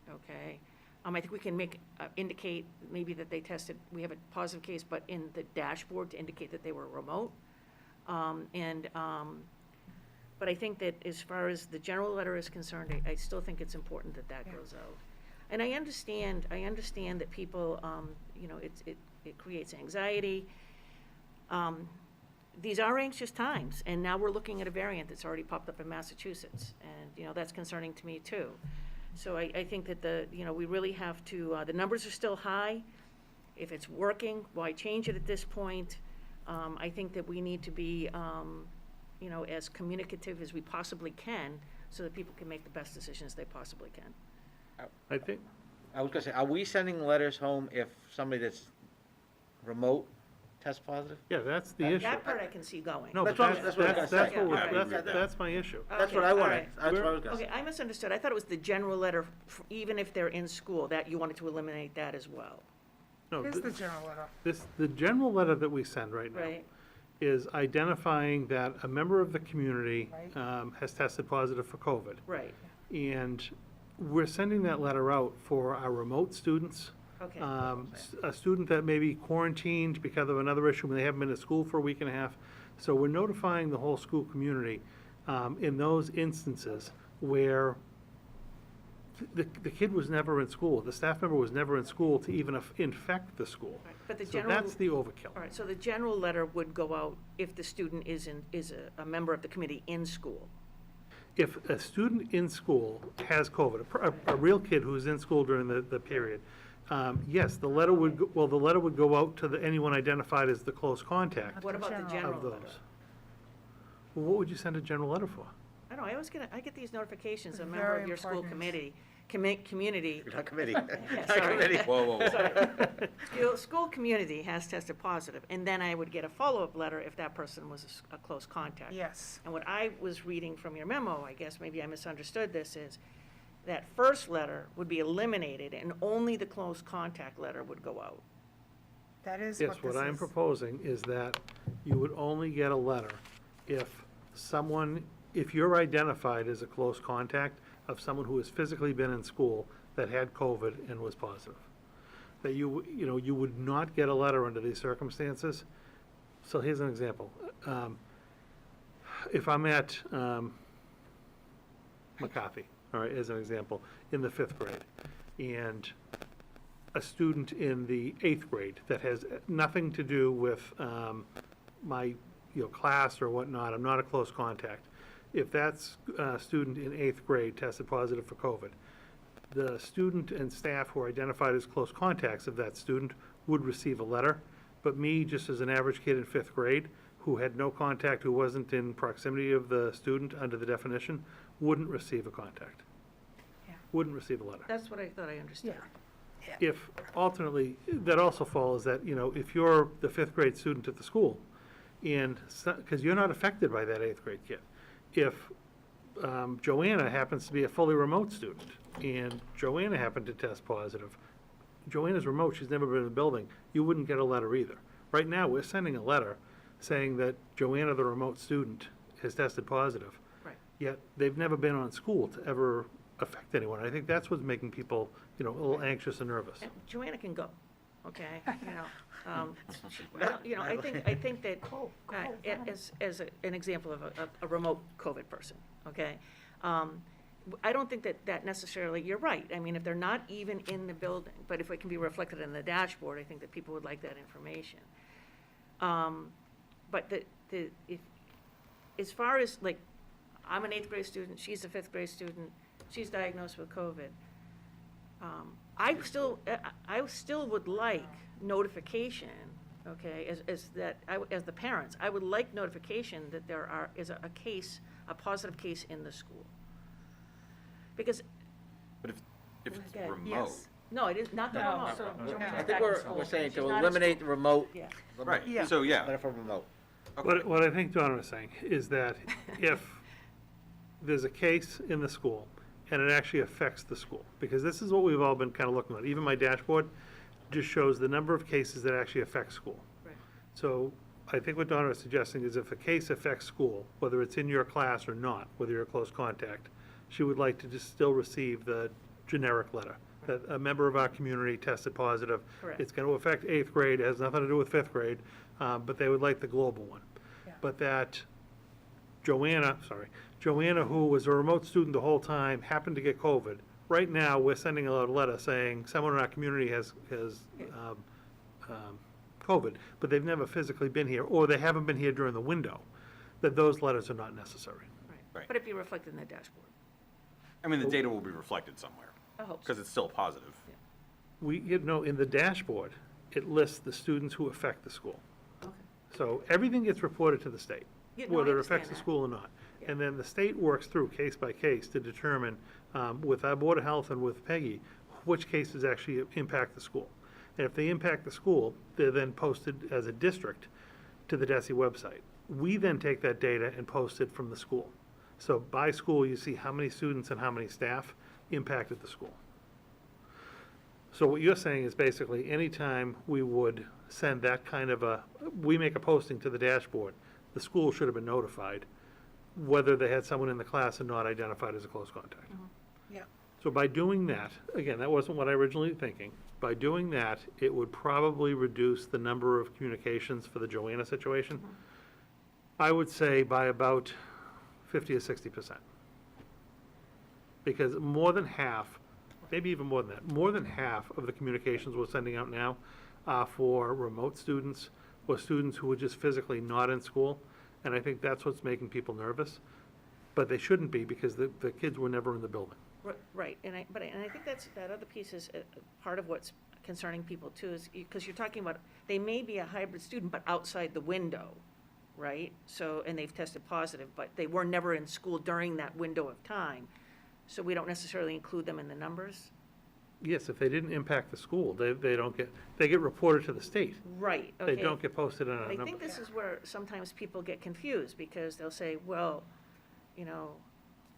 okay, I think we can indicate maybe that they tested, we have a positive case, but in the dashboard to indicate that they were remote. But I think that as far as the general letter is concerned, I still think it's important that goes out. And I understand that people, it creates anxiety. These are anxious times, and now we're looking at a variant that's already popped up in Massachusetts, and, that's concerning to me too. So I think that we really have to, the numbers are still high. If it's working, why change it at this point? I think that we need to be, as communicative as we possibly can, so that people can make the best decisions they possibly can. I think, I was gonna say, are we sending letters home if somebody that's remote test positive? Yeah, that's the issue. That part I can see going. No, but That's what I was gonna say. what we're- Yeah, all right. that's my issue. That's what Okay, I all wanted, right. that's what I was gonna Okay, say. I misunderstood. I thought it was the general letter, even if they're in school, that you wanted to eliminate that as well, No, Here's the general letter. the general letter that we send right now right? is identifying that a member of the community Right. has tested positive for COVID. Right, And we're sending that letter out for our remote students, okay. a student that may be quarantined because of another issue, when they haven't been to school for a week and a half. So we're notifying the whole school community in those instances where the kid was never in school, the staff member was never in school to even infect the school. Right. But the So general. that's the overkill. All right, so the general letter would go out if the student is a member of the committee in school. If a student in school has COVID, a real kid who's in school during the period, yes, the letter would, the letter would go out to anyone identified as the close contact What about the general. general of letter? those. Well, what would you send a general letter for? I don't know, I get these notifications, a member Very of your school important. community, Not committee. Yeah, Not sorry. committee. Whoa, whoa, whoa. school community has tested positive, and then I would get a follow-up letter if that person was a close contact. Yes. And what I was reading from your memo, I guess maybe I misunderstood this, is that first letter would be eliminated and only the close contact letter would go out. That is Yes, what what I'm this is. proposing is that you would only get a letter if you're identified as a close contact of someone who has physically been in school that had COVID and was positive. That you would not get a letter under these circumstances. So here's an example. If I'm at McCarthy, all right, as an example, in the 5th grade, and a student in the 8th grade that has nothing to do with my class or whatnot, I'm not a close contact. If that student in 8th grade tested positive for COVID, the student and staff who are identified as close contacts of that student would receive a letter, but me, just as an average kid in 5th grade, who had no contact, who wasn't in proximity of the student under the definition, wouldn't receive a contact. Yeah. Wouldn't receive a letter. That's what I thought I understood. If alternately, that also follows that, if you're the 5th grade student at the school, and, because you're not affected by that 8th grade kid. If Joanna happens to be a fully remote student, and Joanna happened to test positive, Joanna's remote, she's never been in the building, you wouldn't get a letter either. Right now, we're sending a letter saying that Joanna, the remote student, has tested positive. Right. Yet, they've never been on school to ever affect anyone. I think that's what's making people, a little anxious and nervous. And Joanna can go, okay, well, I think that, as an example of a remote COVID person, okay? I don't think that necessarily, you're right, I mean, if they're not even in the building, but if it can be reflected in the dashboard, I think that people would like that information. But as far as, like, I'm an 8th grade student, she's a 5th grade student, she's diagnosed with COVID, I still would like notification, okay, as the parents, I would like notification that there is a positive case in the school. Because, But if it's Okay, remote, yes. No, it is not the No, remote. so Joanna's I back think in we're school. saying She's to not in eliminate the school. remote. Yeah. Right. Yeah. so yeah. Letter from remote. Okay. What I think Donna was saying is that if there's a case in the school and it actually affects the school, because this is what we've all been kind of looking at, even my dashboard just shows the number of cases that actually affect school. Right. So I think what Donna is suggesting is if a case affects school, whether it's in your class or not, whether you're a close contact, she would like to just still receive the generic letter, that a member of our community tested positive. Correct. It's going to affect 8th grade, it has nothing to do with 5th grade, but they would like the global one. Yeah. But that Joanna, who was a remote student the whole time, happened to get COVID. Right now, we're sending out a letter saying someone in our community has COVID, but they've never physically been here, or they haven't been here during the window, that those letters are not necessary. Right. But it'd be reflected in the dashboard. I mean, the data will be reflected somewhere, I hope so. because it's still positive. In the dashboard, it lists the students who affect the school. Okay. So everything gets reported to the state, Yeah, no, I whether it understand affects the that. school or not. Yeah. And then the state works through case by case to determine, with our Board of Health and with Peggy, which cases actually impact the school. And if they impact the school, they're then posted as a district to the DESI website. We then take that data and post it from the school. So by school, you see how many students and how many staff impacted the school. So what you're saying is basically anytime we would send that kind of we make a posting to the dashboard, the school should have been notified, whether they had someone in the class and not identified as a close contact. Yeah. So by doing that, again, that wasn't what I originally thinking. By doing that, it would probably reduce the number of communications for the Joanna situation. I would say by about 50 or 60%. Because more than half, maybe even more than that, more than half of the communications we're sending out now are for remote students or students who are just physically not in school. And I think that's what's making people nervous. But they shouldn't be because the kids were never in the building. Right, and I think that other piece is part of what's concerning people too, is because you're talking about, they may be a hybrid student, but outside the window, right? So, and they've tested positive, but they were never in school during that window of time. So we don't necessarily include them in the numbers? Yes, if they didn't impact the school, they don't get, they get reported to the state. Right, okay. They don't get posted on a I number. think this is where sometimes people get confused, because they'll say, well, you know,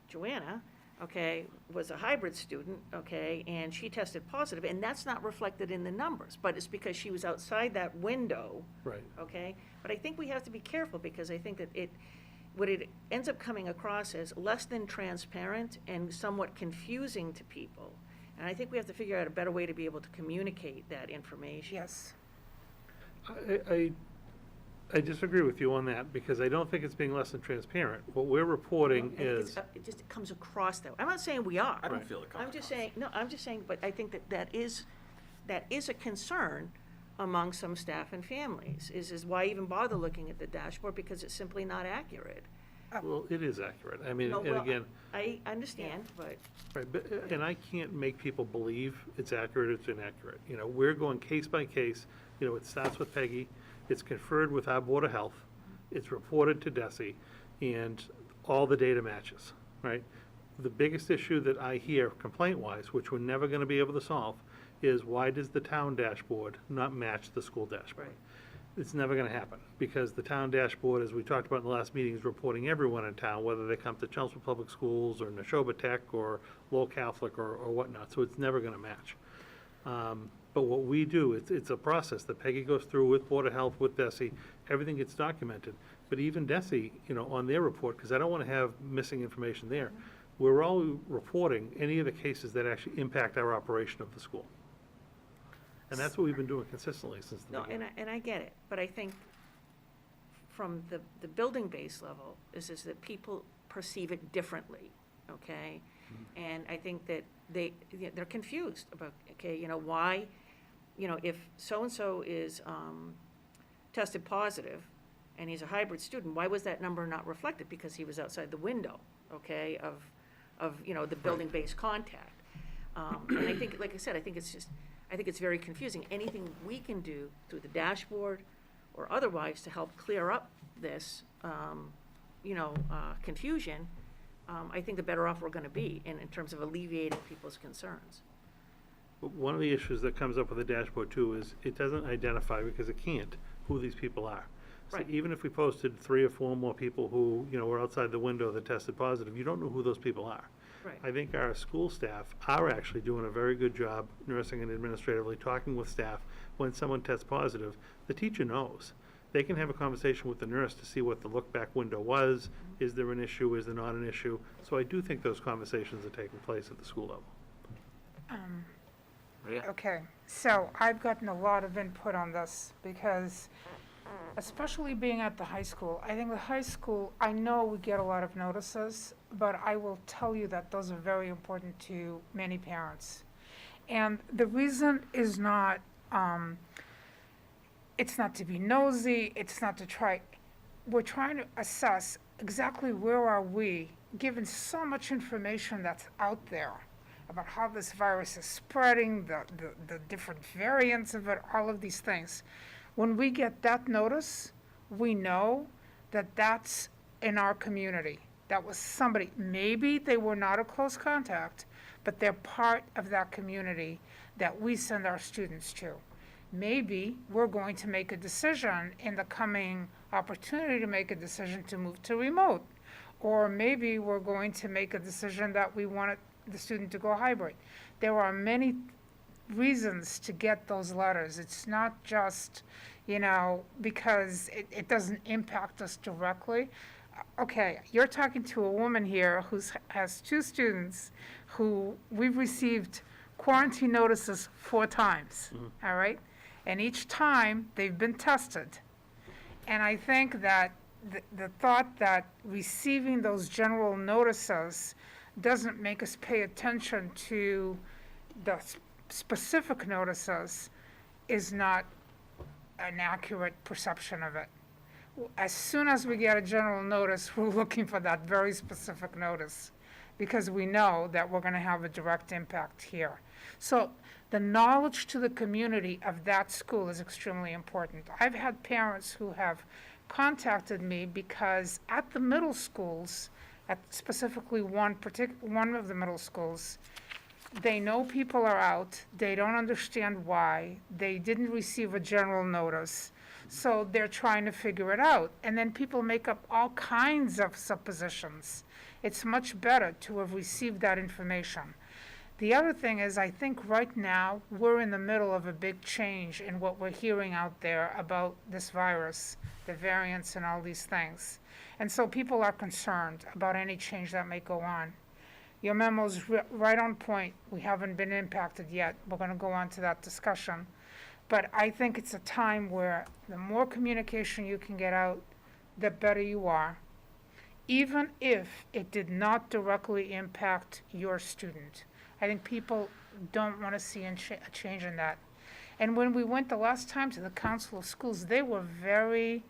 Joanna, okay, was a hybrid student, okay, and she tested positive, and that's not reflected in the numbers, but it's because she was outside that window, Right. okay? But I think we have to be careful, because I think that what it ends up coming across as less than transparent and somewhat confusing to people. And I think we have to figure out a better way to be able to communicate that information. Yes. I disagree with you on that, because I don't think it's being less than transparent. What we're reporting I think is, it just comes across that way. I'm not saying we are. I don't feel it comes I'm just saying, no, I'm just saying, but I think that is a concern among some staff and families, is why even bother looking at the dashboard, because it's simply not accurate. well, it is accurate. I mean, No, and well, again, I understand, but, right, but, and I can't make people believe it's accurate, it's inaccurate. You know, we're going case by case. You know, it starts with Peggy, it's conferred with our Board of Health, it's reported to DESI, and all the data matches, right? The biggest issue that I hear complaint-wise, which we're never gonna be able to solve, is why does the town dashboard not match the school dashboard? Right. It's never gonna happen, because the town dashboard, as we talked about in the last meeting, is reporting everyone in town, whether they come to Chelmsford Public Schools, or Neshoba Tech, or Lowell Catholic, or whatnot, so it's never gonna match. But what we do, it's a process that Peggy goes through with Board of Health, with DESI, everything gets documented. But even DESI, you know, on their report, because I don't wanna have missing information there, we're all reporting any of the cases that actually impact our operation of the school. And that's what we've been doing consistently since the no, beginning. and I get it, but I think from the building base level is that people perceive it differently, okay? And I think that they're confused about, okay, you know, why, you know, if so-and-so is tested positive and he's a hybrid student, why was that number not reflected? Because he was outside the window, okay, of you know, the building-based contact. And I think, like I said, I think it's very confusing. Anything we can do through the dashboard or otherwise to help clear up this, you know, confusion, I think the better off we're gonna be in terms of alleviating people's concerns. But one of the issues that comes up with the dashboard too is it doesn't identify, because it can't, who these people are. So Right. even if we posted 3 or 4 more people who, you know, were outside the window that tested positive, you don't know who those people are. Right. I think our school staff are actually doing a very good job, nursing and administratively, talking with staff. When someone tests positive, the teacher knows. They can have a conversation with the nurse to see what the look-back window was. Is there an issue? Is there not an issue? So I do think those conversations are taking place at the school level. Maria? Okay, so I've gotten a lot of input on this, because especially being at the high school, I think the high school, I know we get a lot of notices, but I will tell you that those are very important to many parents. And the reason is not, it's not to be nosy, it's not to try, we're trying to assess exactly where are we, given so much information that's out there about how this virus is spreading, the different variants of it, all of these things. When we get that notice, we know that that's in our community. That was somebody, maybe they were not a close contact, but they're part of that community that we send our students to. maybe we're going to make a decision in the coming opportunity to make a decision to move to remote. Or maybe we're going to make a decision that we want the student to go hybrid. There are many reasons to get those letters. It's not just, because it doesn't impact us directly. Okay, you're talking to a woman here who has 2 students who we've received quarantine notices 4 times, all right? And each time, they've been tested. And I think that the thought that receiving those general notices doesn't make us pay attention to the specific notices is not an accurate perception of it. As soon as we get a general notice, we're looking for that very specific notice because we know that we're going to have a direct impact here. So the knowledge to the community of that school is extremely important. I've had parents who have contacted me because at the middle schools, at specifically one of the middle schools, they know people are out, they don't understand why, they didn't receive a general notice, so they're trying to figure it out. And then people make up all kinds of suppositions. It's much better to have received that information. The other thing is, I think right now, we're in the middle of a big change in what we're hearing out there about this virus, the variants and all these things. And so people are concerned about any change that may go on. Your memo's right on point. We haven't been impacted yet. We're going to go on to that discussion. But I think it's a time where the more communication you can get out, the better you are, even if it did not directly impact your student. I think people don't want to see a change in that. And when we went the last time to the Council of Schools, they were very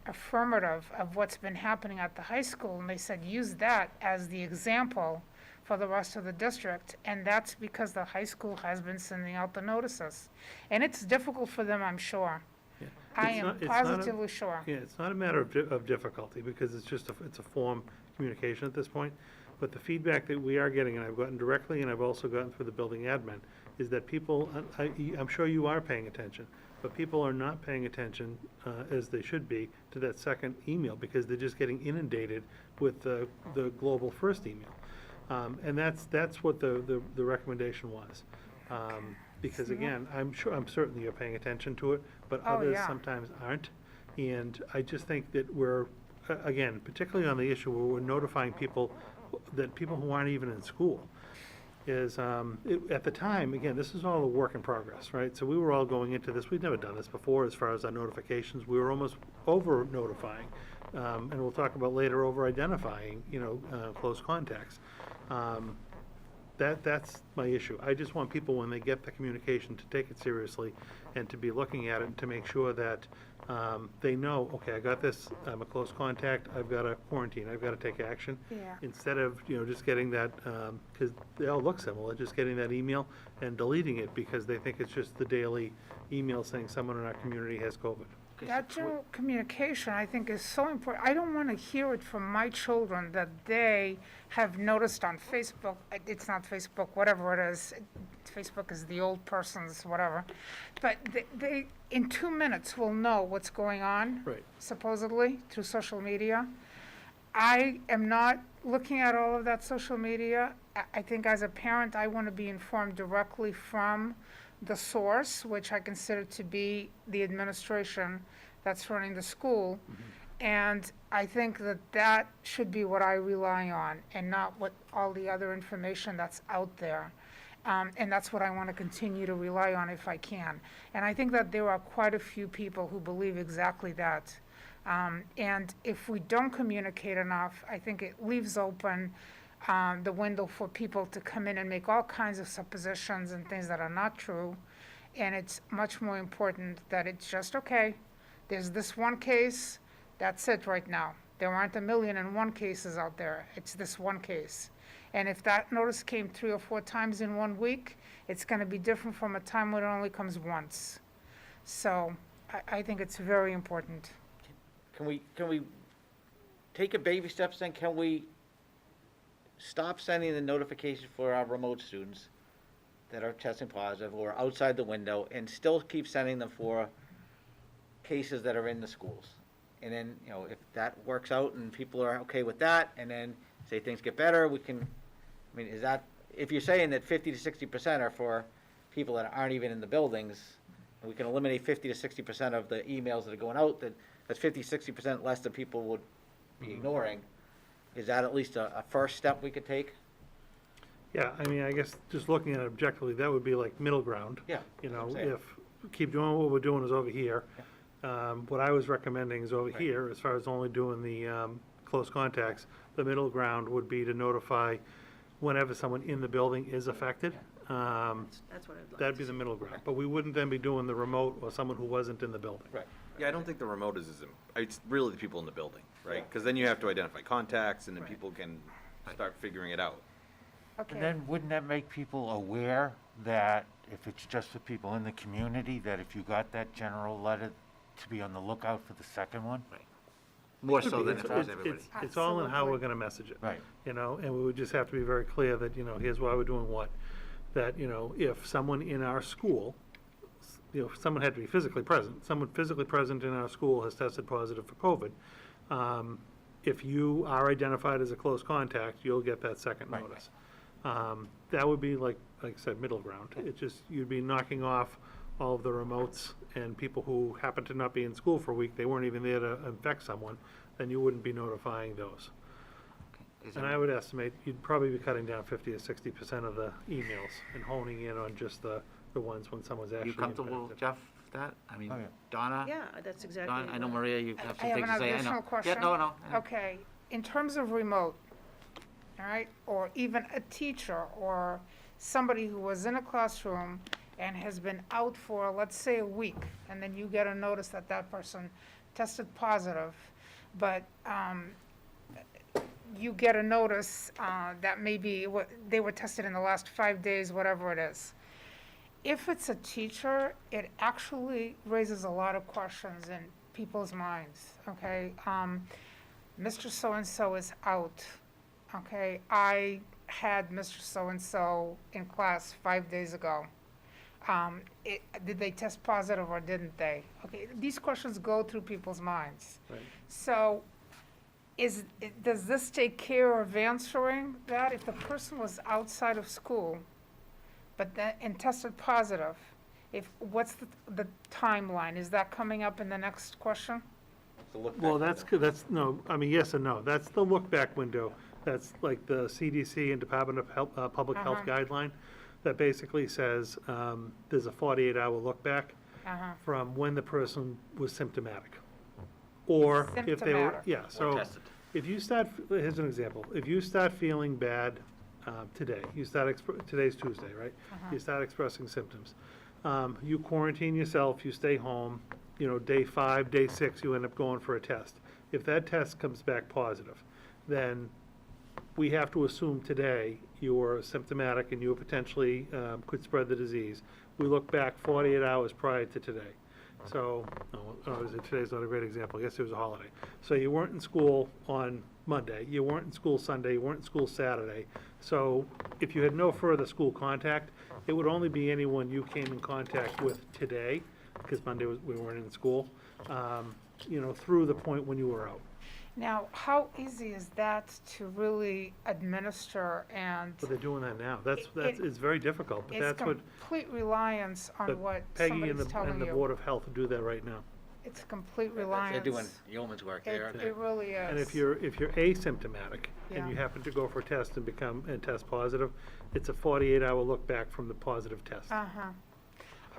affirmative of what's been happening at the high school, and they said use that as the example for the rest of the district, and that's because the high school has been sending out the notices. And it's difficult for them, I'm sure. Yeah. I It's am not- it's not a- positively sure. Yeah, it's not a matter of difficulty, because it's just, it's a form communication at this point. But the feedback that we are getting, and I've gotten directly, and I've also gotten through the building admin, is that people, I'm sure you are paying attention, but people are not paying attention, as they should be, to that second email, because they're just getting inundated with the global first email. And that's what the recommendation was. Because again, I'm certain you're paying attention to it, but Oh, others yeah. sometimes aren't. And I just think that we're, again, particularly on the issue where we're notifying people, that people who aren't even in school, is, at the time, again, this is all a work in progress, right? So we were all going into this, we'd never done this before as far as our notifications, we were almost over notifying. And we'll talk about later, over identifying, close contacts. That's my issue. I just want people, when they get the communication, to take it seriously and to be looking at it and to make sure that they know, okay, I got this, I'm a close contact, I've got to quarantine, I've got to take action. Yeah. Instead of, just getting that, because they all look similar, just getting that email and deleting it because they think it's just the daily email saying someone in our community has COVID. That general communication, I think, is so important. I don't want to hear it from my children that they have noticed on Facebook, it's not Facebook, whatever it is, Facebook is the old person's whatever, but they in 2 minutes will know what's going on, Right. supposedly, through social media. I am not looking at all of that social media. I think as a parent, I want to be informed directly from the source, which I consider to be the administration that's running the school. And I think that should be what I rely on and not what all the other information that's out there. And that's what I want to continue to rely on if I can. And I think that there are quite a few people who believe exactly that. And if we don't communicate enough, I think it leaves open the window for people to come in and make all kinds of suppositions and things that are not true. And it's much more important that it's just, okay, there's this one case, that's it right now. There aren't 1,000,001 cases out there. It's this one case. And if that notice came 3 or 4 times in 1 week, it's going to be different from a time when it only comes once. So I think it's very important. Can we take a baby steps then? Can we stop sending the notification for our remote students that are testing positive who are outside the window and still keep sending them for cases that are in the schools. And then, you know, if that works out and people are okay with that, and then say things get better, we can, I mean, is that, if you're saying that 50 to 60% are for people that aren't even in the buildings, and we can eliminate 50 to 60% of the emails that are going out, that's 50, 60% less than people would be ignoring. Is that at least a first step we could take? Yeah, I mean, I guess just looking at it objectively, that would be like middle ground. Yeah, You that's what know, I'm saying. if, keep doing what we're doing is over here. What I was recommending is over Right. here, as far as only doing the close contacts. The middle ground would be to notify whenever someone in the building is affected. That's what I'd like. That'd be the middle ground, but we wouldn't then be doing the remote or someone who wasn't in the building. Right. Yeah, I don't think the remote is it's really the people in the building, right? Because then you have to identify contacts, and then people can start figuring it out. Okay. And then wouldn't that make people aware that if it's just for people in the community, that if you got that general letter, to be on the lookout for the second one? More Could so be. than if it was everybody. It's all in how we're Absolutely. gonna message it. Right. You know, and we would just have to be very clear that, you know, here's why we're doing what. That, you know, if someone in our school, you know, if someone had to be physically present, someone physically present in our school has tested positive for COVID, if you are identified as a close contact, you'll get that second Right. notice. That would be like I said, middle ground. It just, you'd be knocking off all of the remotes and people who happen to not be in school for a week, they weren't even there to infect someone, then you wouldn't be notifying those. And I would estimate you'd probably be cutting down 50 to 60% of the emails and honing in on just the ones when someone's actually You comfortable, infected. Jeff, with that? I mean, Oh, yeah. Donna? Yeah, that's exactly. Don, I know what- Maria, you have I some have things an to say. I know. additional question. Yeah, no, I know. Okay, in terms of remote, all right, or even a teacher or somebody who was in a classroom and has been out for, let's say, a week, and then you get a notice that that person tested positive, but you get a notice that maybe they were tested in the last 5 days, whatever it is. If it's a teacher, it actually raises a lot of questions in people's minds, okay? Mr. So-and-so is out, okay? I had Mr. So-and-so in class 5 days ago. Did they test positive or didn't they? Okay, these questions go through people's minds. Right. So does this take care of answering that? If the person was outside of school, but then, and tested positive, what's the timeline? Is that coming up in the next question? So look Well, back. that's good, no, I mean, yes and no. That's the look-back window. That's like the CDC and Department of Health, Public Health guideline that basically says there's a 48-hour look-back from when the person was symptomatic. Or if they were, Symptomatic. yeah, so tested. if you start, here's an example. If you start feeling bad today, today's Tuesday, right? You start expressing symptoms. You quarantine yourself, you stay home, you know, day 5, day 6, you end up going for a test. If that test comes back positive, then we have to assume today you are symptomatic and you potentially could spread the disease. We look back 48 hours prior to today. So, today's not a great example, I guess it was a holiday. So you weren't in school on Monday, you weren't in school Sunday, you weren't in school Saturday. So if you had no further school contact, it would only be anyone you came in contact with today, because Monday we weren't in school, you know, through the point when you were out. Now, how easy is that to really administer and But they're doing that now. It's very difficult, but it's that's what complete reliance on but what Peggy somebody's and telling the you? Board of Health do that right now. It's complete They're reliance. doing yeoman's work there, aren't they? It really is. And if you're asymptomatic and Yeah. you happen to go for a test and test positive, it's a 48-hour look back from the positive test. Uh-huh.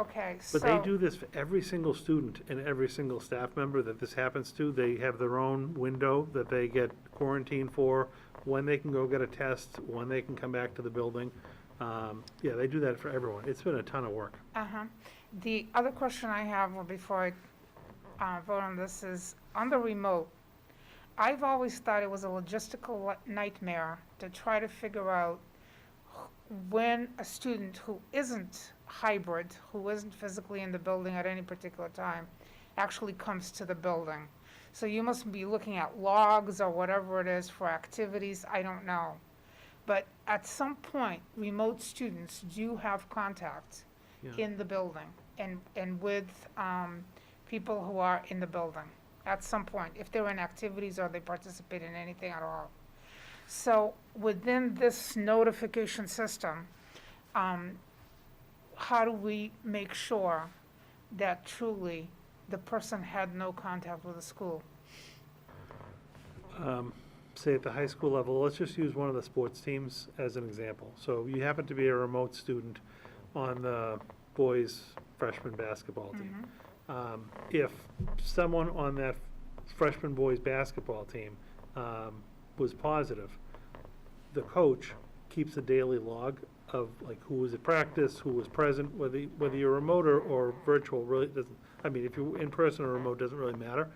Okay, so. But they do this for every single student and every single staff member that this happens to. They have their own window that they get quarantined for, when they can go get a test, when they can come back to the building. Yeah, they do that for everyone. It's been a ton of work. Uh-huh. The other question I have before I vote on this is, on the remote, I've always thought it was a logistical nightmare to try to figure out when a student who isn't hybrid, who isn't physically in the building at any particular time, actually comes to the building. So you must be looking at logs or whatever it is for activities, I don't know. But at some point, remote students do have contact Yeah. in the building and with people who are in the building at some point, if they're in activities or they participate in anything at all. So within this notification system, how do we make sure that truly the person had no contact with the school? Say at the high school level, let's just use one of the sports teams as an example. So you happen to be a remote student on the boys freshman basketball team. If someone on that freshman boys basketball team was positive, the coach keeps a daily log of like who was at practice, who was present, whether you're remote or virtual really doesn't, I mean, if you're in person or remote doesn't really matter.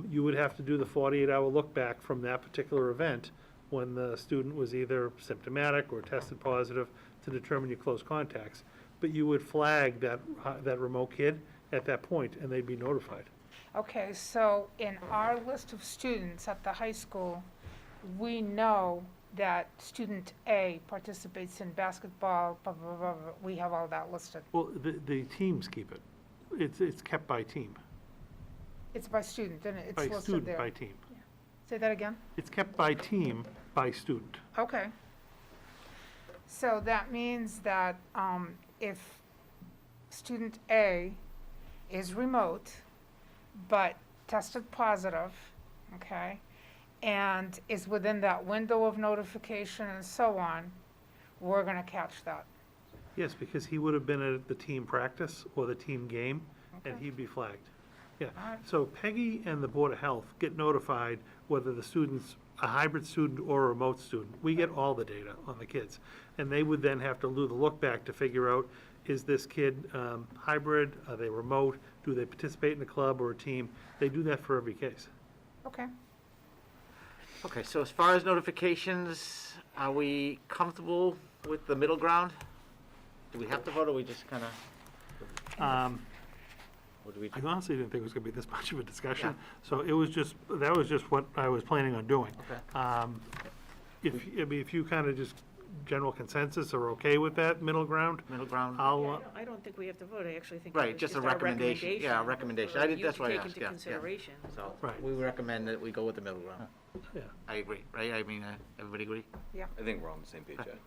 You would have to do the 48-hour look back from that particular event when the student was either symptomatic or tested positive to determine your close contacts. But you would flag that remote kid at that point and they'd be notified. Okay, so in our list of students at the high school, we know that student A participates in basketball, blah, blah, blah, blah. We have all that listed. Well, the teams keep it. It's kept by team. It's by student, and it's By listed student, there. by team. Say that again? It's kept by team, by student. Okay. So that means that if student A is remote, but tested positive, okay, and is within that window of notification and so on, we're gonna catch that. Yes, because he would have been at the team practice or the team game, and Okay. he'd be flagged. Yeah, Alright. so Peggy and the Board of Health get notified whether the student's a hybrid student or a remote student. We get all the data on the kids. And they would then have to do the look back to figure out, is this kid hybrid, are they remote, do they participate in a club or a team? They do that for every case. Okay. Okay, so as far as notifications, are we comfortable with the middle ground? Do we have to vote, or we just kind of, what do we I do? honestly didn't think it was gonna be this much of a discussion, so it was just, that was just what I was planning on doing. Okay. If you kind of just general consensus are okay with that middle ground, Middle ground? I'll, I don't think we have to vote, I actually think. Right, it's just a our recommendation. Yeah, a recommendation. for I did- you that's to why I take asked, into yeah, yeah. consideration. So, Right. we recommend that we go with the middle ground. yeah, I agree, right? I mean, everybody agree? I think we're on the same page, Ed.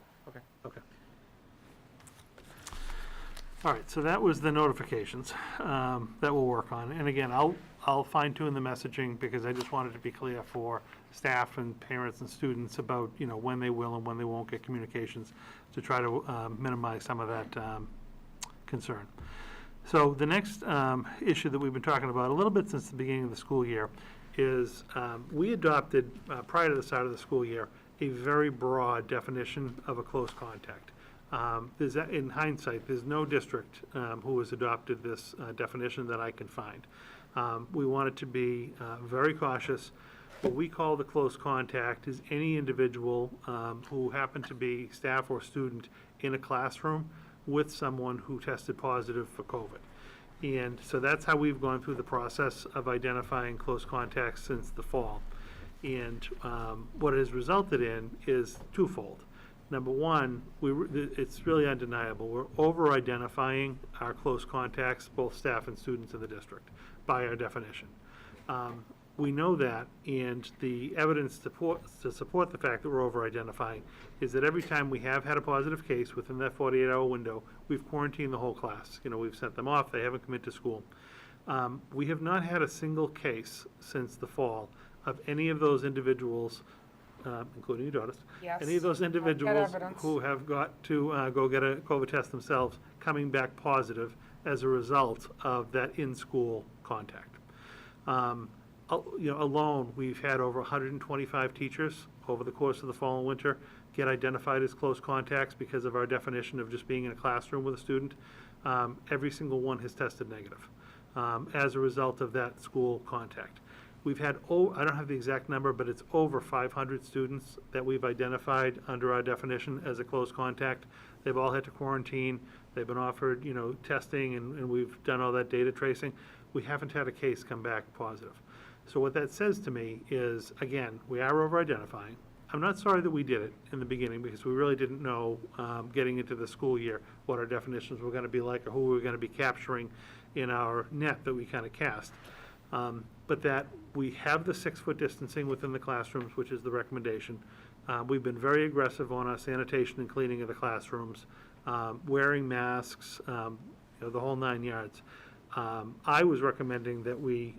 okay. All right, so that was the notifications that we'll work on. And again, I'll fine tune the messaging because I just wanted to be clear for staff and parents and students about, you know, when they will and when they won't get communications to try to minimize some of that concern. So the next issue that we've been talking about a little bit since the beginning of the school year is we adopted, prior to the start of the school year, a very broad definition of a close contact. In hindsight, there's no district who has adopted this definition that I can find. We wanted to be very cautious. What we call the close contact is any individual who happened to be staff or student in a classroom with someone who tested positive for COVID. And so that's how we've gone through the process of identifying close contacts since the fall. And what it has resulted in is twofold. Number one, it's really undeniable. We're over-identifying our close contacts, both staff and students in the district, by our definition. We know that, and the evidence to support the fact that we're over-identifying is that every time we have had a positive case within that 48-hour window, we've quarantined the whole class. You know, we've sent them off, they haven't come into school. We have not had a single case since the fall of any of those individuals, including your daughters, Yes. any of those I've got individuals evidence. who have got to go get a COVID test themselves, coming back positive as a result of that in-school contact. You know, alone, we've had over 125 teachers over the course of the fall and winter get identified as close contacts because of our definition of just being in a classroom with a student. Every single one has tested negative as a result of that school contact. We've had, I don't have the exact number, but it's over 500 students that we've identified under our definition as a close contact. They've all had to quarantine. They've been offered, you know, testing, and we've done all that data tracing. We haven't had a case come back positive. So what that says to me is, again, we are over-identifying. I'm not sorry that we did it in the beginning, because we really didn't know, getting into the school year, what our definitions were gonna be like, or who we were gonna be capturing in our net that we kind of cast. But that we have the 6-foot distancing within the classrooms, which is the recommendation. We've been very aggressive on our sanitation and cleaning of the classrooms, wearing masks, the whole 9 yards. I was recommending that we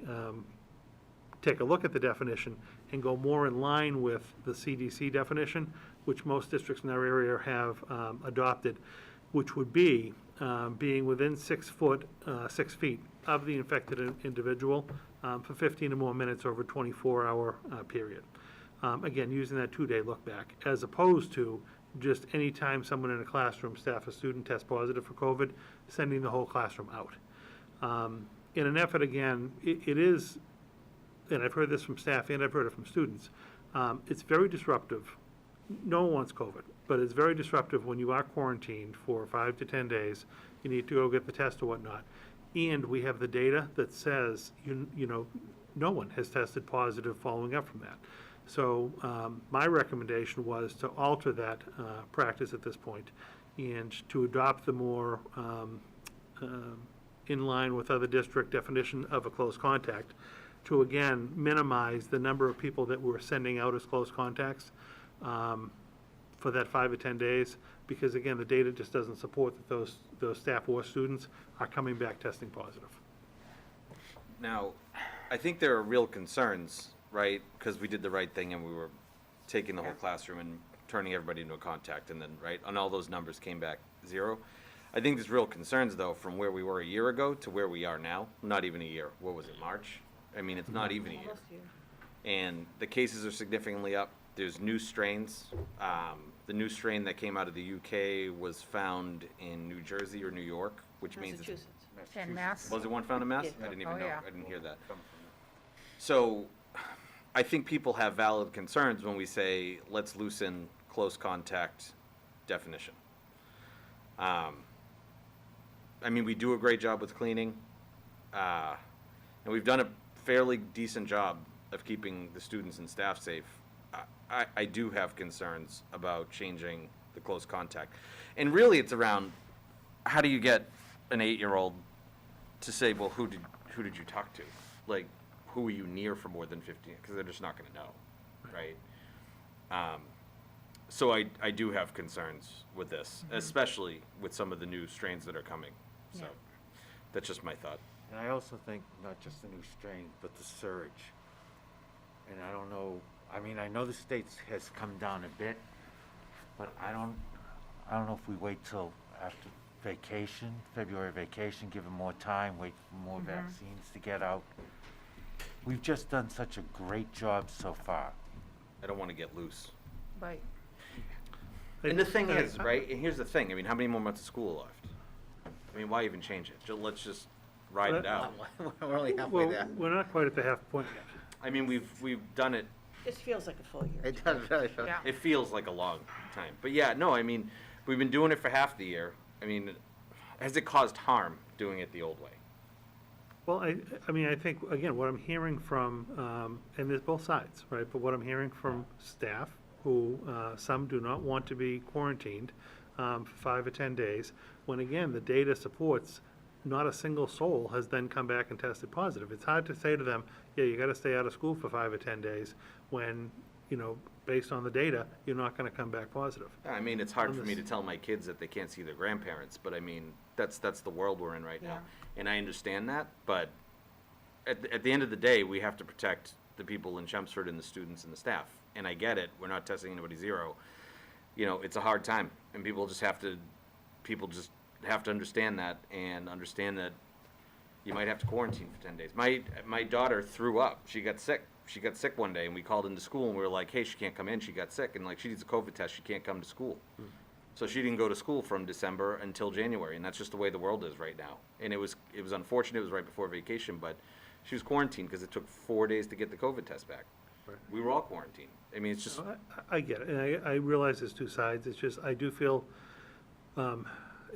take a look at the definition and go more in line with the CDC definition, which most districts in our area have adopted, which would be being within 6 feet of the infected individual for 15 or more minutes over a 24-hour period. Again, using that 2-day look back, as opposed to just any time someone in a classroom, staff or student tests positive for COVID, sending the whole classroom out. In an effort, again, it is, and I've heard this from staff and I've heard it from students, it's very disruptive. No one wants COVID, but it's very disruptive when you are quarantined for 5 to 10 days. You need to go get the test or whatnot. And we have the data that says, no one has tested positive following up from that. So my recommendation was to alter that practice at this point and to adopt the more in line with other district definition of a close contact, to again minimize the number of people that we're sending out as close contacts for that 5 or 10 days, because again, the data just doesn't support that those staff or students are coming back testing positive. Now, I think there are real concerns, right? Because we did the right thing and we were taking the whole classroom and turning everybody into a contact, and then, right, and all those numbers came back 0. I think there's real concerns, though, from where we were a year ago to where we are now. Not even a year. What was it, March? I mean, it's not even a year. And the cases are significantly up. There's new strains. The new strain that came out of the UK was found in New Jersey or New York, which means it's... And Mass. Was it one found in Mass? Yeah. I didn't even Oh, know. yeah. I didn't hear that. So I think people have valid concerns when we say, let's loosen close contact definition. I mean, we do a great job with cleaning, and we've done a fairly decent job of keeping the students and staff safe. I do have concerns about changing the close contact. And really, it's around, how do you get an 8-year-old to say, well, who did you talk to? Like, who were you near for more than 15? Because they're just not going to know, right? So I do have concerns with this, especially with some of the new strains that are coming. So that's just my thought. And I also think not just the new strain, but the surge. And I don't know, I mean, I know the States has come down a bit, but I don't know if we wait till after vacation, February vacation, give them more time, wait for more vaccines to get out. We've just done such a great job so far. I don't want to get loose. Right. And the thing is, right, and here's the thing, I mean, how many more months of school are left? I mean, why even change it? Let's just ride it out. We're only halfway Well, there. we're not quite at the half point yet. I mean, we've done it, Just feels like a full year. It does really. Yeah. it feels like a long time. But yeah, no, I mean, we've been doing it for half the year. I mean, has it caused harm doing it the old way? Well, I mean, I think, again, what I'm hearing from, and there's both sides, right? But what I'm hearing from staff, who, some do not want to be quarantined for 5 or 10 days, when again, the data supports not a single soul has then come back and tested positive. It's hard to say to them, yeah, you gotta stay out of school for 5 or 10 days, when, based on the data, you're not gonna come back positive. I mean, it's hard for me to tell my kids that they can't see their grandparents, but I mean, that's the world we're in right now. And I understand that, but at the end of the day, we have to protect the people in Chelmsford and the students and the staff. And I get it, we're not testing anybody 0. It's a hard time, and people just have to understand that, and understand that you might have to quarantine for 10 days. My daughter threw up. She got sick. She got sick one day, and we called into school, and we were like, hey, she can't come in. She got sick, and she needs a COVID test. She can't come to school. So she didn't go to school from December until January, and that's just the way the world is right now. And it was unfortunate. It was right before vacation, but she was quarantined because it took 4 days to get the COVID test back. Right. We were all quarantined. I mean, it's just... I get it, and I realize there's two sides. It's just, I do feel, and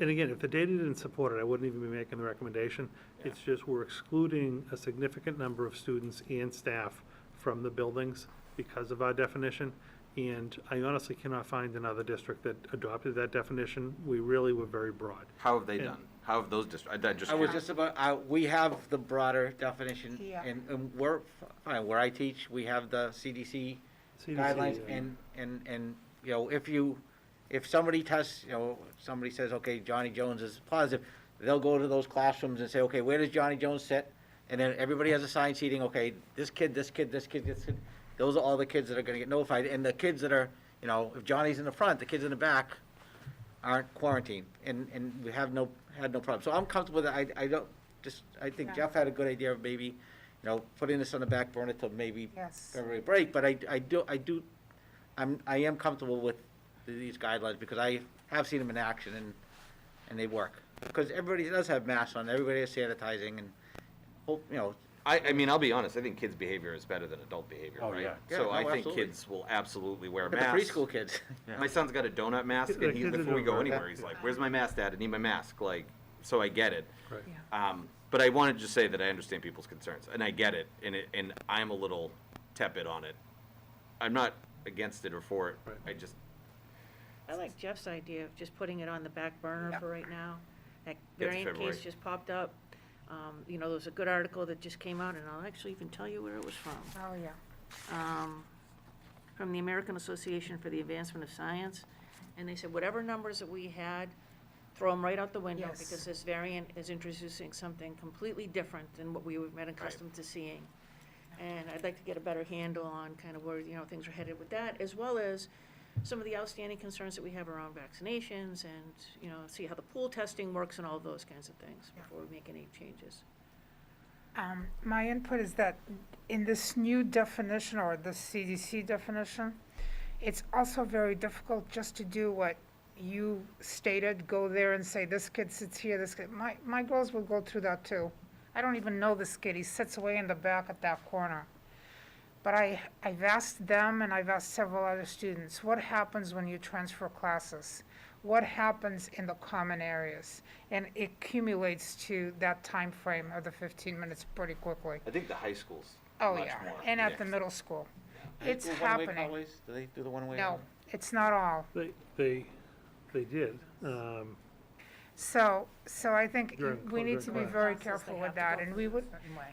again, if the data didn't support it, I wouldn't even be making the recommendation. It's just we're excluding a significant number of students and staff from the buildings because of our definition. And I honestly cannot find another district that adopted that definition. We really were very broad. How have they And- done? How have those districts, I just. I was just about, we have the broader definition, Yeah. and we're fine, where I teach, we have the CDC CDC, guidelines, yeah. and, you know, if somebody tests, you know, somebody says, okay, Johnny Jones is positive, they'll go to those classrooms and say, okay, where does Johnny Jones sit? And then everybody has assigned seating, okay, this kid, this kid, this kid, this kid, those are all the kids that are gonna get notified, and the kids that are, you know, if Johnny's in the front, the kids in the back aren't quarantined, and we had no problem. So I'm comfortable with it. I think Yeah. Jeff had a good idea of maybe, you know, putting this on the back burner till maybe Yes. February break, but I am comfortable with these guidelines, because I have seen them in action, and they work. Because everybody does have masks on, everybody is sanitizing, and hope, you know. I mean, I'll be honest, I think kids' behavior is better than adult behavior, Oh, right? yeah. So Yeah, I no, think absolutely. kids will absolutely wear Look at the masks. preschool kids. My son's got a donut mask, The and kids are before we doing go very anywhere, well. he's like, "Where's my mask, Dad? I need my mask." Like, so I get it. Right. But I wanted to just say that I understand people's concerns, and I get it, and I'm a little tepid on it. I'm not against it or for it. Right. I just I like Jeff's idea of just putting it on the back burner Yeah. for right now. That Get to variant February. case just popped up. You know, there was a good article that just came out, and I'll actually even tell you where it was from. Oh, yeah. From the American Association for the Advancement of Science. And they said, whatever numbers that we had, throw them right out the window, Yes. because this variant is introducing something completely different than what we were been accustomed to seeing. And I'd like to get a better handle on kind of where, you know, things are headed with that, as well as some of the outstanding concerns that we have around vaccinations, and, you know, see how the pool testing works and all of those kinds of things before we make any changes. My input is that in this new definition, or the CDC definition, it's also very difficult just to do what you stated, go there and say, this kid sits here, this kid, my girls will go through that too. I don't even know this kid, he sits way in the back at that corner. But I've asked them, and I've asked several other students, what happens when you transfer classes? What happens in the common areas? And it accumulates to that time frame of the 15 minutes pretty quickly. I think the high schools. Oh, much yeah, more and at the mixed. middle school. It's One-way happening. hallways? Do they do the one-way? No, hallway? it's not all. They did. So I think During we need to be class. very careful with that, and we would,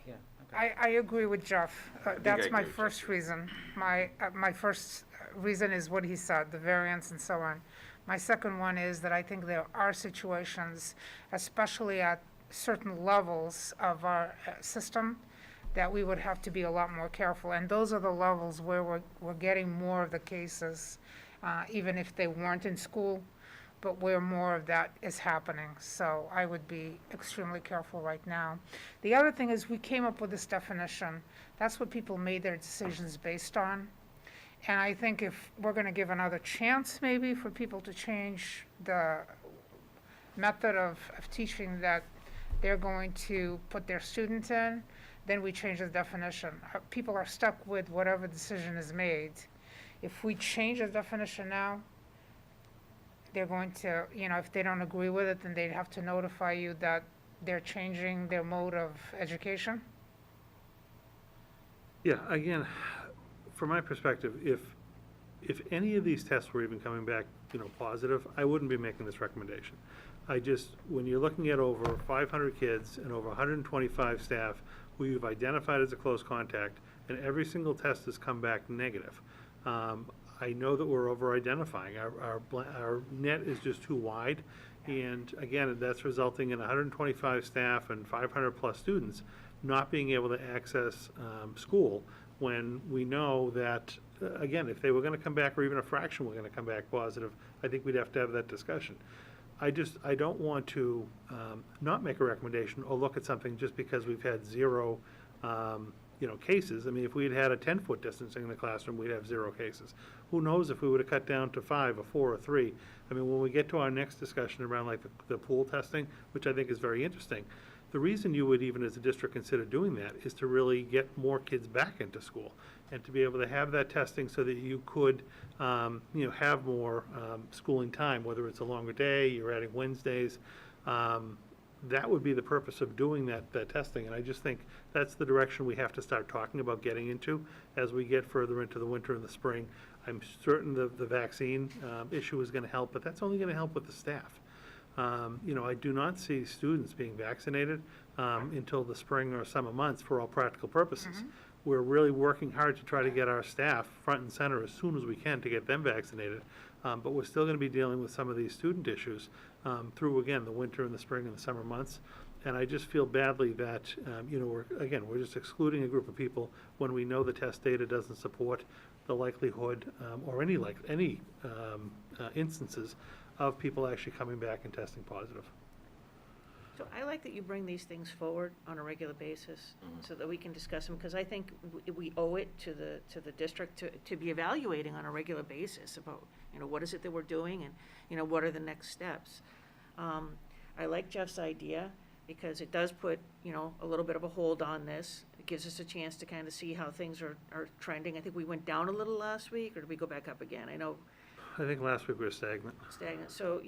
Yeah, okay. I agree with Jeff. I That's my agree with first Jeff. reason. My first reason is what he said, the variance and so on. My second one is that I think there are situations, especially at certain levels of our system, that we would have to be a lot more careful. And those are the levels where we're getting more of the cases, even if they weren't in school, but where more of that is happening. So I would be extremely careful right now. The other thing is, we came up with this definition. That's what people made their decisions based on. And I think if we're gonna give another chance maybe for people to change the method of teaching that they're going to put their students in, then we change the definition. People are stuck with whatever decision is made. If we change the definition now, they're going to, you know, if they don't agree with it, then they'd have to notify you that they're changing their mode of education. Yeah, again, from my perspective, if any of these tests were even coming back, positive, I wouldn't be making this recommendation. When you're looking at over 500 kids and over 125 staff who you've identified as a close contact, and every single test has come back negative, I know that we're over-identifying. Our net is just too wide, and again, that's resulting in 125 staff and 500-plus students not being able to access school, when we know that, again, if they were going to come back, or even a fraction were going to come back positive, I think we'd have to have that discussion. I don't want to not make a recommendation or look at something just because we've had zero cases. I mean, if we had a 10-foot distancing in the classroom, we'd have 0 cases. Who knows if we would have cut down to 5 or 4 or 3. I mean, when we get to our next discussion around like the pool testing, which I think is very interesting, the reason you would even as a district consider doing that is to really get more kids back into school and to be able to have that testing so that you could, have more schooling time, whether it's a longer day, you're adding Wednesdays. that would be the purpose of doing that testing. And I just think that's the direction we have to start talking about getting into as we get further into the winter and the spring. I'm certain the vaccine issue is going to help, but that's only going to help with the staff. I do not see students being vaccinated until the spring or summer months for all practical purposes. We're really working hard to try to get our staff front and center as soon as we can to get them vaccinated. But we're still going to be dealing with some of these student issues through, again, the winter and the spring and the summer months. And I just feel badly that, we're just excluding a group of people when we know the test data doesn't support the likelihood or any instances of people actually coming back and testing positive. So I like that you bring these things forward on a regular basis so that we can discuss them, because I think we owe it to the district to be evaluating on a regular basis about, what is it that we're doing and, what are the next steps. I like Jeff's idea because it does put, a little bit of a hold on this. It gives us a chance to kind of see how things are trending. I think we went down a little last week, or did we go back up again? I think last week we were stagnant. So,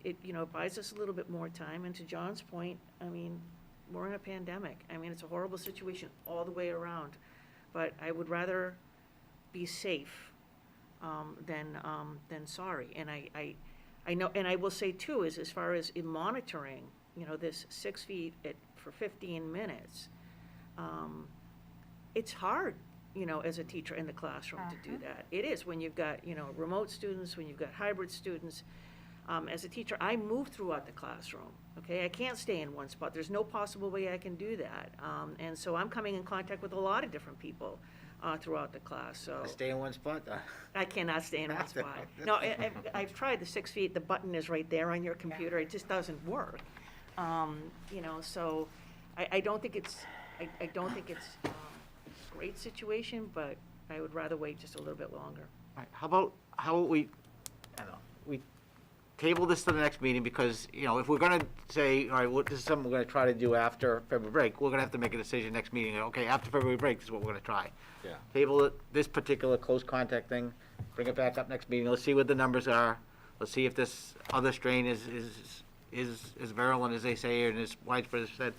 it buys us a little bit more time. And to John's point, we're in a pandemic. It's a horrible situation all the way around. But I would rather be safe than sorry. And I know, and I will say too, is as far as in monitoring, this 6 feet for 15 minutes, it's hard, as a teacher in the classroom to do that. It is when you've got, remote students, when you've got hybrid students. As a teacher, I move throughout the classroom, okay? I can't stay in one spot. There's no possible way I can do that. And so I'm coming in contact with a lot of different people throughout the class, so. Stay in one spot, though. I cannot stay in one spot. No, I've tried the 6 feet, the button is right there on your computer, it just doesn't work. So I don't think it's, I don't think it's a great situation, but I would rather wait just a little bit longer. All right, how about we, I don't know, we table this to the next meeting, because, if we're gonna say, all right, this is something we're gonna try to do after February break, we're gonna have to make a decision next meeting, okay, after February break, this is what we're gonna try. Yeah. Table it, this particular close contact thing, bring it back up next meeting, let's see what the numbers are, let's see if this other strain is as virulent as they say, and as widespread as said.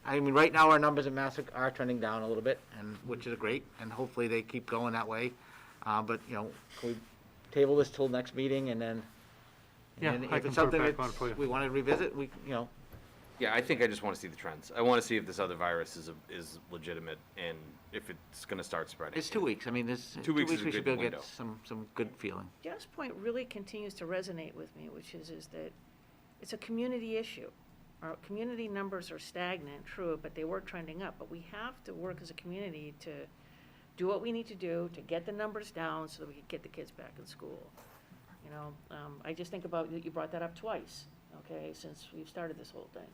Right now, our numbers in Massac are trending down a little bit, and which is great, and hopefully they keep going that way. But, can we table this till next meeting, and then, Yeah, and I if can it's put it something back on for you. we want to revisit, we, Yeah, I think I just want to see the trends. I want to see if this other virus is legitimate and if it's going to start spreading. it's 2 weeks. This 2 weeks is a we should good be able to window. get some good feeling. Jeff's point really continues to resonate with me, which is that it's a community issue. Our community numbers are stagnant, true, but they were trending up. But we have to work as a community to do what we need to do to get the numbers down so that we can get the kids back in school. I just think about, you brought that up twice, okay, since we've started this whole thing.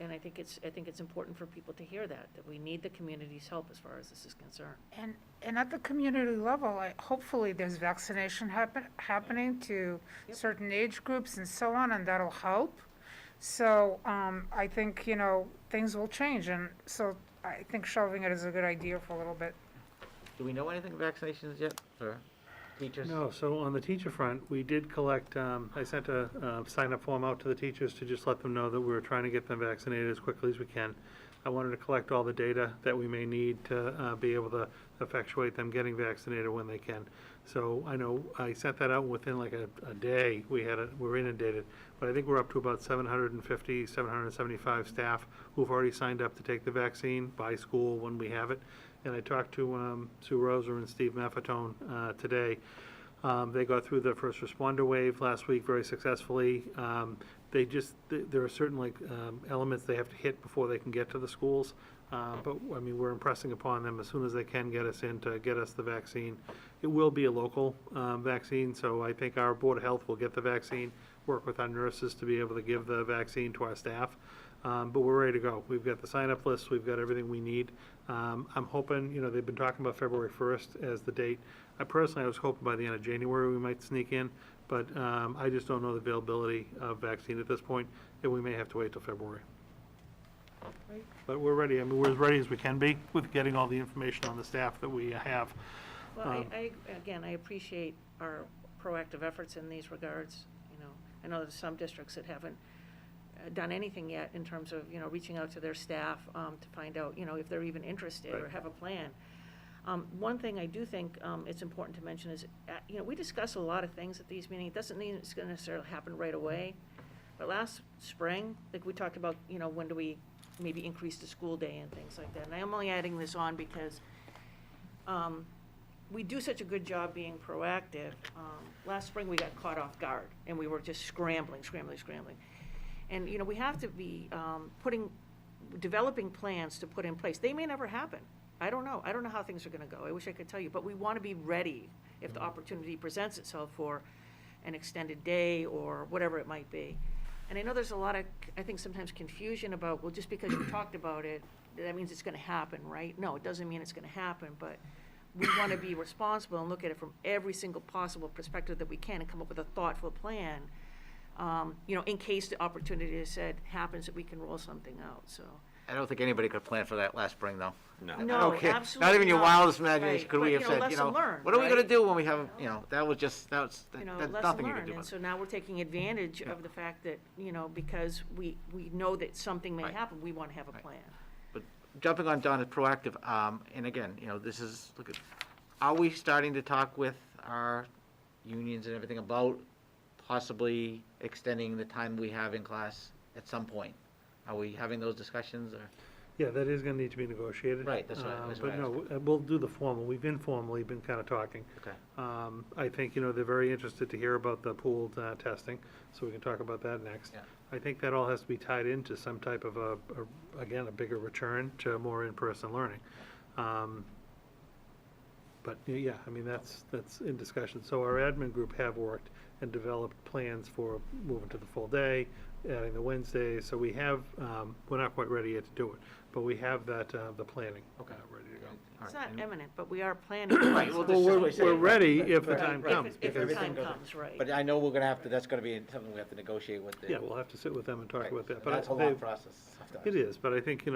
And I think it's important for people to hear that we need the community's help as far as this is concerned. And at the community level, hopefully there's vaccination happening to certain age groups and so on, and that'll help. So I think, things will change, and so I think shelving it is a good idea for a little bit. Do we know anything of vaccinations yet for teachers? No, so on the teacher front, we did collect, I sent a sign-up form out to the teachers to just let them know that we were trying to get them vaccinated as quickly as we can. I wanted to collect all the data that we may need to be able to effectuate them getting vaccinated when they can. So I know I sent that out within like a day. We're inundated, but I think we're up to about 750, 775 staff who've already signed up to take the vaccine by school when we have it. And I talked to Sue Roser and Steve Maffetone today. They got through the first responder wave last week very successfully. There are certain elements they have to hit before they can get to the schools. But we're impressing upon them as soon as they can get us in to get us the vaccine. It will be a local vaccine, so I think our Board of Health will get the vaccine, work with our nurses to be able to give the vaccine to our staff. But we're ready to go. We've got the sign-up list. We've got everything we need. I'm hoping, they've been talking about February 1st as the date. I was hoping by the end of January we might sneak in, but I just don't know the availability of vaccine at this point, and we may have to wait till February. Right. But we're ready. We're as ready as we can be with getting all the information on the staff that we have. Well, I appreciate our proactive efforts in these regards. I know there's some districts that haven't done anything yet in terms of, reaching out to their staff to find out, if they're even interested or Right. have a plan. One thing I do think it's important to mention is, we discuss a lot of things at these meetings. It doesn't mean it's going to necessarily happen right away. But last spring, like we talked about, when do we maybe increase the school day and things like that. And I am only adding this on because we do such a good job being proactive. Last spring, we got caught off guard, and we were just scrambling. And, we have to be developing plans to put in place. They may never happen. I don't know how things are gonna go. I wish I could tell you, but we wanna be ready if the opportunity presents itself for an extended day or whatever it might be. And I know there's a lot of, I think sometimes confusion about, well, just because you talked about it, that means it's gonna happen, right? No, it doesn't mean it's gonna happen, but we wanna be responsible and look at it from every single possible perspective that we can and come up with a thoughtful plan, in case the opportunity, as I said, happens, that we can roll something out, so. I don't think anybody could plan for that last spring, though. No. No, Okay. absolutely Not even your not. wildest imagination Right. could we But, have said, lesson learned, what are we gonna right? do when we have, that was Lesson that's nothing you could learned, do and about so it. now we're taking advantage of the fact that, because we know that something may Right. happen, we wanna have a Right. plan. Jumping on Donna's proactive, and again, this is, are we starting to talk with our unions and everything about possibly extending the time we have in class at some point? Are we having those discussions, or? Yeah, that is gonna need to be negotiated. Right, that's what I was But gonna no, we'll do the formal. We've informally been kind of talking. Okay. I think, they're very interested to hear about the pooled testing, so we can talk about that next. Yeah. I think that all has to be tied into some type of a bigger return to more in-person learning. But, yeah, I mean, that's in discussion. So our admin group have worked and developed plans for moving to the full day, adding the Wednesdays. So we have, we're not quite ready yet to do it, but we have that, the planning ready to go. It's not imminent, but we are planning. Right, well, Well, this is we're what I ready said. if the Right, time right. comes. If the because- time goes- comes, right. But I know we're gonna have to, that's gonna be something we have to negotiate with the. Yeah, we'll have to sit with them and talk Right. about that. And But that's a they- long process. It is, but I think,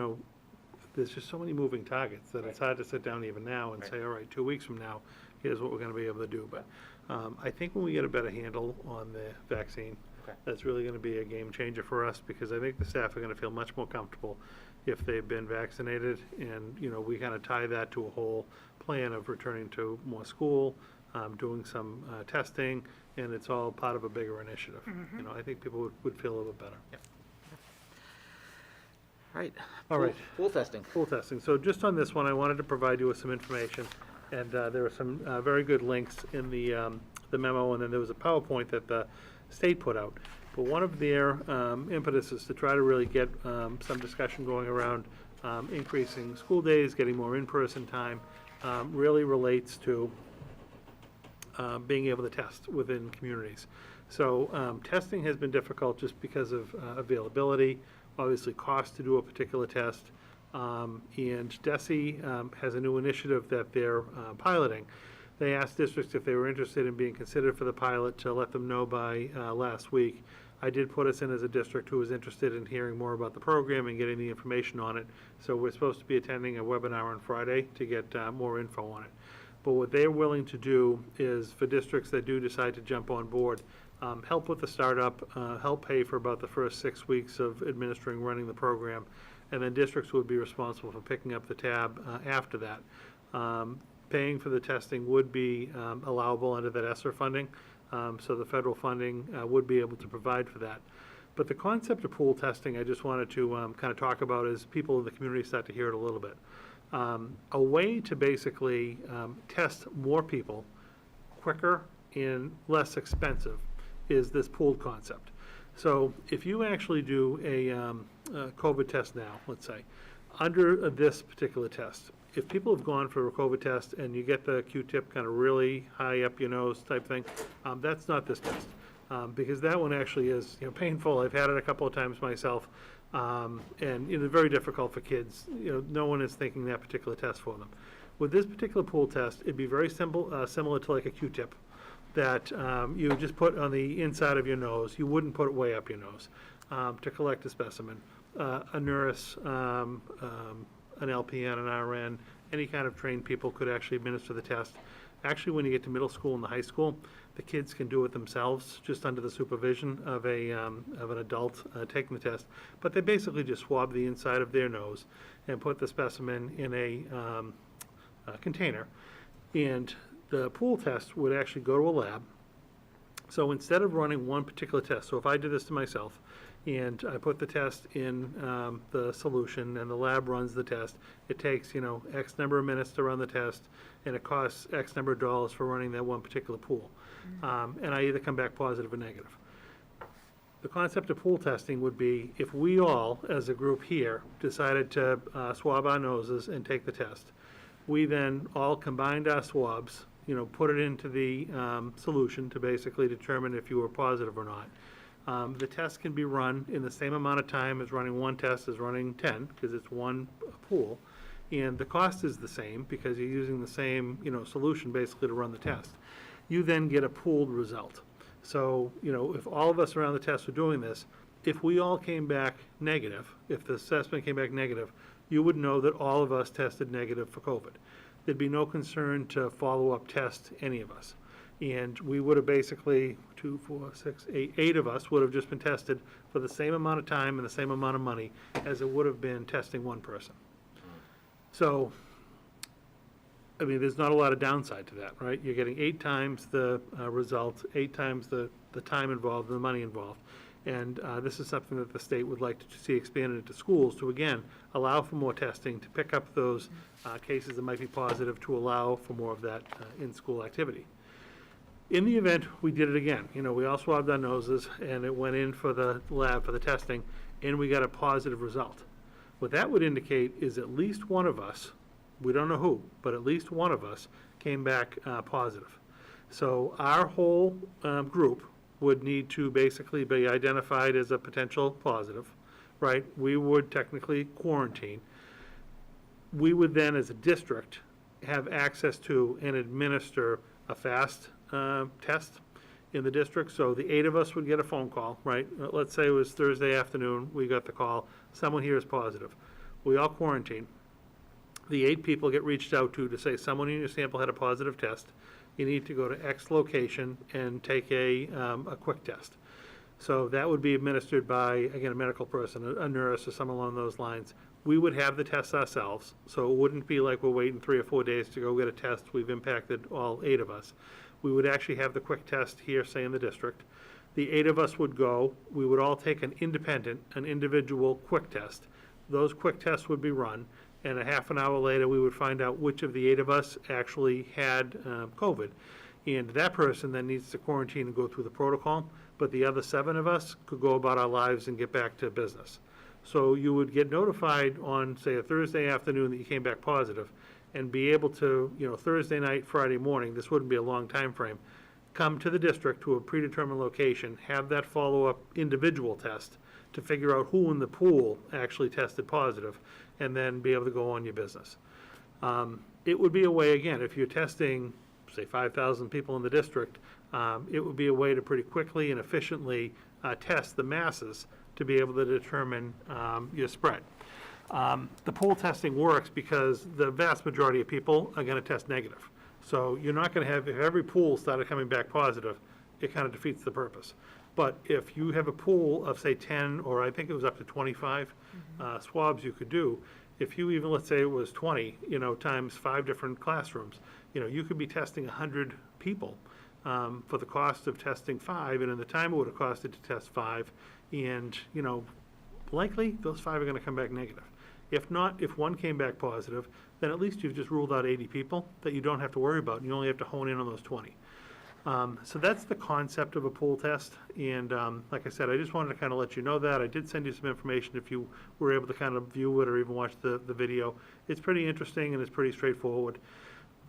there's just so many moving targets that it's hard to sit down even now and Right. say, all right, 2 weeks from now, here's what we're gonna be able to do. But I think when we get a better handle on the vaccine, Okay. that's really gonna be a game changer for us, because I think the staff are gonna feel much more comfortable if they've been vaccinated, and, we kind of tie that to a whole plan of returning to more school, doing some testing, and it's all part of a bigger initiative. I think people would feel a little better. Right. All right. Pool testing. Pool testing. So just on this one, I wanted to provide you with some information, and there are some very good links in the memo, and then there was a PowerPoint that the state put out. But one of their impetuses to try to really get some discussion going around increasing school days, getting more in-person time, really relates to being able to test within communities. So testing has been difficult just because of availability, obviously cost to do a particular test. And DESE has a new initiative that they're piloting. They asked districts if they were interested in being considered for the pilot to let them know by last week. I did put us in as a district who was interested in hearing more about the program and getting the information on it. So we're supposed to be attending a webinar on Friday to get more info on it. But what they're willing to do is, for districts that do decide to jump on board, help with the startup, help pay for about the first 6 weeks of administering, running the program, and then districts would be responsible for picking up the tab after that. Paying for the testing would be allowable under that ESSER funding, so the federal funding would be able to provide for that. But the concept of pool testing, I just wanted to kind of talk about as people in the community start to hear it a little bit. A way to basically test more people quicker and less expensive is this pooled concept. So if you actually do a COVID test now, let's say, under this particular test, if people have gone for a COVID test and you get the Q-tip kind of really high up your nose type thing, that's not this test. Because that one actually is painful. I've had it a couple of times myself, and it's very difficult for kids. No one is thinking that particular test for them. With this particular pool test, it'd be very simple, similar to like a Q-tip that you just put on the inside of your nose. You wouldn't put it way up your nose to collect a specimen. A nurse, an LPN, an RN, any kind of trained people could actually administer the test. Actually, when you get to middle school and the high school, the kids can do it themselves, just under the supervision of an adult taking the test. But they basically just swab the inside of their nose and put the specimen in a container. And the pool test would actually go to a lab. So instead of running one particular test, so if I did this to myself, and I put the test in the solution, and the lab runs the test, it takes, X number of minutes to run the test, and it costs X number of dollars for running that one particular pool. And I either come back positive or negative. The concept of pool testing would be if we all, as a group here, decided to swab our noses and take the test, we then all combined our swabs, put it into the solution to basically determine if you were positive or not. The test can be run in the same amount of time as running one test as running 10, because it's one pool. And the cost is the same because you're using the same, solution basically to run the test. You then get a pooled result. So, if all of us around the test were doing this, if we all came back negative, if the assessment came back negative, you would know that all of us tested negative for COVID. There'd be no concern to follow-up test any of us. And we would have basically, 2, 4, 6, 8, 8 of us would have just been tested for the same amount of time and the same amount of money as it would have been testing one person. So, there's not a lot of downside to that, right? You're getting 8 times the result, 8 times the time involved and the money involved. And this is something that the state would like to see expanded into schools to, again, allow for more testing, to pick up those cases that might be positive, to allow for more of that in-school activity. In the event we did it again, we all swabbed our noses and it went in for the lab for the testing, and we got a positive result. What that would indicate is at least one of us, we don't know who, but at least one of us came back positive. So our whole group would need to basically be identified as a potential positive, right? We would technically quarantine. We would then, as a district, have access to and administer a fast test in the district. So the 8 of us would get a phone call, right? Let's say it was Thursday afternoon, we got the call, someone here is positive. We all quarantine. The 8 people get reached out to say someone in your sample had a positive test. You need to go to X location and take a quick test. So that would be administered by, again, a medical person, a nurse or someone along those lines. We would have the test ourselves, so it wouldn't be like we're waiting 3 or 4 days to go get a test. We've impacted all 8 of us. We would actually have the quick test here, say in the district. The 8 of us would go. We would all take an individual quick test. Those quick tests would be run, and a half an hour later, we would find out which of the 8 of us actually had COVID. And that person then needs to quarantine and go through the protocol, but the other 7 of us could go about our lives and get back to business. So you would get notified on, say, a Thursday afternoon that you came back positive, and be able to, Thursday night, Friday morning, this wouldn't be a long time frame, come to the district to a predetermined location, have that follow-up individual test to figure out who in the pool actually tested positive, and then be able to go on your business. It would be a way, again, if you're testing, say, 5,000 people in the district, it would be a way to pretty quickly and efficiently test the masses to be able to determine your spread. The pool testing works because the vast majority of people are going to test negative. So you're not going to have, if every pool started coming back positive, it kind of defeats the purpose. But if you have a pool of, say, 10, or I think it was up to 25 swabs you could do, if you even, let's say it was 20, times 5 different classrooms, you could be testing 100 people for the cost of testing 5, and in the time it would have costed to test 5, and, likely those 5 are going to come back negative. If not, if one came back positive, then at least you've just ruled out 80 people that you don't have to worry about, and you only have to hone in on those 20. So that's the concept of a pool test, and like I said, I just wanted to kind of let you know that. I did send you some information if you were able to kind of view it or even watch the video. It's pretty interesting and it's pretty straightforward.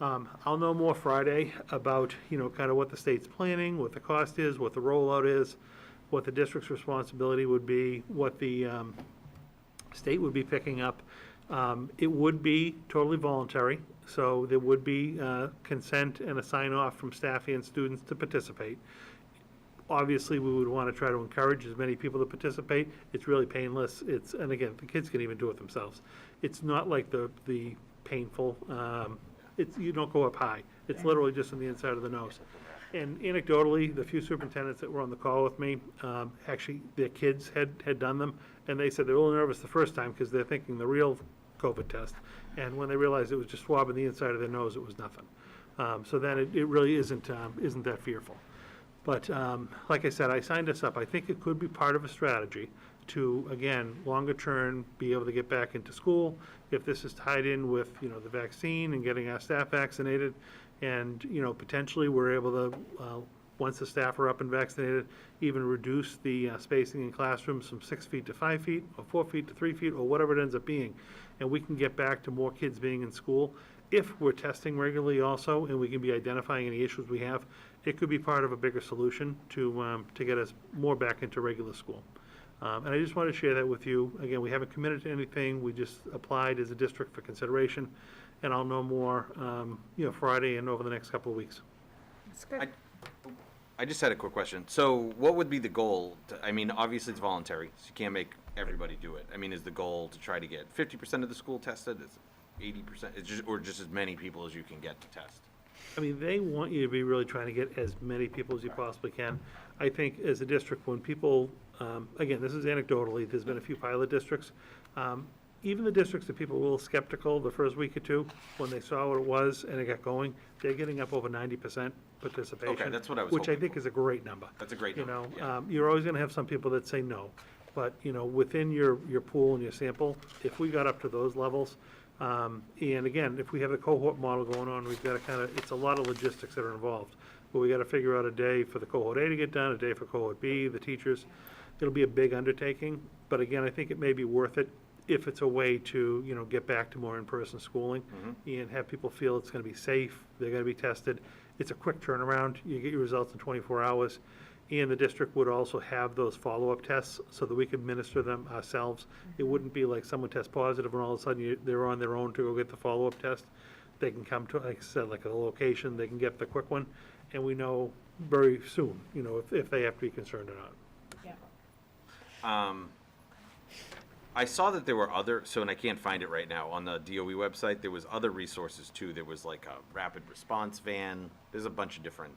I'll know more Friday about, kind of what the state's planning, what the cost is, what the rollout is, what the district's responsibility would be, what the state would be picking up. It would be totally voluntary, so there would be consent and a sign-off from staff and students to participate. Obviously, we would want to try to encourage as many people to participate. It's really painless. And again, the kids can even do it themselves. It's not like the painful. You don't go up high. It's literally just on the inside of the nose. And anecdotally, the few superintendents that were on the call with me, actually, their kids had done them, and they said they were a little nervous the first time because they're thinking the real COVID test. And when they realized it was just swabbing the inside of their nose, it was nothing. So then it really isn't that fearful. But like I said, I signed us up. I think it could be part of a strategy to, again, longer term, be able to get back into school. If this is tied in with, the vaccine and getting our staff vaccinated, and, potentially we're able to, once the staff are up and vaccinated, even reduce the spacing in classrooms from 6 feet to 5 feet, or 4 feet to 3 feet, or whatever it ends up being. And we can get back to more kids being in school. If we're testing regularly also, and we can be identifying any issues we have, it could be part of a bigger solution to get us more back into regular school. And I just wanted to share that with you. Again, we haven't committed to anything. We just applied as a district for consideration, and I'll know more, Friday and over the next couple of weeks. That's good. I just had a quick question. So what would be the goal? I mean, obviously it's voluntary, so you can't make everybody do it. I mean, is the goal to try to get 50% of the school tested? Is it 80%? Or just as many people as you can get to test? I mean, they want you to be really trying to get as many people as you possibly can. I think as a district, when people, again, this is anecdotally, there's been a few pilot districts. Even the districts that people were a little skeptical the first week or two, when they saw what it was and it got going, they're getting up over 90% participation. Okay, that's what I was Which I hoping think for. is a great number. That's a great number, yeah. You're always gonna have some people that say no. But, within your pool and your sample, if we got up to those levels, and again, if we have a cohort model going on, we've got to it's a lot of logistics that are involved. But we got to figure out a day for the cohort A to get done, a day for cohort B, the teachers. It'll be a big undertaking, but again, I think it may be worth it if it's a way to, get back to more in-person schooling and have people feel it's going to be safe, they're going to be tested. It's a quick turnaround. You get your results in 24 hours. And the district would also have those follow-up tests so that we could administer them ourselves. It wouldn't be like someone tests positive and all of a sudden they're on their own to go get the follow-up test. They can come to, like I said, like a location, they can get the quick one, and we know very soon, if they have to be concerned or not. Yeah. I saw that there were and I can't find it right now, on the DOE website, there was other resources too. There was like a rapid response van. There's a bunch of different.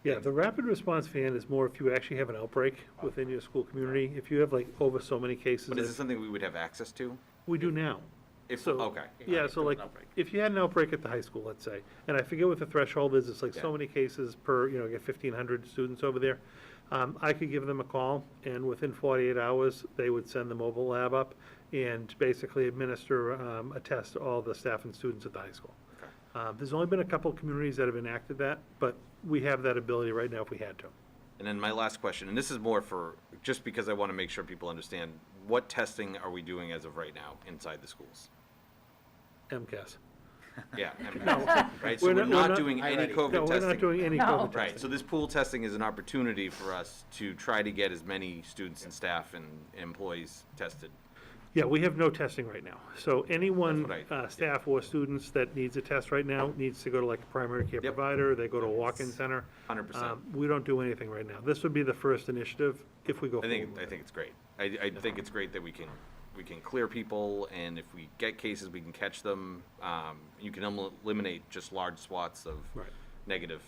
Yeah, the rapid response van is more if you actually have an outbreak within your school community. If you have like over so many cases. But is this something we would have access to? We do now. Okay. Yeah, so like, if you had an outbreak at the high school, let's say, and I forget what the threshold is, it's like so many cases per, get 1,500 students over there. I could give them a call, and within 48 hours, they would send the mobile lab up and basically administer a test to all the staff and students at the high school. There's only been a couple of communities that have enacted that, but we have that ability right now if we had to. And then my last question, and this is more for, just because I want to make sure people understand, what testing are we doing as of right now inside the schools? MCAS. Yeah, No. right, so we're not doing any COVID No, testing. we're not doing any COVID testing. Right, so this pool testing is an opportunity for us to try to get as many students and staff and employees tested. Yeah, we have no testing right now. So anyone, That's what staff or students that needs a test right now needs to go to like a primary care provider, they go to a walk-in center. 100%. We don't do anything right now. This would be the first initiative if we go I forward. think it's great. I think it's great that we can clear people, and if we get cases, we can catch them. You can eliminate just large swaths of negative.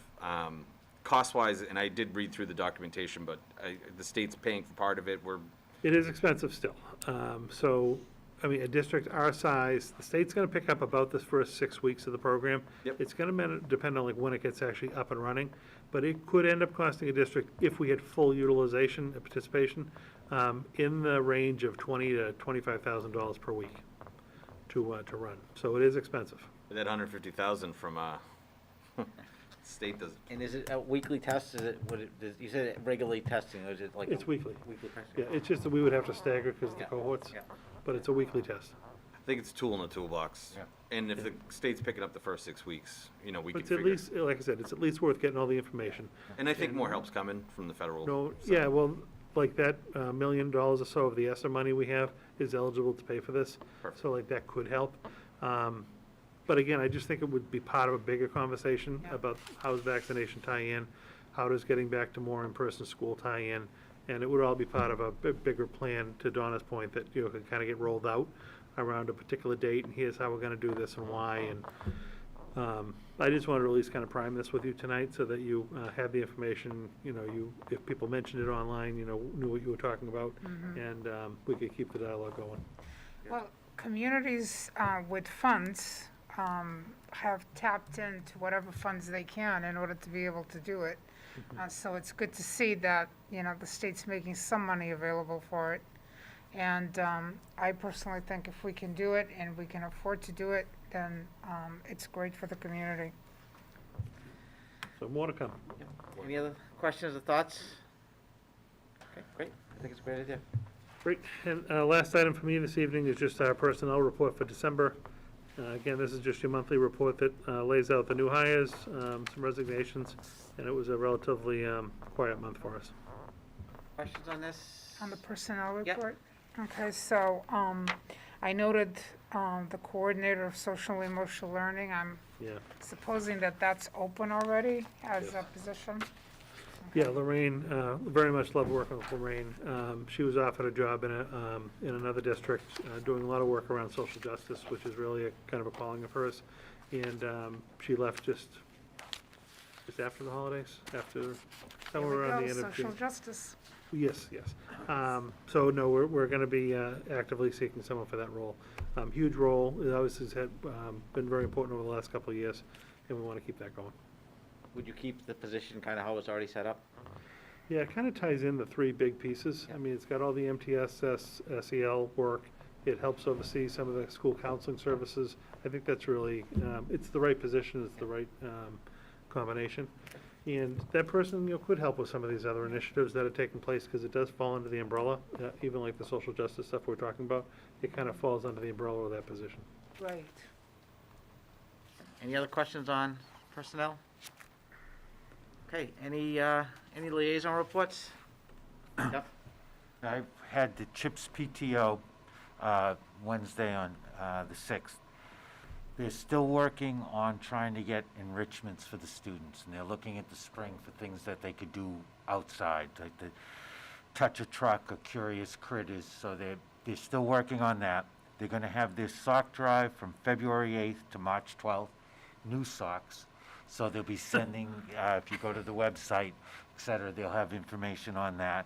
Cost-wise, and I did read through the documentation, but the state's paying for part of it. It is expensive still. So, I mean, a district our size, the state's gonna pick up about the first 6 weeks of the program. Yep. It's gonna depend on like when it gets actually up and running, but it could end up costing a district, if we had full utilization and participation, in the range of $20,000 to $25,000 per week to run. So it is expensive. That 150,000 from state does. And is it a weekly test? You said it regularly testing, or is it like? It's weekly. Weekly testing? Yeah, it's just that we would have to stagger because of the cohorts, but it's a weekly test. I think it's a tool in the toolbox. Yeah. And if the state's picking up the first 6 weeks, we But can it's at figure. least, like I said, it's at least worth getting all the information. And I think more help's coming from the federal. No, side. yeah, well, like that $1 million or so of the ESSER money we have is eligible to pay for this. Perfect. So like that could help. But again, I just think it would be part of a bigger conversation about how does vaccination tie in? How does getting back to more in-person school tie in? And it would all be part of a bigger plan, to Donna's point, that, could kind of get rolled out. around a particular date, and here's how we're gonna do this and why, and, I just wanted to at least kind of prime this with you tonight, so that you, have the information, you know, if people mentioned it online, you know, knew what you were talking about, and, we could keep the dialogue going. Well, communities with funds have tapped into whatever funds they can in order to be able to do it. So it's good to see that, you know, the state's making some money available for it. And I personally think if we can do it and we can afford to do it, then it's great for the community. So more to come. Any other questions or thoughts? Okay, great. I think it's a great idea. Great, and last item for me this evening is just our personnel report for December. Again, this is just your monthly report that lays out the new hires, some resignations, and it was a relatively quiet month for us. Questions on this? On the personnel Yep. report? Okay, so I noted the coordinator of social and emotional learning. I'm Yeah. supposing that that's open already as a Yes. position? Yeah, Lorraine, very much love working with Lorraine. She was offered a job in another district, doing a lot of work around social justice, which is really a kind of a calling of hers. And she left just after the holidays, somewhere around the end of June. Social justice. Yes, yes. So no, we're gonna be actively seeking someone for that role. Huge role, it obviously has been very important over the last couple of years, and we wanna keep that going. Would you keep the position kind of how it's already set up? Yeah, it kind of ties in the three big pieces. I mean, it's got all the MTSS, SEL work. It helps oversee some of the school counseling services. I think that's really, it's the right position, it's the right combination. And that person, you know, could help with some of these other initiatives that are taking place, because it does fall under the umbrella, even like the social justice stuff we're talking about. It kind of falls under the umbrella of that position. Right. Any other questions on personnel? Okay, any liaison reports? Yep. I had the CHIPS PTO Wednesday on the 6th. They're still working on trying to get enrichments for the students, and they're looking at the spring for things that they could do outside, like the touch a truck or curious critters. So they're still working on that. They're going to have their sock drive from February 8th to March 12th, new socks. So they'll be sending, if you go to the website, et cetera, they'll have information on that.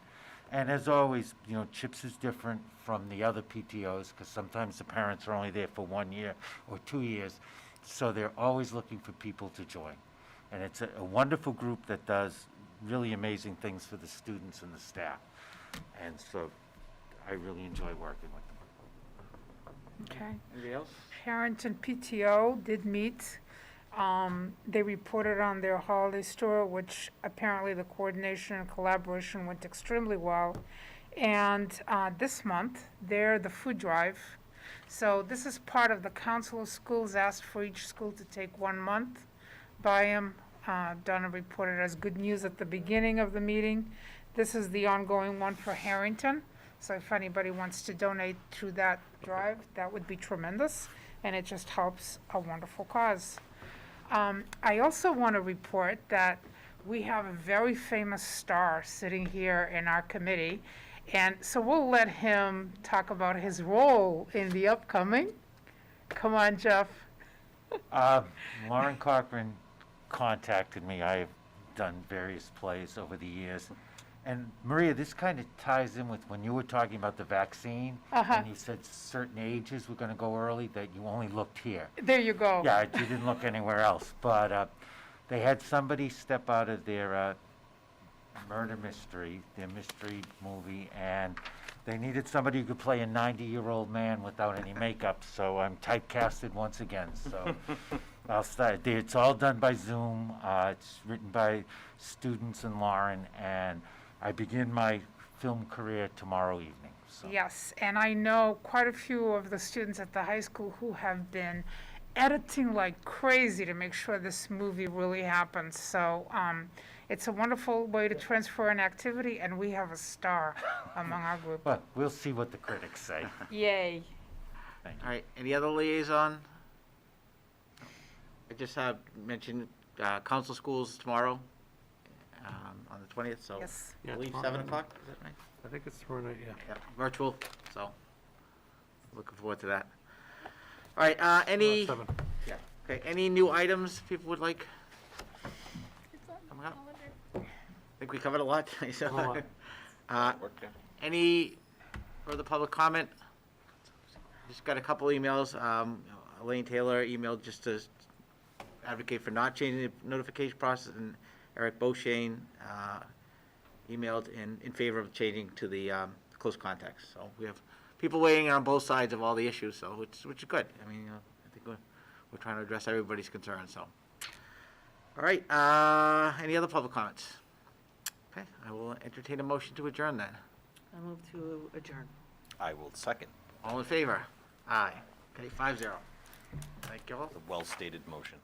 And as always, you know, CHIPS is different from the other PTOs, because sometimes the parents are only there for 1 year or 2 years. So they're always looking for people to join. And it's a wonderful group that does really amazing things for the students and the staff. And so I really enjoy working with them. Okay. Anybody else? Parent and PTO did meet. They reported on their holiday store, which apparently the coordination and collaboration went extremely well. And this month, they're the food drive. So this is part of the Council of Schools asked for each school to take 1 month. Byam, Donna reported as good news at the beginning of the meeting. This is the ongoing one for Harrington. So if anybody wants to donate through that drive, that would be tremendous. And it just helps a wonderful cause. I also want to report that we have a very famous star sitting here in our committee, and so we'll let him talk about his role in the upcoming. Come on, Jeff. Lauren Cochran contacted me. I have done various plays over the years. And Maria, this kind of ties in with when you were talking about the vaccine, and you said certain ages were going to go early, that you only looked here. There you go. Yeah, you didn't look anywhere else. But they had somebody step out of their murder mystery, their mystery movie, and they needed somebody who could play a 90-year-old man without any makeup. So I'm typecasted once again. So I'll start. It's all done by Zoom. It's written by students and Lauren, and I begin my film career tomorrow evening. So. Yes, and I know quite a few of the students at the high school who have been editing like crazy to make sure this movie really happens. So it's a wonderful way to transfer an activity, and we have a star among our group. But we'll see what the critics say. Yay. Thank you. All right, any other liaison? I just have mentioned council schools tomorrow on the 20th, so Yes. I believe tomorrow 7 night. o'clock, is that right? I think it's tomorrow night, yeah. Yeah, virtual, so looking forward to that. All right, any, Seven. yeah, okay, any new items people would like? Coming up? I think we covered a lot. So, A lot. Work, yeah. any further public comment? Just got a couple emails. Elaine Taylor emailed just to advocate for not changing the notification process, and Eric Beauchene emailed in favor of changing to the close contacts. So we have people weighing in on both sides of all the issues, so which is good. I mean, I think we're trying to address everybody's concerns. So, all right. Any other public comments? Okay, I will entertain a motion to adjourn then. I move to adjourn. I will second All in favor? Aye. Okay, 5-0. Thank you all. the well-stated motion.